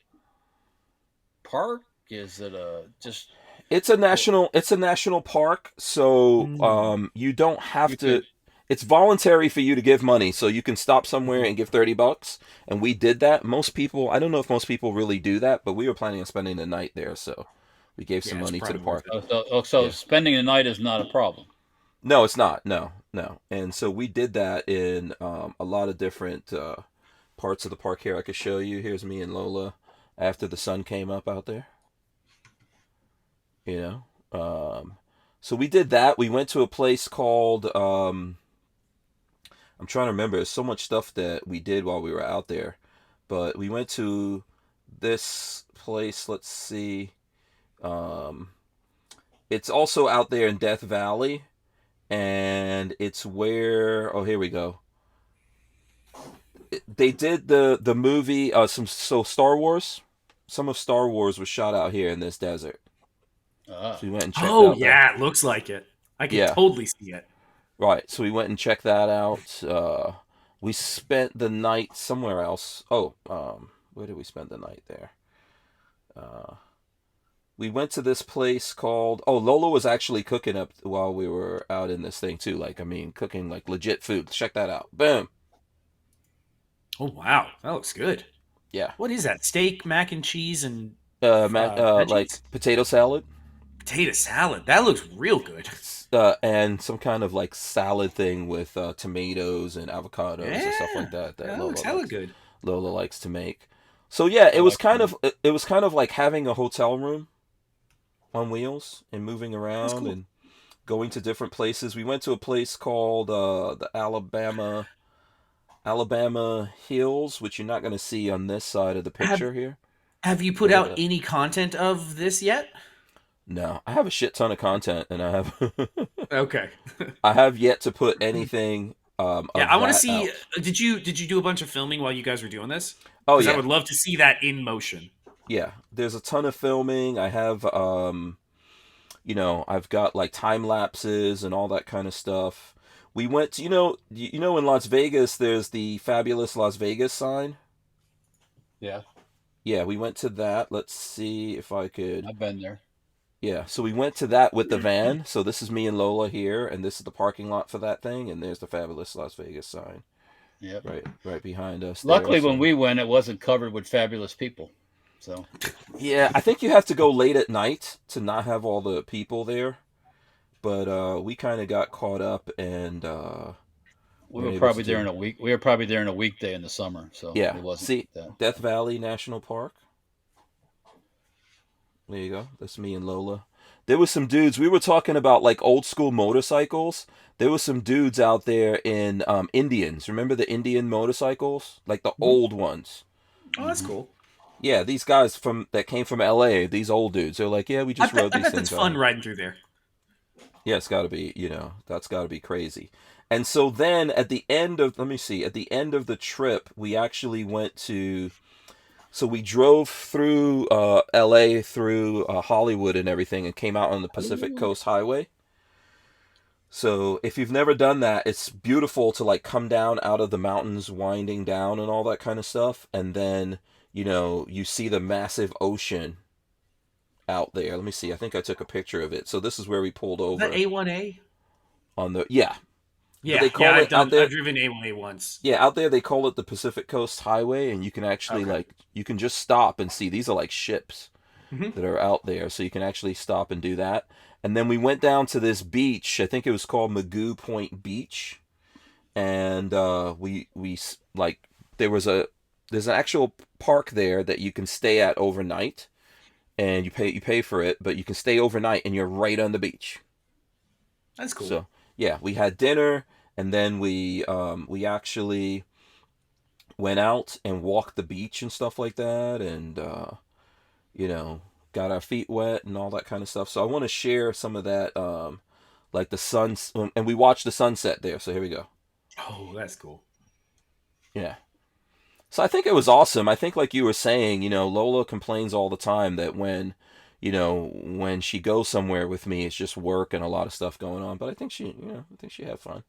park? Is it just? It's a national park, so you don't have You to. could. It's voluntary for you to give money, so you can stop somewhere and give $30, and we did that. Most people, I don't know if most people really do that, but we were planning on spending the night there, so we gave some Yeah, it's money to the probably worth park. it. So Yeah. spending the night is not a problem. No, it's not. No, no. And so we did that in a lot of different parts of the park here. I could show you. Here's me and Lola after the sun came up out there. You know, so we did that. We went to a place called I'm trying to remember. There's so much stuff that we did while we were out there, but we went to this place. Let's see. Um, it's also out there in Death Valley, and it's where. Oh, here we go. They did the movie. Star Wars. Some of Star Wars was shot out here in this desert. Ah. So we went and checked Oh out that. yeah, it looks like it. I can Yeah. totally see it. Right, so we went and checked that out. We spent the night somewhere else. Oh, where did we spend the night there? We went to this place called. Oh, Lola was actually cooking up while we were out in this thing too. Like, I mean, cooking like legit food. Check that out. Boom. Oh wow, that looks good. Yeah. What is that? Steak, mac and cheese, and Like veggies? potato salad. Potato salad. That looks real good. And some kind of like salad thing with tomatoes and avocados and stuff like that. That Lola looks hella likes. good. Lola likes to make. So yeah, I like them. it was kind of like having a hotel room on wheels and moving That's around cool. and going to different places. We went to a place called the Alabama Hills, which you're not going to see on this side of the Have picture here. Have you put Look at out that. any content of this yet? No, I have a shit ton of content, and Okay. I have yet to put anything Yeah, of I want to that see. out. Did you do a bunch of filming while you guys were doing this? Oh Because I yeah, would love to see that in motion. yeah. There's a ton of filming. I have I've got like time lapses and all that kind of stuff. We went to, in Las Vegas, there's the fabulous Las Vegas sign. Yeah, Yeah, we went to that. Let's see if I could. I've been there. Yeah, so we went to that with the van. So this is me and Lola here, and this is the parking lot for that thing, and there's the fabulous Las Vegas sign Yep. right behind us there. Luckily, when So we went, it wasn't covered with fabulous people. So yeah, I think you have to go late at night to not have all the people there. But we kind of got caught up and we were were able to probably there do. in a week. We were probably there in a weekday in the summer, so Yeah, it wasn't see, that. Death Valley National Park. There you go. That's me and Lola. There was some dudes. We were talking about like old school motorcycles. There was some dudes out there in Indians. Remember the Indian motorcycles, like the Mhm. old ones? Oh, that's Hmm. cool. Yeah, these guys that came from L.A. These old dudes. They're like, yeah, we just rode I these bet that's things fun around. riding through there. Yeah, it's got to be. That's got to be crazy. And so then at the end of, let me see, at the end of the trip, we actually went to. So we drove through L.A. through Hollywood and everything, and came out on the Pacific Ooh. Coast Highway. So if you've never done that, it's beautiful to like come down out of the mountains, winding down and all that kind of stuff, and then you see the massive ocean out there. Let me see. I think I took a picture of it. So this is where we pulled Is that over A1A? on the yeah, but Yeah, they yeah. call it out there. I've driven A1A once. Yeah, out there they call it the Pacific Coast Highway, and you can actually Okay. you can just stop and see. These are like ships Hmm. that are out there, so you can actually stop and do that. And then we went down to this beach. I think it was called Magoo Point Beach, and we like there's an actual park there that you can stay at overnight, and you pay for it, but you can stay overnight, and you're right on the beach. That's cool. So yeah, we had dinner, and then we actually went out and walked the beach and stuff like that, and you know, got our feet wet and all that kind of stuff. So I want to share some of that, like the sun, and we watched the sunset there. So here we go. Oh, that's cool. Yeah. So I think it was awesome. I think, like you were saying, Lola complains all the time that when she goes somewhere with me, it's just work and a lot of stuff going on. But I think I think she had fun.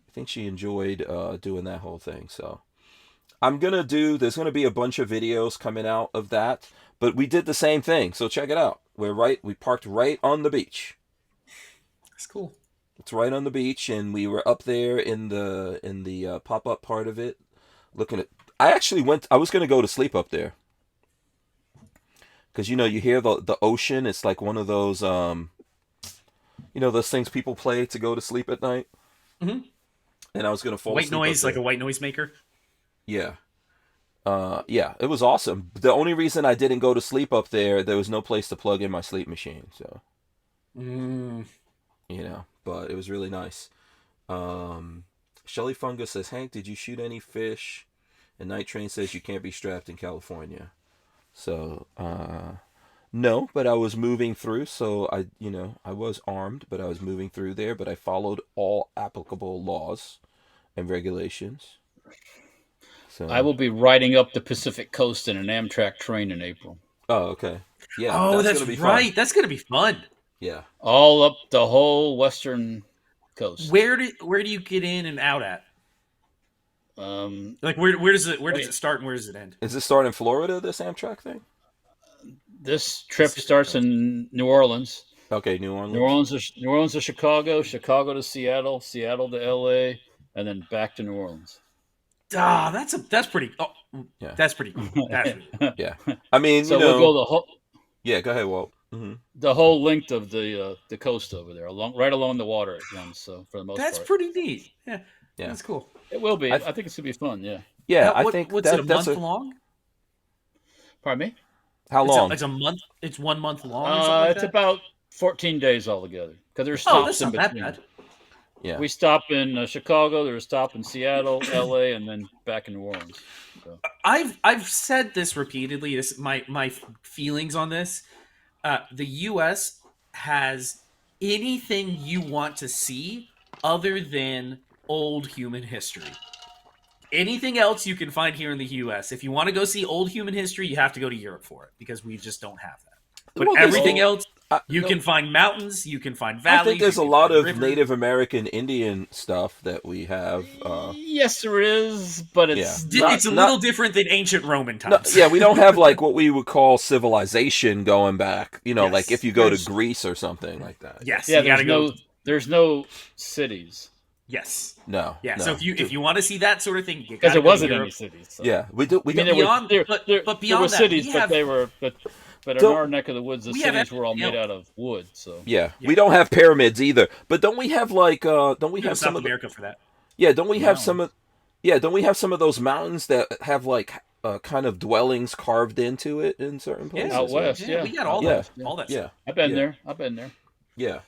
I think she enjoyed doing that whole thing. So there's gonna be a bunch of videos coming out of that. But we did the same thing. So check it out. We parked right on the beach. That's cool. It's right on the beach, and we were up there in the pop-up part of it, looking at. I was going to go to sleep up there, because you hear the ocean. It's like one of those those things people play to go to sleep at night. Mm-hmm. And I was going to fall white asleep noise, up like there. a white noise maker. Yeah. Yeah, it was awesome. The only reason I didn't go to sleep up there was no place to plug in my sleep machine. So, but it was really nice. Shelly Fungus says, Hank, did you shoot any fish? And Night Train says you can't be strapped in California. So, no, but I was moving through. So I was armed, but I was moving through there. But I followed all applicable laws and regulations. So. I will be riding up the Pacific Coast in an Amtrak train in April. Oh, okay. Yeah. Oh, that's gonna be right. Fun. That's going to be fun. Yeah. All up the whole western coast. Where do you get in and out at? Like where does it start and where does it end? Is this start in Florida, this Amtrak thing? This trip starts in New Orleans. Okay, New Orleans. New Orleans to Chicago, Chicago to Seattle, Seattle to LA, and then back to New Orleans. That's pretty. Oh, yeah, that's pretty cool. Yeah, I mean, so we'll go the whole. Yeah, go ahead, Walt. Mm-hmm. The whole length of the coast over there, right along the water it runs. So for the most part, that's pretty neat. Yeah, that's cool. It will be. I think it's gonna be fun. Yeah. Yeah, I think what's it a month long? Pardon me. How long? It's a month. It's 1 month long. Or something like it's about 14 days altogether because there's stops in between. That bad. Yeah. We stop in Chicago. There's a stop in Seattle, LA, and then back in New Orleans. So. I've said this repeatedly. This my feelings on this. The U.S. has anything you want to see other than old human history. Anything else you can find here in the U.S. If you want to go see old human history, you have to go to Europe for it because we just don't have that. But everything else, you can find mountains, you can find valleys. I think there's a lot of Native American Indian stuff that we have. Yes, there is, but it's it's a little different than ancient Roman times. We don't have like what we would call civilization going back. Like if you go to Greece or something like that. Yes. Yeah. There's no cities. Yes. No. Yeah. So if you want to see that sort of thing, because there wasn't any cities. So. Yeah, we do. But beyond there were that, cities, but in our neck of the woods, the cities were all made out of wood. So we don't have pyramids either. But don't we have like don't we have some South America for that? Yeah, don't we have some of? Yeah, don't we have some of those mountains that have like kind of dwellings carved into it in certain places? Out west, we got all that. All that. Yeah, I've been there. Yeah,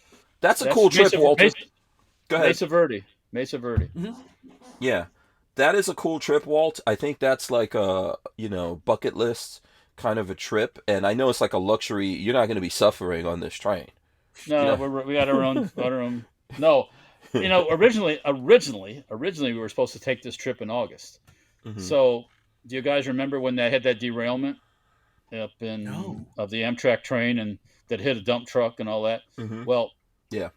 that's a cool trip, Walter. Go ahead. Mesa Verde. Mm-hmm. Yeah, that is a cool trip, Walt. I think that's like a bucket list kind of a trip, and I know it's like a luxury. You're not going to be suffering on this train. No, we got our own. No, originally we were supposed to take this trip in August. Mm-hmm. So, do you guys remember when they had that derailment up of the Amtrak train and that hit a dump truck and all that? Mm-hmm. Well, yeah,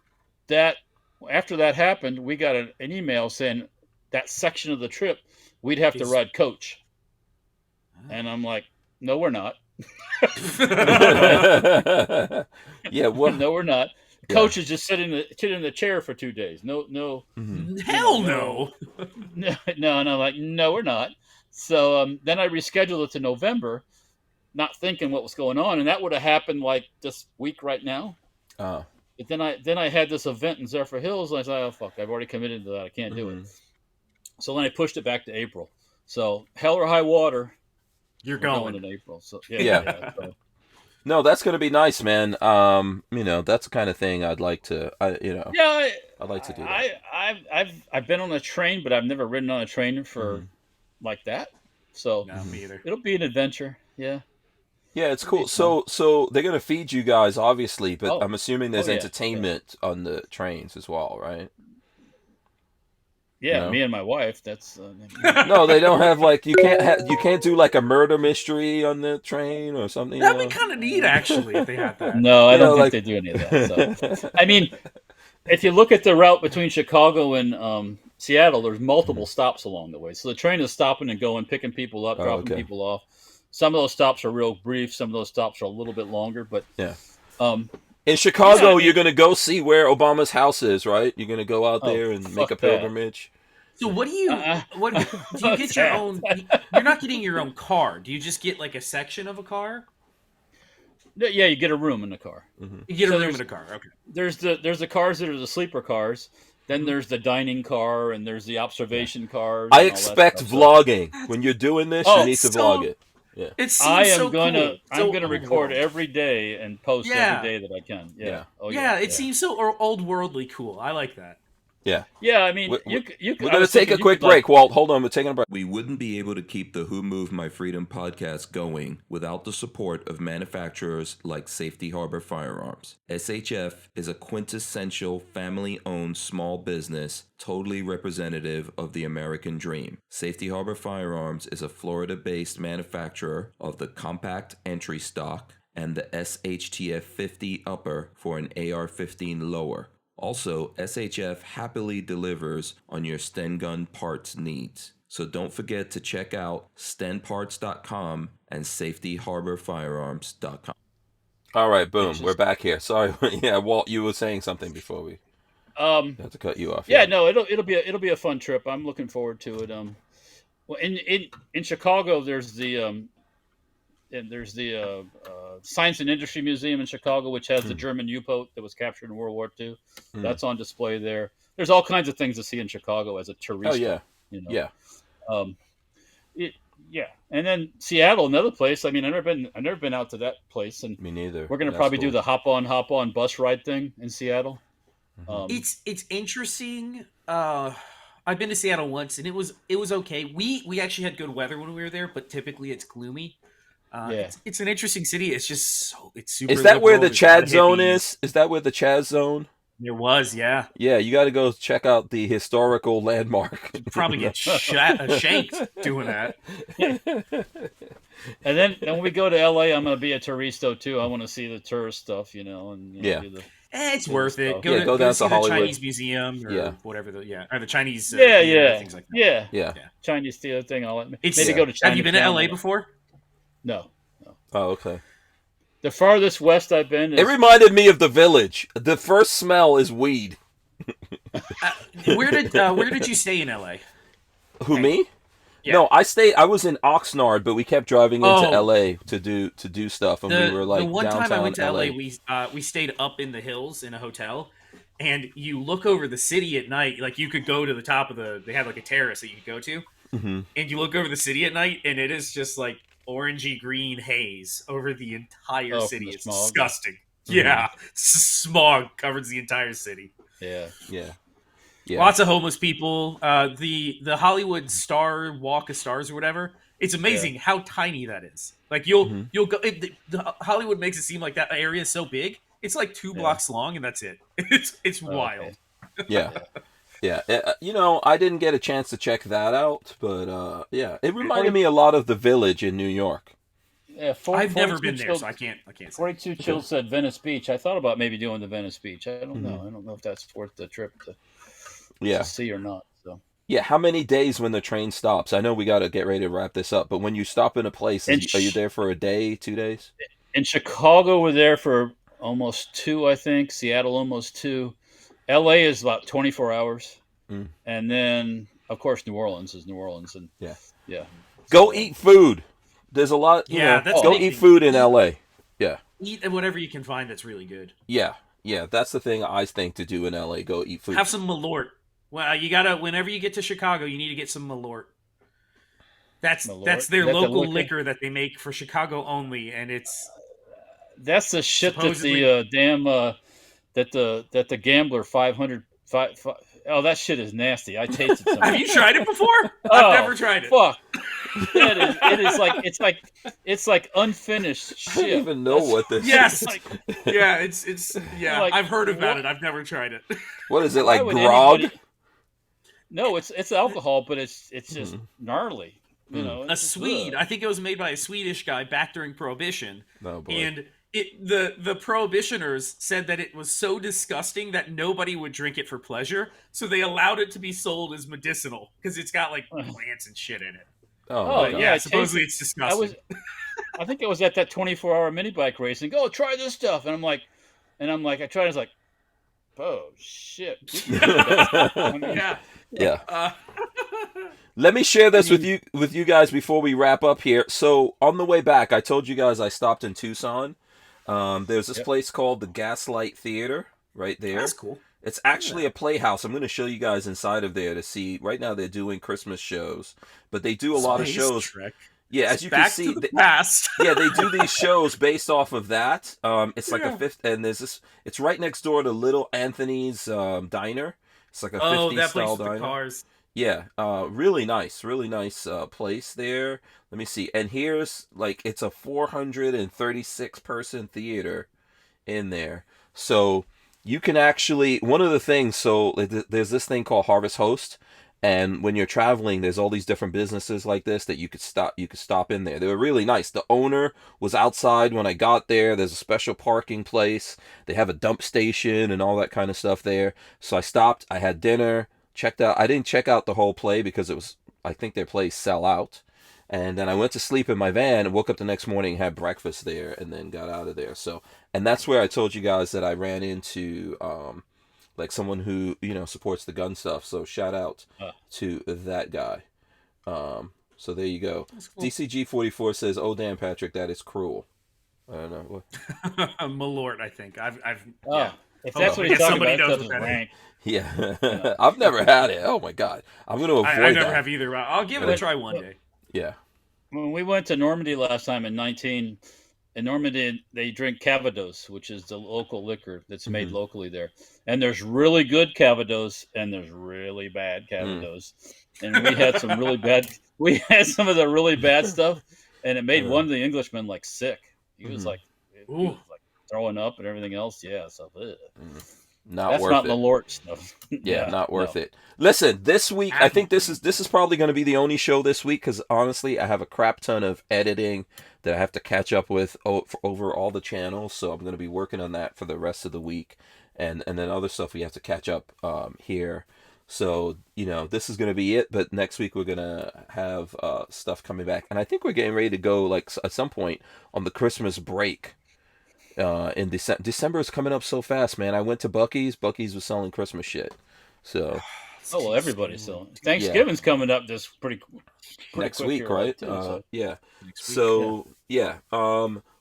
after that happened, we got an email saying that section of the trip we'd have to ride coach, and I'm like, no, we're not. Yeah, well, no, we're not. Coach is just sitting in the chair for 2 days. No. Mm-hmm. Hell no. No, like, no, we're not. So then I rescheduled it to November, not thinking what was going on, and that would have happened like this week right now. But then I had this event in Zephyr Hills, and I said, oh fuck, I've already committed to that. I can't do it. So then I pushed it back to April. So hell or high water, you're going in April. So so. No, that's going to be nice, man. That's the kind of thing I'd like to. I'd like to do that. I've been on a train, but I've never ridden on a train for like that. So no, me either. It'll be an adventure. Yeah. Yeah, it's cool. So they're going to feed you guys, obviously, but I'm assuming there's entertainment on the trains as well, right? Yeah, me and my wife. That's no, they don't have like you can't do like a murder mystery on the train or something. That'd be kind of neat, actually, if they had that. No, I don't think they do any of that. So. I mean, if you look at the route between Chicago and Seattle, there's multiple stops along the way. So the train is stopping and going, picking people up, dropping people off. Some of those stops are real brief. Some of those stops are a little bit longer. But Yeah. um, In Chicago, yeah, I mean, you're going to go see where Obama's house is, right? You're going to go out oh, there and make fuck a that. pilgrimage. So what do you what do you Fuck get your that. own? You're not getting your own car. Do you just get like a section of a car? Yeah, you get a room in the car. You get So a room in a car. Okay. There's the cars that are the sleeper cars. Then there's the dining car, and there's the observation cars. I and all that expect stuff. vlogging. When you're doing this, Oh, you need to so- vlog it. Yeah. It seems I am so gonna cool. I'm So gonna old record world. every day and post Yeah. every day that I can. Yeah. Yeah. Oh Yeah, it seems so old worldly cool. I like that. Yeah. Yeah, I mean, We- you We're going to take a quick break, Walt. Hold on. We're taking a break. We wouldn't be able to keep the Who Moved My Freedom podcast going without the support of manufacturers like Safety Harbor Firearms. SHF is a quintessential family-owned small business, totally representative of the American dream. Safety Harbor Firearms is a Florida-based manufacturer of the compact entry stock and the SHTF 50 upper for an AR-15 lower. Also, SHF happily delivers on your Sten gun parts needs. So don't forget to check out stenparts.com and safetyharborfirearms.com. All right, boom. We're back here. Sorry. Yeah, Walt, you were saying something before we had to cut you off. Yeah, no, it'll be a fun trip. I'm looking forward to it. Well, in Chicago, there's the Science and Industry Museum in Chicago, which has the German U-boat that was captured in World War II. That's on display there. There's all kinds of things to see in Chicago as a tourist. Oh yeah, you know? yeah. Yeah, and then Seattle, another place. I mean, I've never been out to that place, and Me neither. we're gonna That's probably cool. do the hop on bus ride thing in Seattle. It's interesting. I've been to Seattle once, and it was okay. We actually had good weather when we were there, but typically it's gloomy. Yeah. It's an interesting city. It's just it's super. Is that where the liberal. There's a lot Chad of zone hippies. is? Is that where the Chad zone? There was, yeah. Yeah, you got to go check out the historical landmark. Probably get shanked doing that. And then when we go to LA, I'm gonna be a touristo too. I want to see the tourist stuff, and Yeah. do the, It's worth it. Yeah, go down see to the Hollywood. Chinese museum or Yeah. whatever or the Chinese yeah, things like that. yeah, Yeah. Chinese theater thing. All that. It's, Maybe go to China. have you been to LA before? No. Oh, okay. The farthest west I've been is It reminded me of The Village. The first smell is weed. Where did you stay in LA? Who, me? Yeah. No, I was in Oxnard, but we kept driving into Oh. LA to do stuff, and we were like the one downtown time I went to LA. we stayed up in the hills in a hotel, and you look over the city at night. Like you could go to the top of they had like a terrace that you could go to, and you look over the city at night, and it is just like orangey green haze over the entire from city. the It's smog? disgusting. Yeah, smog covers the entire city. yeah. Yeah. Yeah. Lots of homeless people. The Hollywood Star Walk of Stars or whatever. It's amazing how tiny that is. Like you'll go. The Hollywood makes it seem like that area is so big. It's like 2 blocks long, and that's it. It's wild. Yeah. Yeah. I didn't get a chance to check that out, but yeah, it reminded me a lot of The Village in New York. Yeah, I've never been there, Chill- so I can't. Say. 42 Chill said Venice Beach. I thought about maybe doing the Venice Beach. I don't know. I don't know if that's worth the trip Yeah. to see or not. So Yeah, how many days when the train stops? I know we got to get ready to wrap this up, but when you stop in a place, are you there for a day, 2 days? in Chicago, we're there for almost 2, I think. Seattle, almost 2. LA is about 24 hours. And then, of course, New Orleans is New Orleans. And yeah. Go eat food. There's a lot. That's go the eat thing. food in LA. Yeah. Eat whatever you can find that's really good. Yeah. Yeah. That's the thing I think to do in LA. Go eat food. Have some Malort. Well, you gotta. Whenever you get to Chicago, you need to get some Malort. That's Malort? that's their Is that the local liquor? liquor that they make for Chicago only, and it's That's the shit Supposedly- that the gambler 500 oh, that shit is nasty. I tasted some. Have you tried it before? Oh, I've never tried it. Fuck. It is like unfinished I don't shit. even know what this Yes. is. Yeah, it's yeah. Like, I've heard about what? it. I've never tried it. What is it, Why like would grog? anybody- No, it's alcohol, but it's just gnarly. You know, A Swede. I think it was made by a Swedish guy back during Prohibition. Oh, boy. And the Prohibitioners said that it was so disgusting that nobody would drink it for pleasure, so they allowed it to be sold as medicinal because it's got like plants and shit in it. Oh, Oh, my God. Yeah, I supposedly tasted- it's disgusting. at that 24-hour mini bike racing. Oh, try this stuff, and I'm like, I tried. It's like, oh shit. We can do that stuff. I mean, Yeah. Yeah. Uh, Let me share this I mean- with you guys before we wrap up here. So on the way back, I told you guys I stopped in Tucson. There's this Yep. place called the Gaslight Theater right there. That's cool. It's actually a playhouse. I'm going to show you guys inside of there to see. Right now they're doing Christmas shows, but they do a lot of Space shows. Trek. Yeah, as you can Back see, to the past. yeah, they do these shows based off of that. It's like Yeah. a fifth, and there's this. It's right next door to Little Anthony's Diner. It's like a 50s That place style with the diner. cars. Yeah, really nice place there. Let me see. And here's like it's a 436 person theater in there. So you can actually one of the things. So there's this thing called Harvest Host, and when you're traveling, there's all these different businesses like this that you could stop. You could stop in there. They were really nice. The owner was outside when I got there. There's a special parking place. They have a dump station and all that kind of stuff there. So I stopped. I had dinner. Checked out. I didn't check out the whole play because I think their plays sell out. And then I went to sleep in my van and woke up the next morning, had breakfast there, and then got out of there. So, and that's where I told you guys that I ran into like someone who supports the gun stuff. So shout out to that guy. So there you go. Cool. DCG44 says, "Oh damn, Patrick, that is cruel." I don't know. Malort, I think. I've Oh, if Hold that's on, what he's because talking somebody about, knows that's what that rank. Yeah, I've never had it. Oh my god, I'm gonna avoid I never that. have either. I'll give it a try one day. Yeah. When we went to Normandy last time in Normandy, they drink Cavados, which is the local liquor that's made locally there. And there's really good Cavados, and there's really bad Cavados. And we had some really bad. We had some of the really bad stuff, and it made one of the Englishmen like sick. He was like, throwing up and everything else. Yeah, so Not worth not it. Malort stuff. Yeah, not worth it. Listen, this week I think this is probably going to be the only show this week because honestly, I have a crap ton of editing that I have to catch up with over all the channels. So I'm going to be working on that for the rest of the week, and then other stuff we have to catch up here. So this is going to be it. But next week we're going to have stuff coming back, and I think we're getting ready to go like at some point on the Christmas break. In December. December is coming up so fast, man. I went to Buc-ee's. Buc-ee's was selling Christmas shit. So. Oh well, everybody's selling. Thanksgiving's coming up this pretty next quick week, here, right? too, yeah. Next week, So yeah.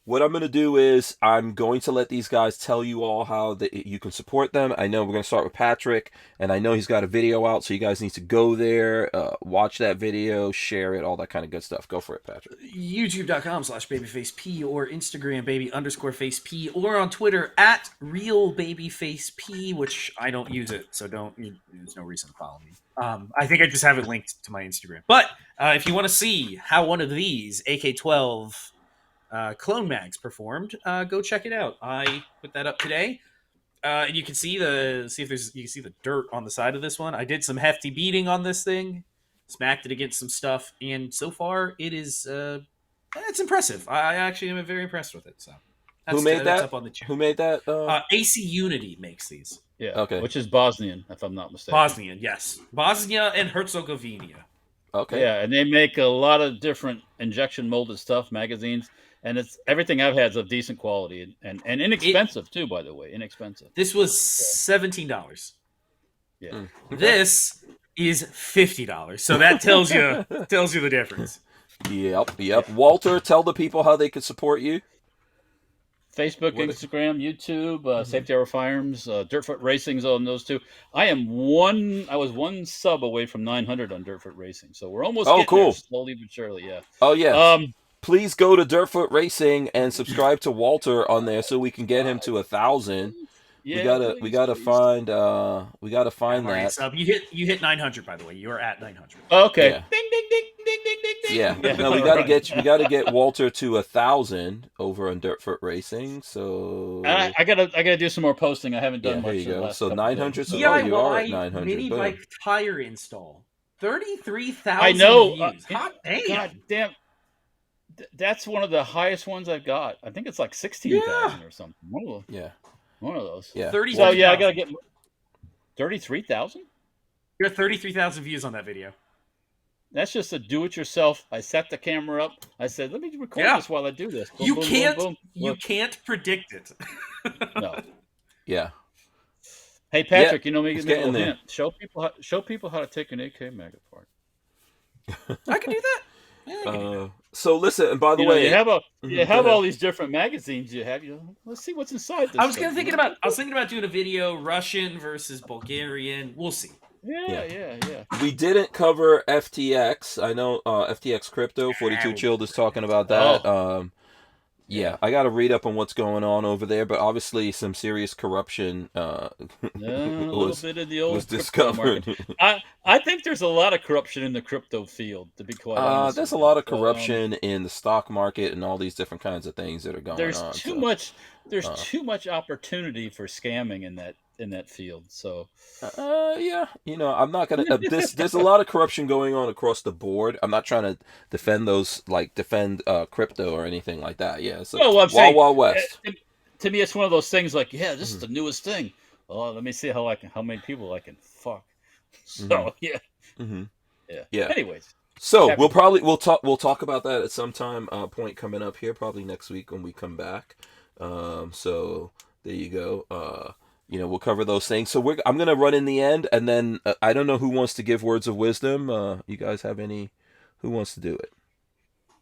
What I'm gonna do is I'm going to let these guys tell you all how you can support them. I know we're gonna start with Patrick, and I know he's got a video out, so you guys need to go there, watch that video, share it, all that kind of good stuff. Go for it, Patrick. YouTube.com/babyfaceP or Instagram baby_faceP or on Twitter @realbabyfaceP, which I don't use it, so there's no reason to follow me. I think I just have it linked to my Instagram. But if you want to see how one of these AK-12 clone mags performed, go check it out. I put that up today. And you can see the dirt on the side of this one. I did some hefty beating on this thing, smacked it against some stuff, and so far it is it's impressive. I actually am very impressed with it. So Who made that? That's up on the channel. Who made that? AC Unity makes these. Yeah. Okay. Which is Bosnian, if I'm not mistaken. Bosnian, yes. Bosnia and Herzegovina. Okay. Yeah, and they make a lot of different injection molded stuff, magazines, and it's everything I've had is of decent quality and inexpensive too, by the way. Inexpensive. This was $17. Yeah. This is $50. So that tells you the difference. Yep. Walter, tell the people how they can support you. Facebook, Instagram, YouTube, Safety Hour Firearms, Dirtfoot Racing's on those two. I was one sub away from 900 on Dirtfoot Racing, so we're almost getting there, slowly but surely. Yeah. Oh yeah. Please go to Dirtfoot Racing and subscribe to Walter on there so we can get him to 1,000. Yeah, we gotta find that. Sub. You hit 900, by the way. You are at 900. Okay. Yeah. Ding ding ding ding ding ding ding. Yeah. No, we gotta get Walter to 1,000 over on Dirtfoot Racing. So I gotta do some more posting. I haven't done much. There you go. So 900. So DIY you are at 900. mini Boom. bike tire install. 33,000 I know. views. Hot damn. God damn. That's one of the highest ones I've got. I think it's like 16,000 or something. One of those. Yeah. 33,000. So yeah, I gotta get 33,000. You're at 33,000 views on that video. That's just a do-it-yourself. I set the camera up. I said, "Let me record this while I do this." Boom, You boom, can't. boom, boom. You Look, can't predict it. no. Yeah. Hey Patrick, Yeah, make it's me a getting little there. hint. Show people how to take an AK mag apart. I can do that. Yeah, I can do that. So listen, and by the You know, way, you have go ahead. all these different magazines. Let's see what's inside this. I was thing, thinking about doing a video Russian versus Bulgarian. We'll see. Yeah. We didn't cover FTX. I know FTX Crypto 42 Chilled is talking about that. Yeah, I got to read up on what's going on over there, but obviously some serious corruption A little bit of the old was crypto discovered. market. I think there's a lot of corruption in the crypto field, to be quite honest. There's a lot of corruption in the stock market and all these different kinds of things that are going There's on. too much. There's too much opportunity for scamming in that field. So, yeah, I'm not gonna. There's a lot of corruption going on across the board. I'm not trying to defend crypto or anything like that. Yeah, it's I'm saying, Wild West. To me, it's one of those things like, yeah, this is the newest thing. Oh, let me see how many people I can fuck. So yeah. Anyways, so we'll talk about that at some time point coming up here, probably next week when we come back. So there you go. We'll cover those things. So I'm gonna run in the end, and then I don't know who wants to give words of wisdom. You guys have any? Who wants to do it?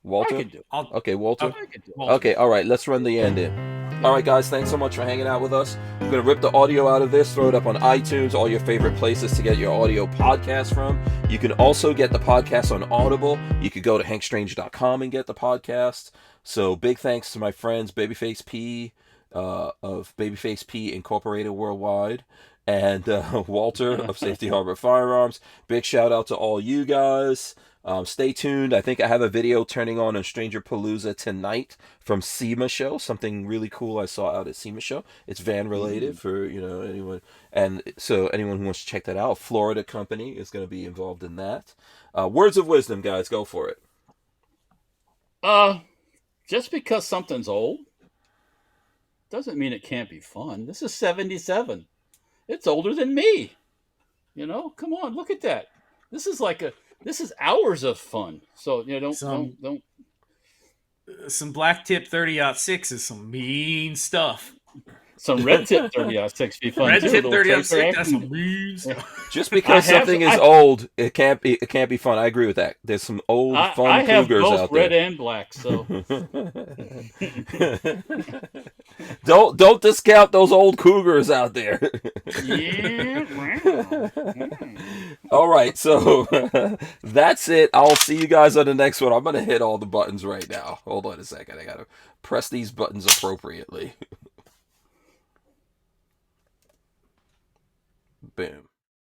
Walter? I can do it. Okay, Walter. I can do it. Walter. Okay, all right. Let's run the end in. All right, guys. Thanks so much for hanging out with us. I'm gonna rip the audio out of this, throw it up on iTunes, all your favorite places to get your audio podcast from. You can also get the podcast on Audible. You could go to hankstrange.com and get the podcast. So big thanks to my friends BabyFace P of BabyFace P Incorporated Worldwide, and Walter of Safety Harbor Firearms. Big shout out to all you guys. Stay tuned. I think I have a video turning on Stranger Palooza tonight from SEMA Show. Something really cool I saw out at SEMA Show. It's van related for anyone, and so anyone who wants to check that out. Florida company is going to be involved in that. Words of wisdom, guys. Go for it. Just because something's old doesn't mean it can't be fun. This is 77. It's older than me. Come on, look at that. This is hours of fun. So don't. Some black tip 30-06 is some mean stuff. Some red tip 30-06 be fun. Red too. tip Little 30-06, taper that's some mean stuff. Just because something is old, it can't be fun. I agree with that. There's some old fun I have cougars both out there. red and black, so Don't discount those old cougars out there. yeah. All right, so that's it. I'll see you guys on the next one. I'm gonna hit all the buttons right now. Hold on a second. I gotta press these buttons appropriately. Boom.